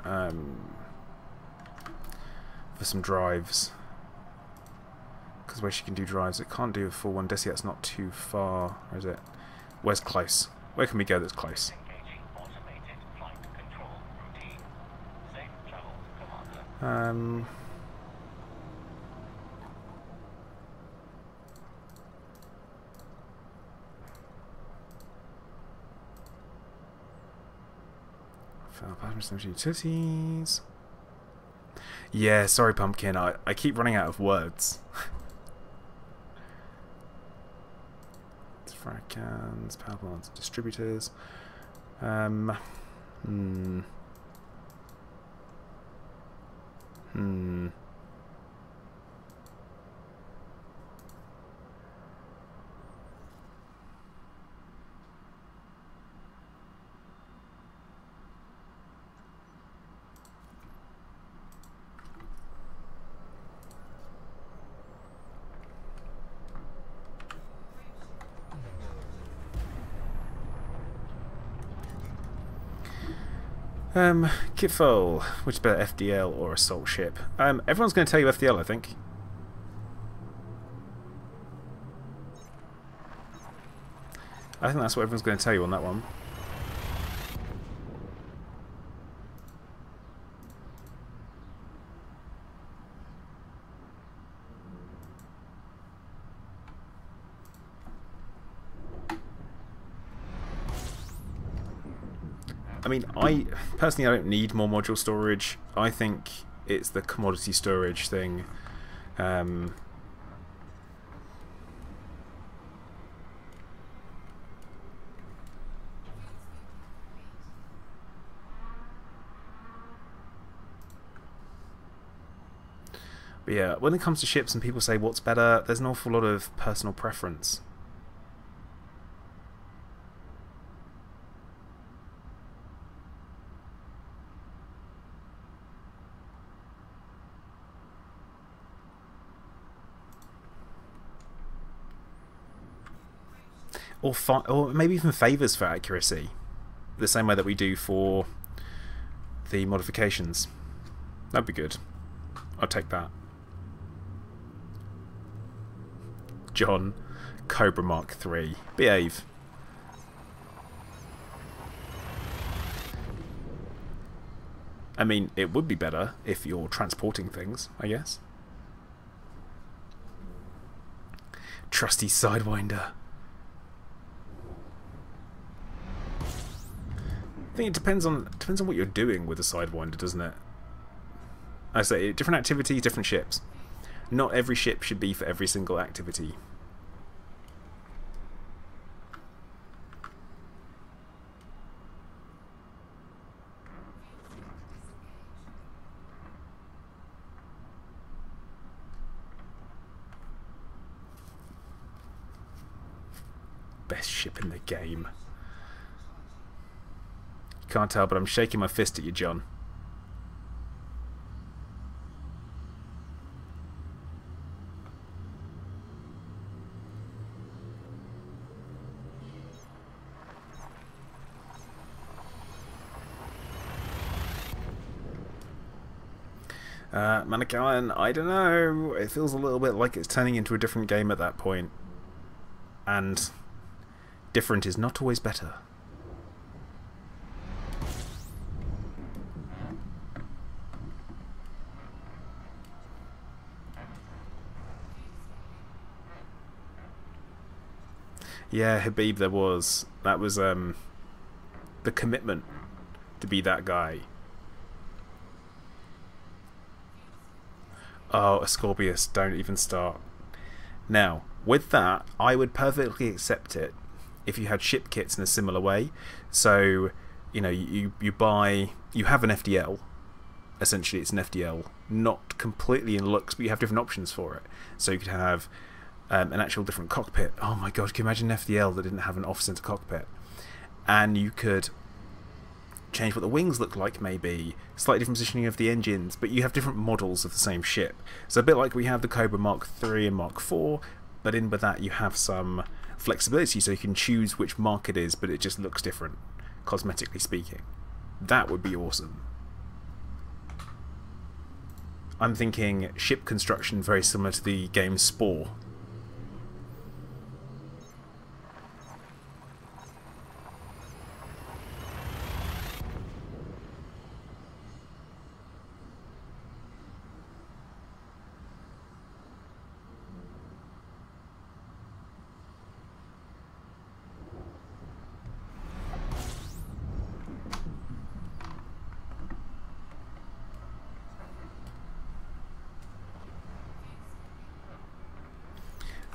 for some drives. Because where she can do drives, it can't do a full one. Desi, that's not too far, or is it? Where's close? Where can we go that's close? Engaging automated flight control routine. Safe travel, Commander. Utilities. Yeah, sorry, Pumpkin. I keep running out of words. Fracans, power plants, distributors. Hmm. Kitfall, which is better, FDL or assault ship? Everyone's going to tell you FDL, I think. I think that's what everyone's going to tell you on that one. I mean, personally I don't need more module storage. I think it's the commodity storage thing. But yeah, when it comes to ships and people say what's better, there's an awful lot of personal preference. Or maybe even favours for accuracy, the same way that we do for the modifications. That'd be good. I'll take that. John, Cobra Mark III. Behave. I mean, it would be better if you're transporting things, I guess. Trusty Sidewinder. I think it depends on what you're doing with a Sidewinder, doesn't it? I say different activities, different ships. Not every ship should be for every single activity. Best ship in the game. Can't tell, but I'm shaking my fist at you, John. Mannequin, I don't know. It feels a little bit like it's turning into a different game at that point. And different is not always better. Yeah, Habib, there was. That was the commitment to be that guy. Oh, Ascorbius, don't even start. Now, with that, I would perfectly accept it if you had ship kits in a similar way. So, you know, you have an FDL. Essentially, it's an FDL, not completely in looks, but you have different options for it. So you could have an actual different cockpit. Oh my god, can you imagine an FDL that didn't have an off-center cockpit? And you could change what the wings look like, maybe slightly different positioning of the engines, but you have different models of the same ship. So a bit like we have the Cobra Mark III and Mark IV, but in with that you have some flexibility, so you can choose which mark it is, but it just looks different, cosmetically speaking. That would be awesome. I'm thinking ship construction very similar to the game Spore.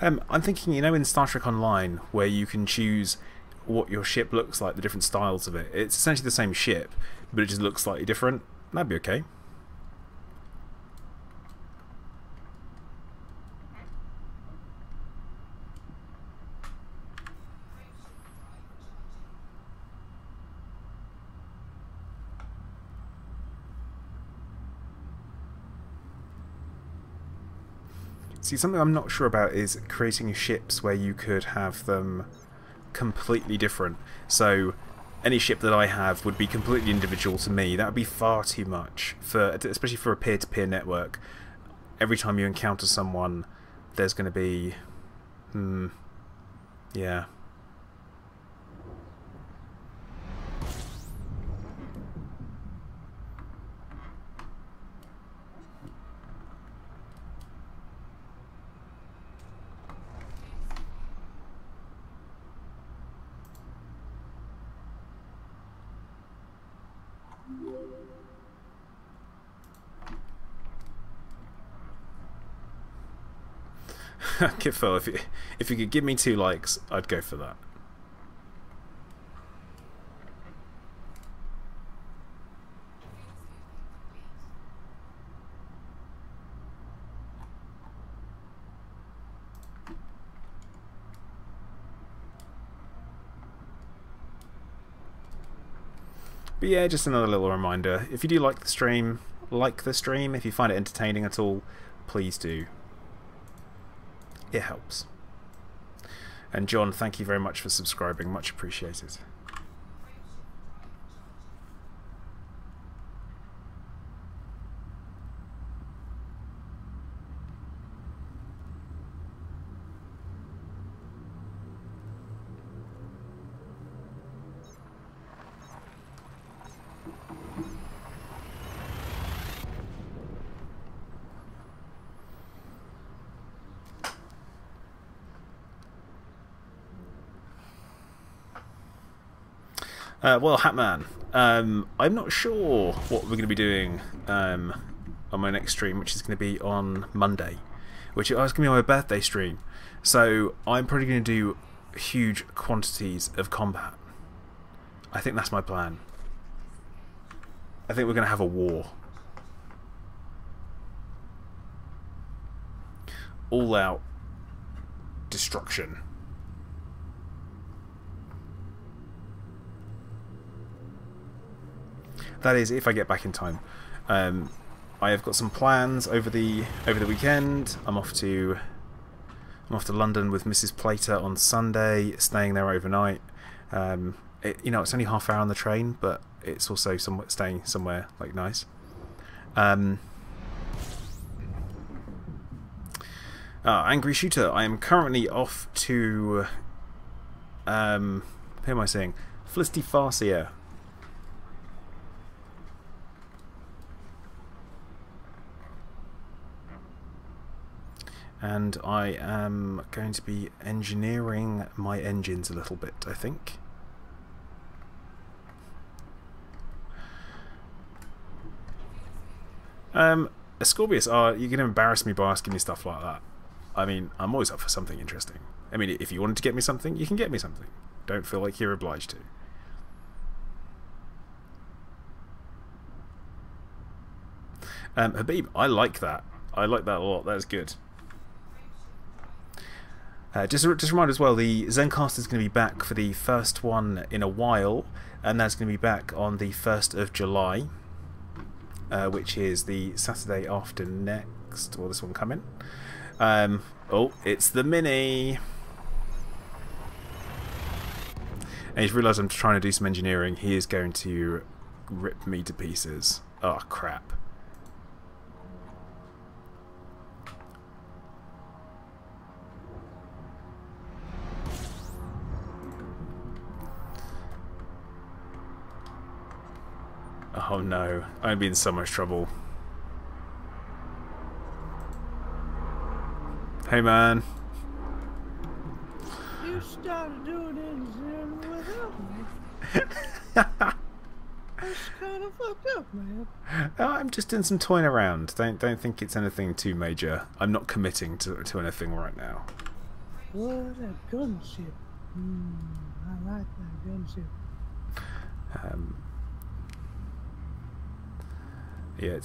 I'm thinking, you know, in Star Trek Online, where you can choose what your ship looks like, the different styles of it. It's essentially the same ship, but it just looks slightly different. That'd be okay. See, something I'm not sure about is creating ships where you could have them completely different. So any ship that I have would be completely individual to me. That would be far too much, especially for a peer-to-peer network. Every time you encounter someone, there's going to be... yeah. Phil, if you could give me 2 likes, I'd go for that. But yeah, just another little reminder. If you do like the stream, If you find it entertaining at all, please do. It helps. And John, thank you very much for subscribing. Much appreciated. Well, Hatman, I'm not sure what we're going to be doing on my next stream, which is going to be on Monday, which is going to be my birthday stream. So I'm probably going to do huge quantities of combat. I think that's my plan. I think we're going to have a war. All out destruction. That is, if I get back in time. I have got some plans over the weekend. I'm off to London with Mrs. Plater on Sunday, staying there overnight. You know, it's only half hour on the train, but it's also staying somewhere like nice. Angry Shooter. I am currently off to who am I saying? Felicity Farcia. And I am going to be engineering my engines a little bit, I think. Ascorbius, you're going to embarrass me by asking me stuff like that. I mean, I'm always up for something interesting. I mean, if you wanted to get me something, you can get me something. Don't feel like you're obliged to. Habib, I like that. I like that a lot. That's good. Just a reminder as well, the Zencast is going to be back for the first one in a while, and that's going to be back on the 1st of July, which is the Saturday after next. Will this one come in? Oh, it's the Mini! And he's realised I'm trying to do some engineering. He is going to rip me to pieces. Oh, crap. Oh no, I'm going to be in so much trouble. Hey man. You started doing it without me. That's kind of fucked up, man. I'm just doing some toying around. Don't think it's anything too major. I'm not committing to anything right now. Oh, that gunship. I like that gunship. Yeah,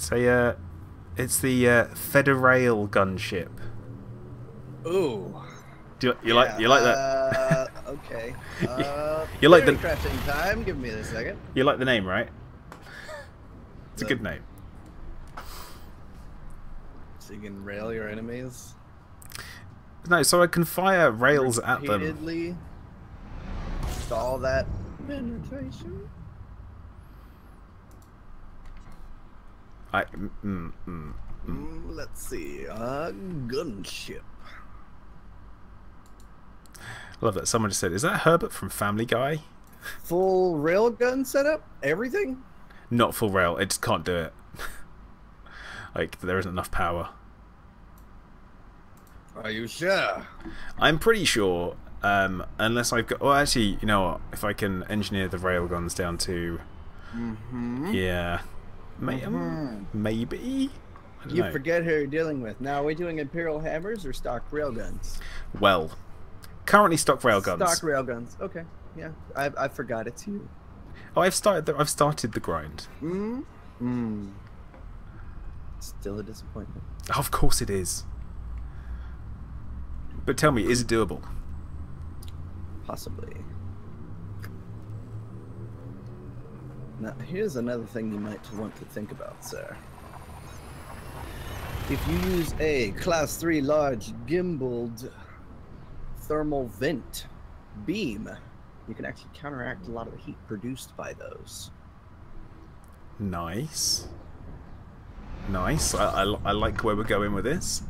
it's the Federale gunship. Ooh. You like that? Okay. You like Theory the crafting time. Give me a second. you like the name, right? It's a good name. So you can rail your enemies. No, so I can fire rails at them. Repeatedly. Stall that penetration. Let's see. Gunship. Love that. Someone just said, "Is that Herbert from Family Guy?" Full railgun setup? Everything? Not full rail. It just can't do it. Like there isn't enough power. Are you sure? I'm pretty sure. Unless I've got. Well, actually, you know what? If I can engineer the railguns down to. Yeah. Maybe. I don't You know. forget who you're dealing with. Now, are we doing Imperial hammers or stock railguns? Well, currently stock railguns. Stock railguns. Okay. Yeah. I forgot it's you. Oh, I've started the grind. Still a disappointment. Oh, of course it is. But tell me, is it doable? Possibly. Now, here's another thing you might want to think about, sir. If you use a Class 3 large gimbaled thermal vent beam, you can actually counteract a lot of the heat produced by those. Nice. Nice. I like where we're going with this.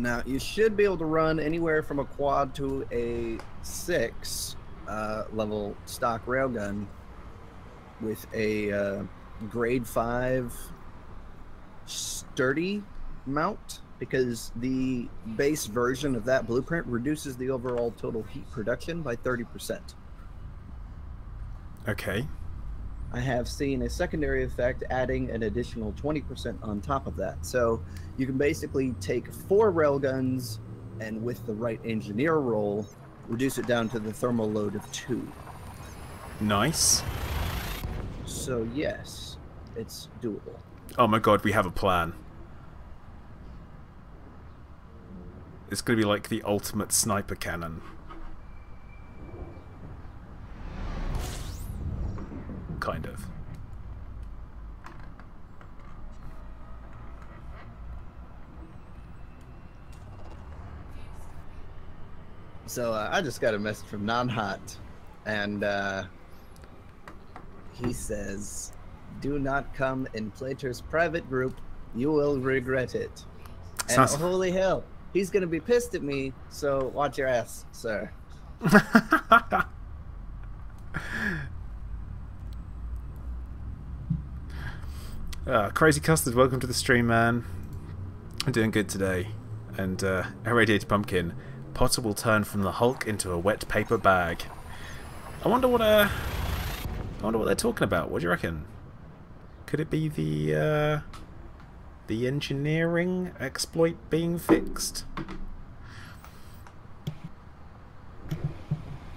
Now, you should be able to run anywhere from a quad to a 6 level stock railgun with a grade 5 sturdy mount, because the base version of that blueprint reduces the overall total heat production by 30%. Okay. I have seen a secondary effect adding an additional 20% on top of that. So you can basically take 4 railguns and with the right engineer roll, reduce it down to the thermal load of 2. Nice. So yes, it's doable. Oh my god, we have a plan. It's going to be like the ultimate sniper cannon. Kind of. So I just got a message from Non-Hot, and he says, "Do not come in Plater's private group. You will regret it." And Sounds... holy hell, he's gonna be pissed at me. So watch your ass, sir. Crazy Custard, welcome to the stream, man. I'm doing good today. And Irradiated Pumpkin, Potter will turn from the Hulk into a wet paper bag. I wonder what they're talking about. What do you reckon? Could it be the engineering exploit being fixed?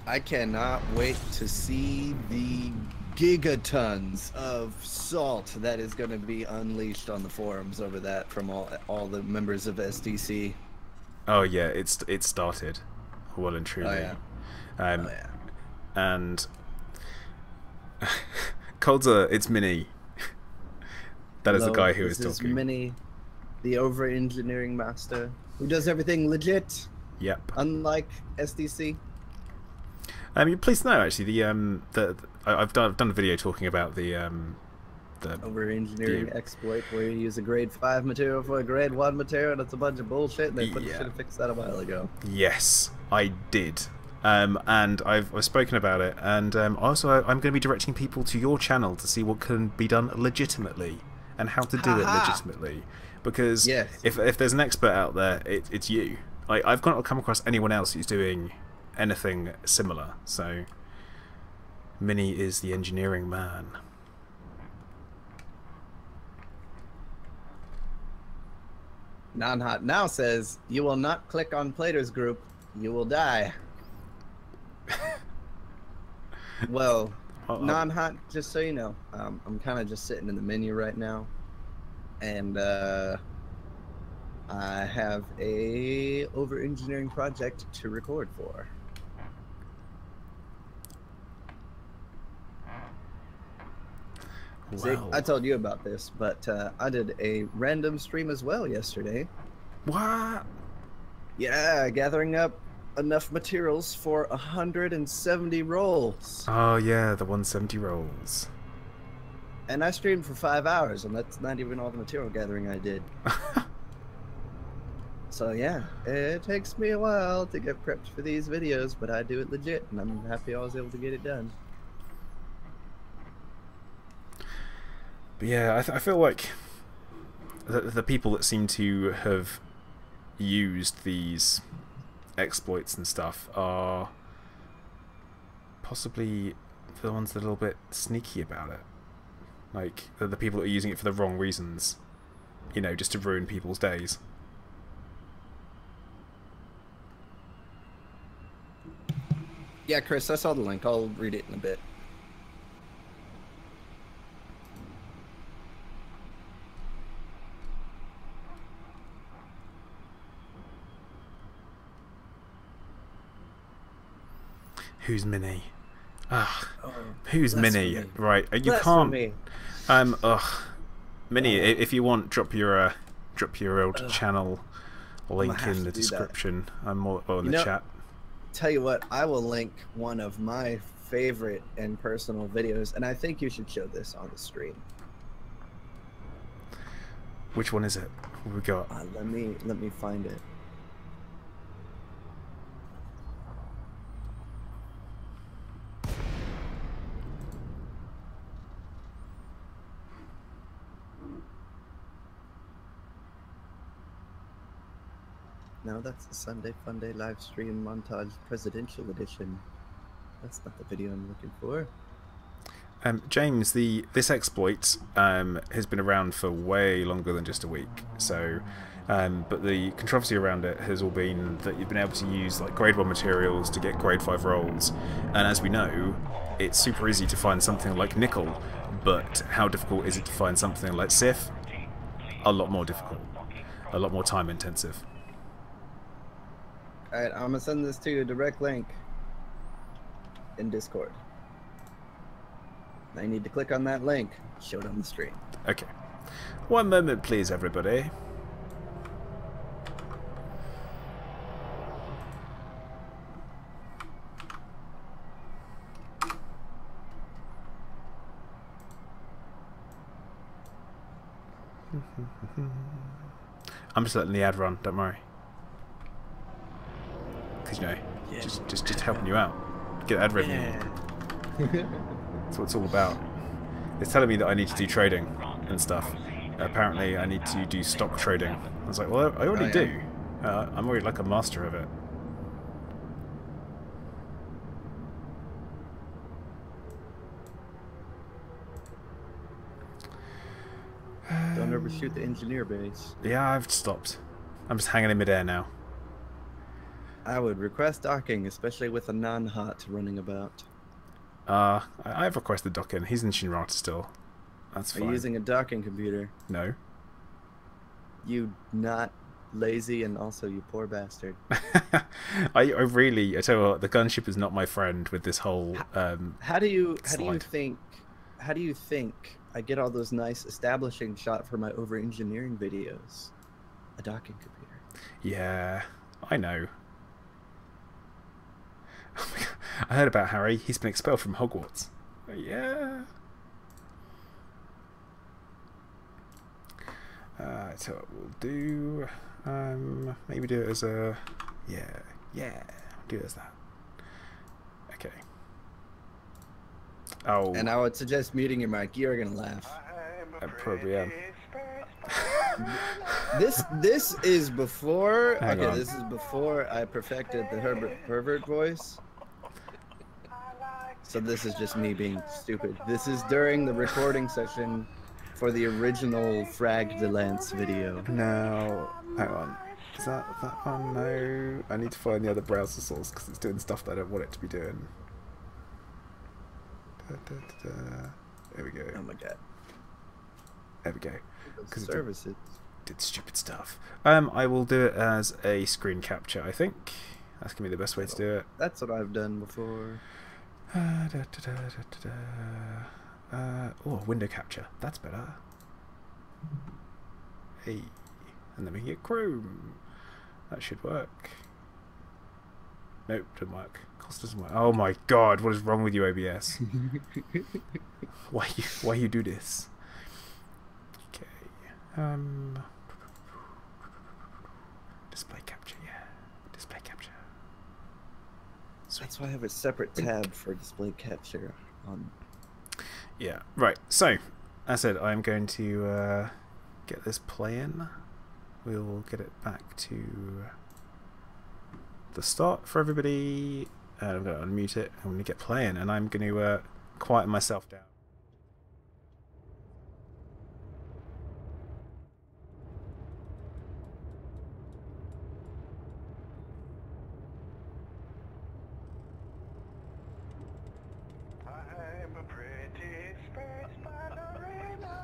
I cannot wait to see the gigatons of salt that is going to be unleashed on the forums over that from all the members of SDC. Oh yeah, it's started, well and truly. Oh yeah. Oh yeah. And Cold's it's Mini. That is the guy who is talking. This is Mini, the over-engineering master, who does everything legit. Yep. Unlike SDC. Please know actually I've done a video talking about the over-engineering exploit where you use a grade 5 material for a grade 1 material, and it's a bunch of bullshit. They should have fixed that a while ago. Yes, I did. And I've spoken about it, and also I'm going to be directing people to your channel to see what can be done legitimately and how to do it legitimately. Because if there's an expert out there, it's you. I've not come across anyone else who's doing anything similar. So Mini is the engineering man. Non-Hot now says, "You will not click on Plater's group. You will die. Well, non-hot, just so you know. I'm kind of just sitting in the menu right now. And I have a over-engineering project to record for. Wow. See, I told you about this, but I did a random stream as well yesterday. What? Yeah, gathering up enough materials for 170 rolls. Oh yeah, the 170 rolls. And I streamed for 5 hours, and that's not even all the material gathering I did. So yeah, it takes me a while to get prepped for these videos, but I do it legit, and I'm happy I was able to get it done. But yeah, I feel like the people that seem to have used these exploits and stuff are possibly the ones that are a little bit sneaky about it. Like, the people that are using it for the wrong reasons. You know, just to ruin people's days. Yeah, Chris, I saw the link. I'll read it in a bit. Who's Minnie? Ah, Oh, who's Minnie? blasphemy. Right, you Blasphemy. can't. Minnie, if you want, drop your old channel link have in the to do that. description. I'm more in You the know- chat. Tell you what, I will link one of my favorite and personal videos, and I think you should show this on the stream. Which one is it? What we got? Let me find it. No, that's the Sunday Funday live stream montage presidential edition. That's not the video I'm looking for. James, this exploit has been around for way longer than just a week. So, but the controversy around it has all been that you've been able to use like grade 1 materials to get grade 5 rolls, and as we know, it's super easy to find something like nickel. But how difficult is it to find something like Sif? A lot more difficult, a lot more time intensive. Alright, I'm gonna send this to you, a direct link in Discord. Now you need to click on that link, show it on the stream. Okay, one moment, please, everybody. I'm just letting the ad run. Don't worry. Because you know, just helping you out. Get ad revenue. That's what it's all about. It's telling me that I need to do trading and stuff. Apparently, I need to do stock trading. I was like, well, I already do. I'm already like a master of it. Don't overshoot the engineer base. Yeah, I've stopped. I'm just hanging in midair now. I would request docking, especially with a non-hot running about. I've requested docking. He's in Shinrata still. That's Are fine. you using a docking computer? No. You not lazy and also you poor bastard. I tell you what, the gunship is not my friend with this whole How do you slide. think I get all those nice establishing shot for my over engineering videos? A docking computer. Yeah, I know. Oh my God. I heard about Harry. He's been expelled from Hogwarts. Yeah. So what we'll do, maybe do it as a, yeah, do it as that. Okay. Oh. And I would suggest muting your mic. You're gonna laugh. I probably am. This is before. Hang on. This is before I perfected the Herbert pervert voice. So this is just me being stupid. This is during the recording session for the original Frag de Lance video. Now, hang on. Is that one? No. I need to find the other browser source because it's doing stuff that I don't want it to be doing. There we go. Oh my god. There we go. Because services did stupid stuff. I will do it as a screen capture. I think that's gonna be the best way to do it. That's what I've done before. Oh, window capture. That's better. Hey, and then we can get Chrome. That should work. Nope, doesn't work. Cost doesn't work. Oh my god, what is wrong with you, OBS? Why you do this? Okay. Display capture, yeah. Display capture. Sweet. That's why I have a separate tab for display capture on. Yeah, right. So, as I said, I'm going to get this playing. We'll get it back to the start for everybody. I'm going to unmute it. I'm going to get playing, and I'm going to quieten myself down. I'm a pretty space ballerina.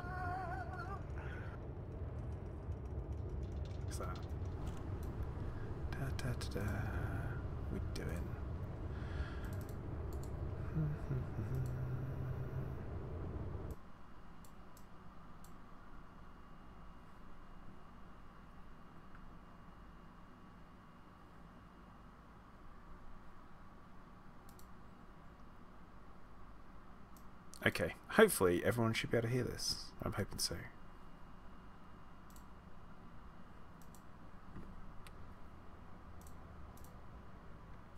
What's that? Da da da da. We doing? Okay, hopefully everyone should be able to hear this. I'm hoping so.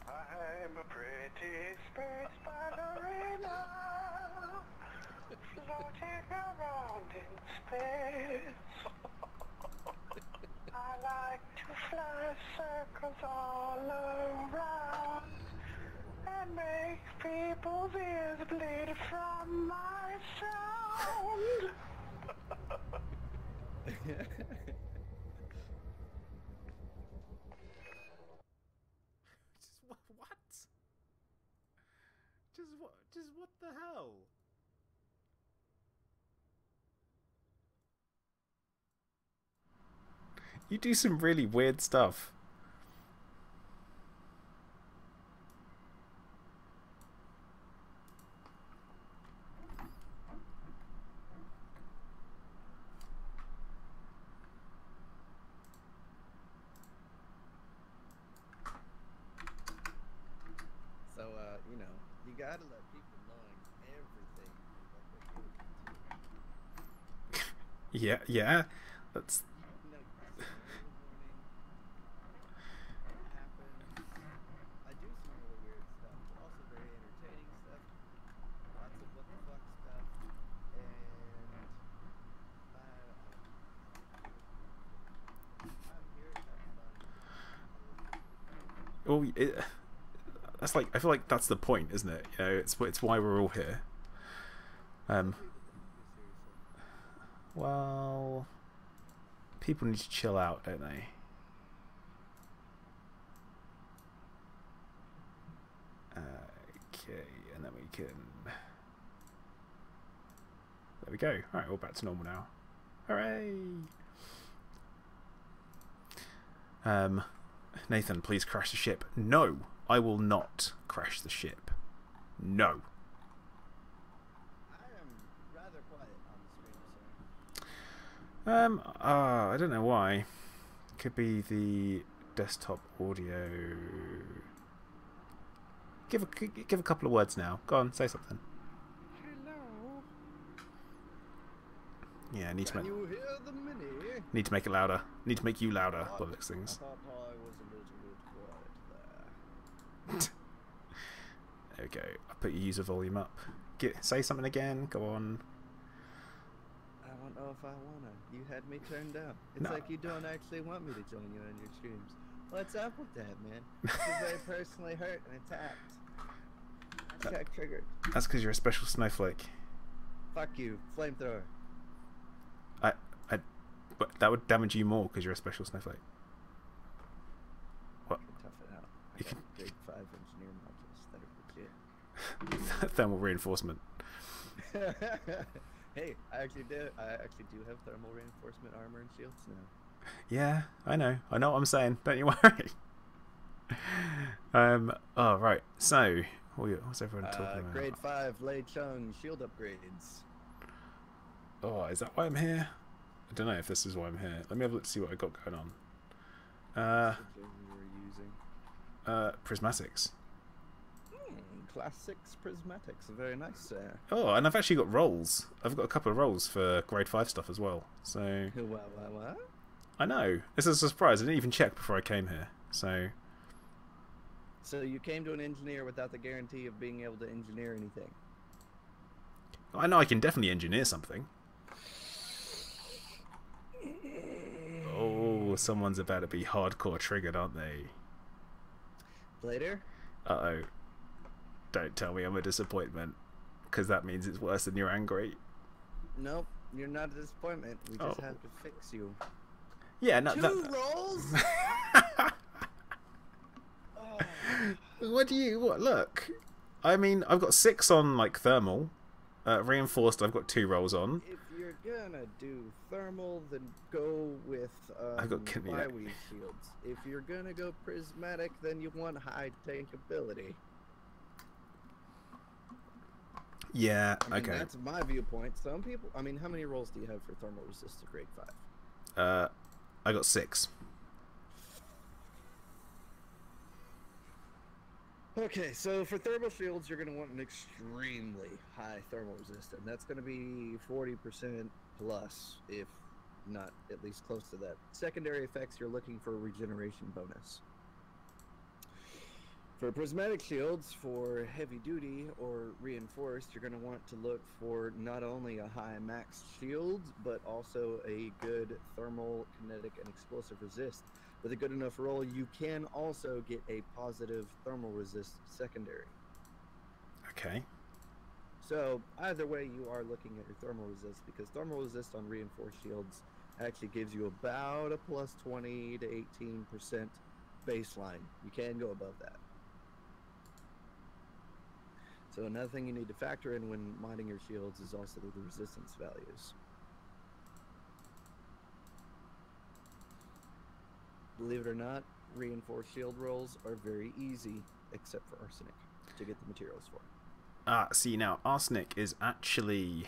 I'm a pretty space ballerina, floating around in space. I like to fly circles all around and make people's ears bleed from my sound. What? Just what the hell? You do some really weird stuff. So, you know, you gotta let people knowing everything. Yeah, that's. You know, in the morning, what happens. I do some really weird stuff, but also very entertaining stuff. Lots of what the fuck stuff, and I'm here to have fun. Oh, that's like, I feel like that's the point, isn't it? You know, it's why we're all here. Well, people need to chill out, don't they? Okay, and then we can. There we go. All right, we're back to normal now. Hooray! Nathan, please crash the ship. No, I will not crash the ship. No. I am rather quiet on the stream, sir. I don't know why. Could be the desktop audio. Give a couple of words now. Go on, say something. Hello. Yeah, need to Can make you hear the mini? need to make it louder. Need to make you louder. By those I things. thought I was a little quiet there. Okay, I put your user volume up. Say something again. Go on. I don't know if I wanna. You had me turned down. It's No. like you don't actually want me to join you on your streams. What's up with that, man? You're very personally hurt and attacked. Hashtag triggered. That's because you're a special snowflake. Fuck you, flamethrower. But that would damage you more because you're a special snowflake. thermal reinforcement. Hey, I actually do have thermal reinforcement armor and shields now. Yeah, I know what I'm saying. Don't you worry. Oh right. So, what's everyone talking about? Grade 5 Lei Chung shield upgrades. Oh, is that why I'm here? I don't know if this is why I'm here. Let me have a look to see what I got going on. You were using. Prismatics. Classics prismatics, very nice. Oh, and I've actually got rolls. I've got a couple of rolls for grade 5 stuff as well. So What? I know. This is a surprise. I didn't even check before I came here. So you came to an engineer without the guarantee of being able to engineer anything. I know I can definitely engineer something. Oh, someone's about to be hardcore triggered, aren't they? Later? Uh-oh. Don't tell me I'm a disappointment, because that means it's worse than you're angry. Nope, you're not a disappointment. We just have to fix you. Yeah, no, Two rolls? What? Look. I mean, I've got 6 on, like, thermal. Reinforced, I've got 2 rolls on. If you're gonna do thermal, then go with I've got Bywee shields. If you're gonna go prismatic, then you want high tank ability. Yeah, I mean, okay. that's my viewpoint. Some people... I mean, how many rolls do you have for thermal resist to grade 5? I got 6. Okay, so for thermal shields, you're going to want an extremely high thermal resist, and that's going to be 40% plus, if not at least close to that. Secondary effects, you're looking for a regeneration bonus. For prismatic shields, for heavy duty or reinforced, you're going to want to look for not only a high max shield, but also a good thermal, kinetic, and explosive resist. With a good enough roll, you can also get a positive thermal resist secondary. Okay. So either way, you are looking at your thermal resist, because thermal resist on reinforced shields actually gives you about a plus 20 to 18% baseline. You can go above that. So another thing you need to factor in when modding your shields is also the resistance values. Believe it or not, reinforced shield rolls are very easy, except for arsenic, to get the materials for. See now, arsenic is actually,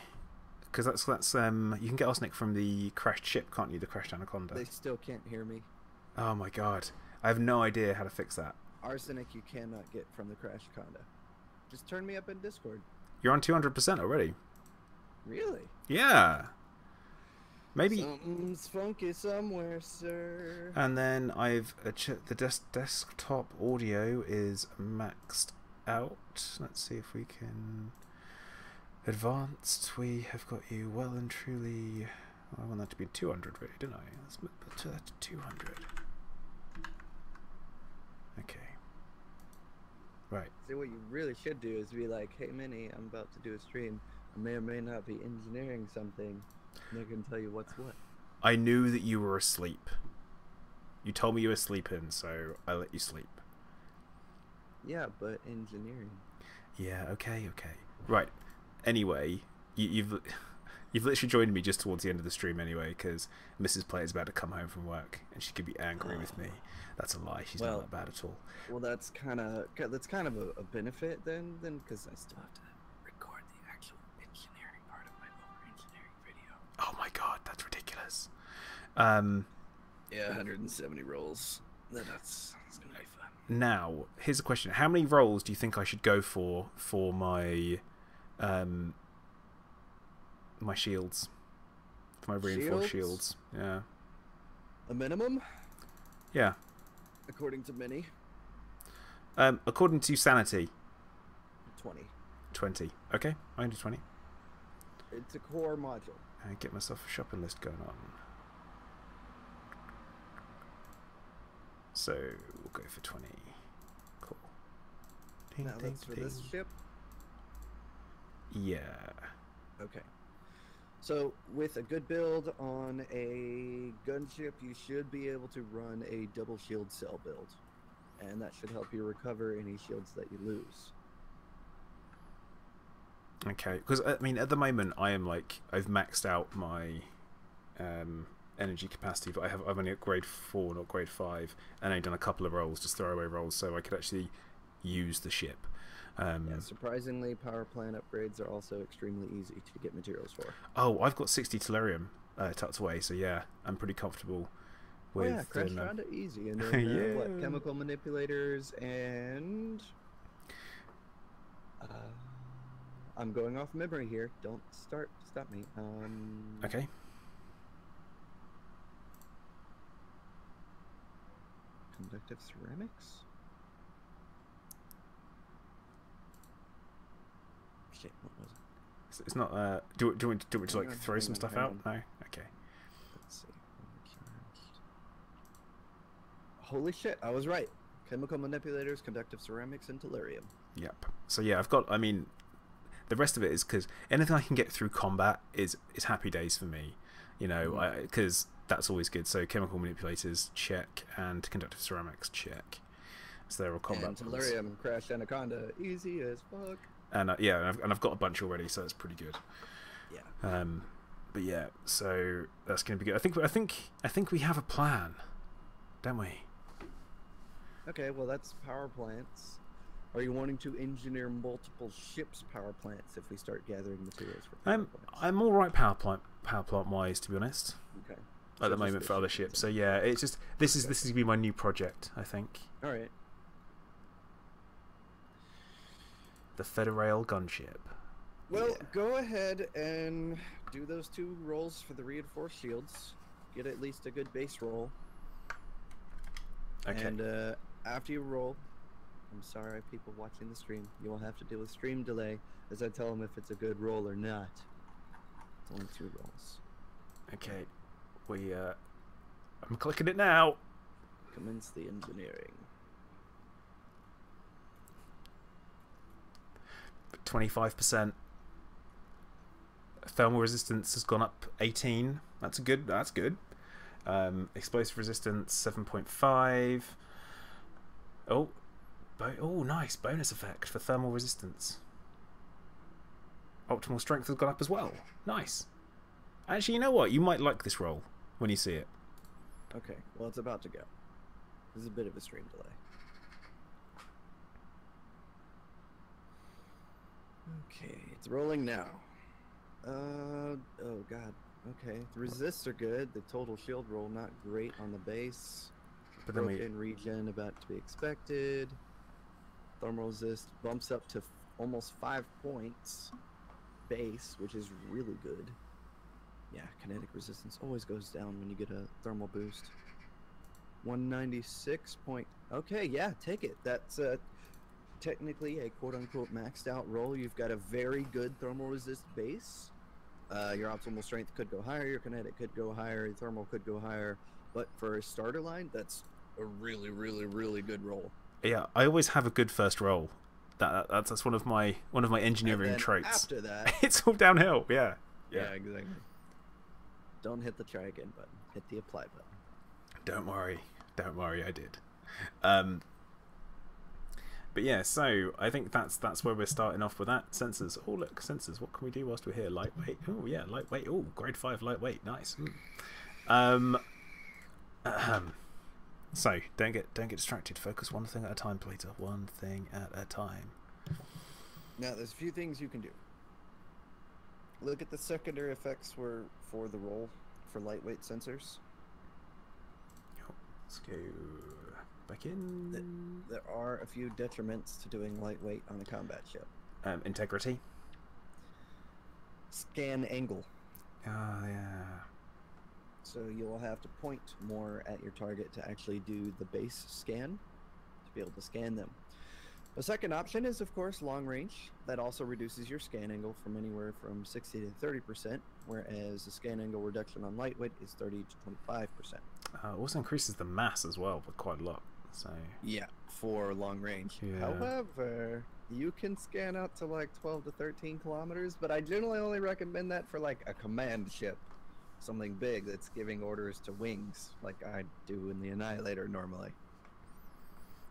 because that's you can get arsenic from the crashed ship, can't you? The crashed Anaconda. They still can't hear me. Oh my god, I have no idea how to fix that. Arsenic you cannot get from the crashed Conda. Just turn me up in Discord. You're on 200% already. Really? Yeah. Maybe. Something's funky somewhere, sir. And then I've the desktop audio is maxed out. Let's see if we can. Advanced. We have got you well and truly. I want that to be 200, really, didn't I? Let's put that to 200. Okay. Right. See, what you really should do is be like, hey, Minnie, I'm about to do a stream. I may or may not be engineering something. And they're going to tell you what's what. I knew that you were asleep. You told me you were sleeping, so I let you sleep. Yeah, but engineering. Yeah, okay. Right. Anyway, you've literally joined me just towards the end of the stream anyway, because Mrs. Play is about to come home from work, and she could be angry with me. That's a lie. She's not that bad at all. Well, that's kind of a benefit then, because I still have to record the actual engineering part of my over engineering video. Oh my god, that's ridiculous. Yeah, 170 rolls. That's gonna be fun. Now, here's a question: how many rolls do you think I should go for my my shields, for my reinforced shields? Yeah. A minimum? Yeah. According to many. According to sanity. 20. 20. Okay, I can do 20. It's a core module. I get myself a shopping list going on. So we'll go for 20. Cool. Ding, Now that's for this ship? Yeah. Okay. So with a good build on a gunship, you should be able to run a double shield cell build. And that should help you recover any shields that you lose. Okay, because I mean, at the moment, I am like I've maxed out my energy capacity, but I've only at grade 4, not grade 5, and I've done a couple of rolls, just throwaway rolls, so I could actually use the ship. Yeah, surprisingly, power plant upgrades are also extremely easy to get materials for. Oh, I've got 60 tellurium tucked away, so yeah, I'm pretty comfortable with. Oh yeah, Crash found it easy, and then yeah. what? Chemical manipulators and. I'm going off memory here. Don't stop me. Okay. Conductive ceramics? Shit, what was it? It's not. Do you want me to like throw some stuff out? No. Okay. Let's see. Holy shit! I was right. Chemical manipulators, conductive ceramics, and tellurium. Yep. So yeah, I've got. I mean, the rest of it is because anything I can get through combat is happy days for me. You know, because that's always good. So chemical manipulators check, and conductive ceramics check. So they're all combat. And tellurium, Crash Anaconda, easy as fuck. And yeah, and I've got a bunch already, so that's pretty good. Yeah. But yeah, so that's going to be good. I think we have a plan, don't we? Okay, well that's power plants. Are you wanting to engineer multiple ships' power plants if we start gathering materials for power plants? I'm all right power plant wise, to be honest. Okay. At the moment for other ships, so yeah, it's just this is gonna be my new project, I think. All right. The Federail Gunship. Well, go ahead and do those 2 rolls for the reinforced shields. Get at least a good base roll. Okay. And after you roll, I'm sorry, people watching the stream, you will have to deal with stream delay as I tell them if it's a good roll or not. It's only 2 rolls. Okay. I'm clicking it now. Commence the engineering. 25%. Thermal resistance has gone up 18. That's good. Explosive resistance 7.5. Oh, nice bonus effect for thermal resistance. Optimal strength has gone up as well. Nice. Actually, you know what? You might like this roll when you see it. Okay, well it's about to go. There's a bit of a stream delay. Okay, it's rolling now. Oh god. Okay, the resists are good. The total shield roll not great on the base. But then Broken regen about to be expected. Thermal resist bumps up to almost 5 points base, which is really good. Yeah, kinetic resistance always goes down when you get a thermal boost. 196 point. Okay, yeah, take it. That's technically a quote-unquote maxed out roll. You've got a very good thermal resist base. Your optimal strength could go higher, your kinetic could go higher, your thermal could go higher, but for a starter line, that's a really, really, really good roll. Yeah, I always have a good first roll. That's one of my engineering traits. After that, it's all downhill. Yeah, exactly. Don't hit the try again button. Hit the apply button. Don't worry, I did. But yeah, so I think that's where we're starting off with that. Sensors. Oh look, sensors. What can we do whilst we're here? Lightweight. Oh yeah, lightweight. Oh, grade 5 lightweight. Nice. So don't get distracted. Focus one thing at a time, Plater. One thing at a time. Now there's a few things you can do. Look at the secondary effects for the roll for lightweight sensors. Let's go back in. There are a few detriments to doing lightweight on a combat ship. Integrity. Scan angle. Oh yeah. So you'll have to point more at your target to actually do the base scan to be able to scan them. The second option is, of course, long range. That also reduces your scan angle from anywhere from 60 to 30%, whereas the scan angle reduction on lightweight is 30 to 25%. Also increases the mass as well, but quite a lot. So yeah, for long range. Yeah. However, you can scan out to like 12 to 13 kilometers, but I generally only recommend that for like a command ship. Something big that's giving orders to wings, like I do in the Annihilator normally.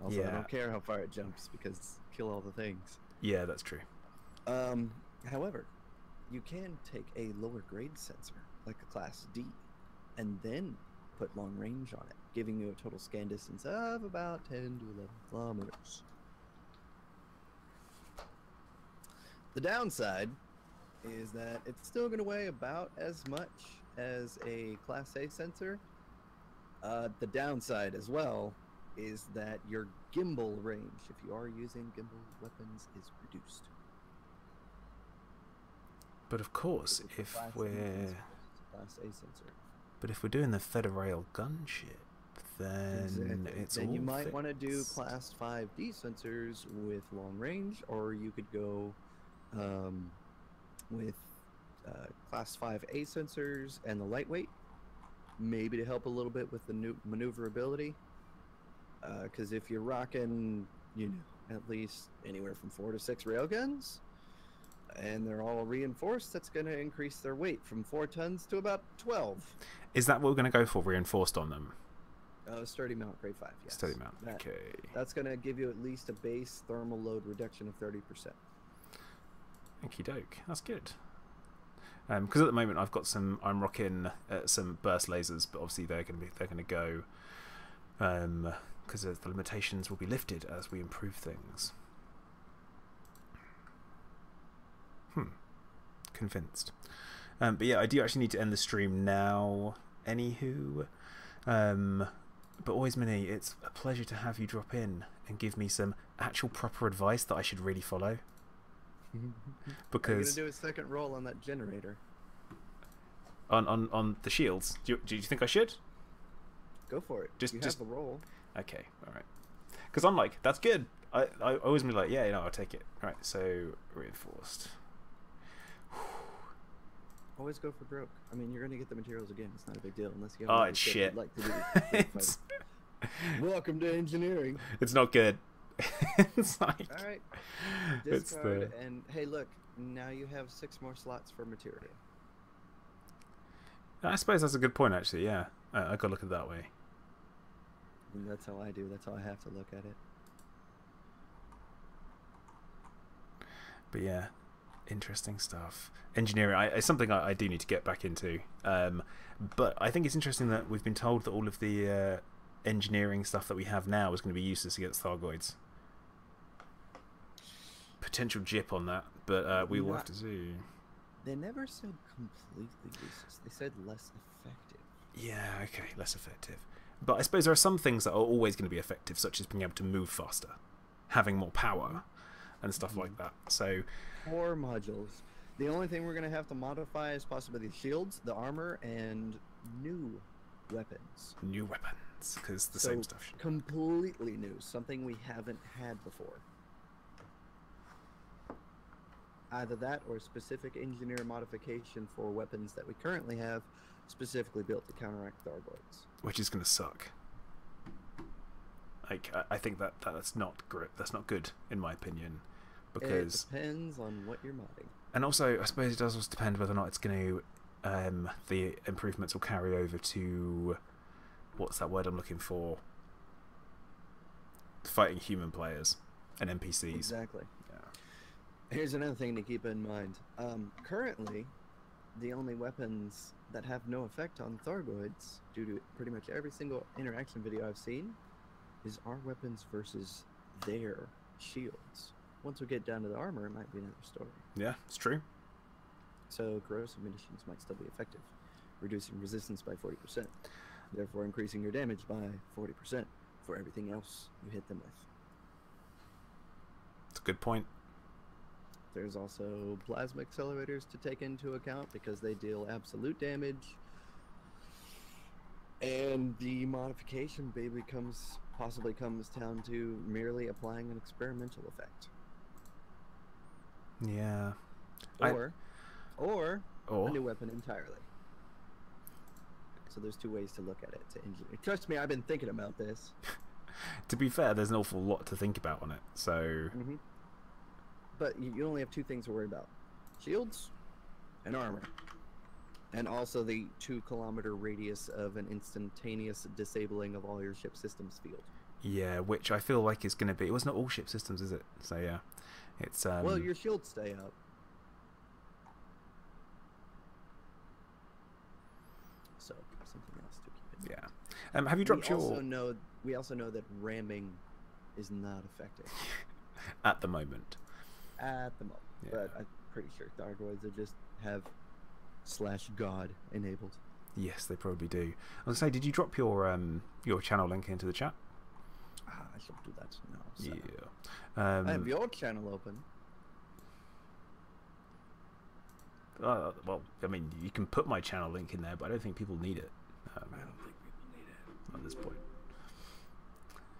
Also, I don't care how far it jumps because kill all the things. Yeah, that's true. However, you can take a lower grade sensor, like a Class D, and then put long range on it, giving you a total scan distance of about 10 to 11 kilometers. The downside is that it's still going to weigh about as much as a Class A sensor. The downside as well is that your gimbal range, if you are using gimbal weapons, is reduced. But of course, if we're Class A sensor. But if we're doing the Federal gunship, then it's then all you might fixed. want to do Class 5D sensors with long range, or you could go with Class 5A sensors and the lightweight, maybe to help a little bit with the new maneuverability. Because if you're rocking, at least anywhere from 4 to 6 railguns, and they're all reinforced, that's going to increase their weight from 4 tons to about 12. Is that what we're going to go for, reinforced on them? Sturdy mount, grade 5, yes. Sturdy mount, okay. That's going to give you at least a base thermal load reduction of 30%. Okie doke, that's good. Because at the moment I'm rocking some burst lasers, but obviously they're going to go because the limitations will be lifted as we improve things. Convinced. But yeah, I do actually need to end the stream now. Anywho, but always Mini, it's a pleasure to have you drop in and give me some actual proper advice that I should really follow. Because I'm gonna do a second roll on that generator. On the shields. Do you think I should? Go for it. Just have the roll. Okay, all right. Because I'm like, that's good. I always be like, yeah, I'll take it. All right, so reinforced. Always go for broke. I mean, you're gonna get the materials again. It's not a big deal unless you. Oh, it's shit. Like to do. Welcome to engineering. It's not good. It's like, all right. Discard and hey, look. Now you have 6 more slots for material. I suppose that's a good point, actually. Yeah, I gotta look at it that way. And that's how I do. That's how I have to look at it. But yeah, interesting stuff. Engineering is something I do need to get back into. But I think it's interesting that we've been told that all of the engineering stuff that we have now is going to be useless against Thargoids. Potential jip on that, but we will have to see. They never said completely useless. They said less effective. Yeah, okay, less effective. But I suppose there are some things that are always going to be effective, such as being able to move faster, having more power, and stuff like that. So, 4 modules. The only thing we're going to have to modify is possibly the shields, the armor, and new weapons. New weapons, because the same stuff. Completely new, something we haven't had before. Either that or specific engineer modification for weapons that we currently have, specifically built to counteract Thargoids. Which is going to suck. Like, I think that's not great. That's not good, in my opinion, because it depends on what you're modding. And also, I suppose it does also depend whether or not it's going to the improvements will carry over to what's that word I'm looking for? Fighting human players and NPCs. Exactly. Yeah. Here's another thing to keep in mind. Currently, the only weapons that have no effect on Thargoids, due to pretty much every single interaction video I've seen, is our weapons versus their shields. Once we get down to the armor, it might be another story. Yeah, it's true. So corrosive munitions might still be effective, reducing resistance by 40%, therefore increasing your damage by 40% for everything else you hit them with. That's a good point. There's also plasma accelerators to take into account because they deal absolute damage. And the modification possibly comes down to merely applying an experimental effect. Yeah. Or a new weapon entirely. So there's 2 ways to look at it to engineer. Trust me, I've been thinking about this. To be fair, there's an awful lot to think about on it. So. But you only have 2 things to worry about: shields and armor, and also the 2-kilometer radius of an instantaneous disabling of all your ship systems field. Yeah, which I feel like is going to be. It was not all ship systems, is it? So yeah, it's. Well, your shields stay up. So something else to keep in mind. Yeah. Have you dropped We also know that ramming is not effective at the moment? at the moment, Yeah. but I'm pretty sure Thargoids are just have /God enabled. Yes, they probably do. I was gonna say, did you drop your channel link into the chat? I shall do that now. So. Yeah. I have your channel open. Well, I mean, you can put my channel link in there, but I don't think people need it. I don't think people need it at this point.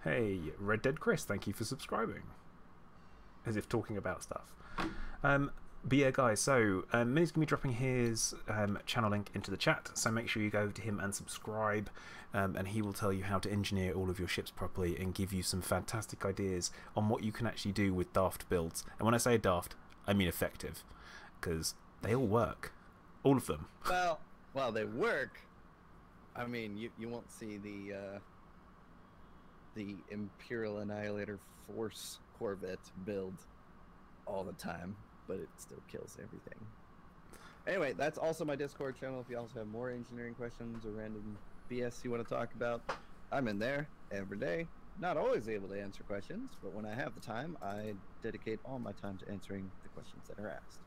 Hey, Red Dead Chris, thank you for subscribing. As if talking about stuff. But yeah, guys, so Minnie's going to be dropping his channel link into the chat, so make sure you go to him and subscribe, and he will tell you how to engineer all of your ships properly and give you some fantastic ideas on what you can actually do with daft builds. And when I say daft, I mean effective, because they all work. All of them. Well, they work. I mean, you won't see the Imperial Annihilator Force Corvette build all the time, but it still kills everything. Anyway, that's also my Discord channel. If you also have more engineering questions or random BS you want to talk about, I'm in there every day. Not always able to answer questions, but when I have the time, I dedicate all my time to answering the questions that are asked.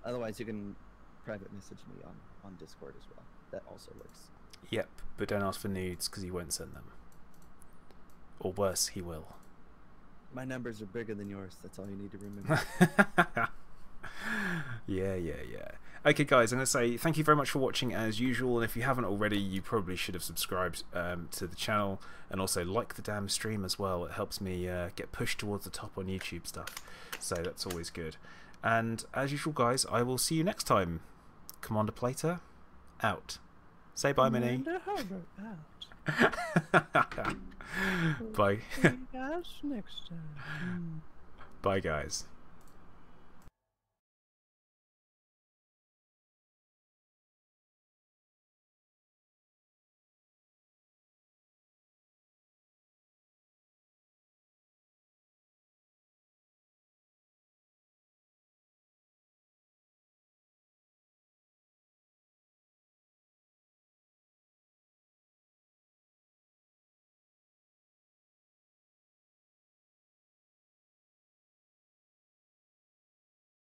Otherwise, you can private message me on Discord as well. That also works. Yep, but don't ask for nudes because he won't send them. Or worse, he will. My numbers are bigger than yours. That's all you need to remember. Yeah. Okay, guys, I'm going to say thank you very much for watching as usual. And if you haven't already, you probably should have subscribed to the channel. And also like the damn stream as well. It helps me get pushed towards the top on YouTube stuff. So that's always good. And as usual, guys, I will see you next time. Commander Plater, out. Say bye, Minnie. Bye. See you guys next time. Bye, guys.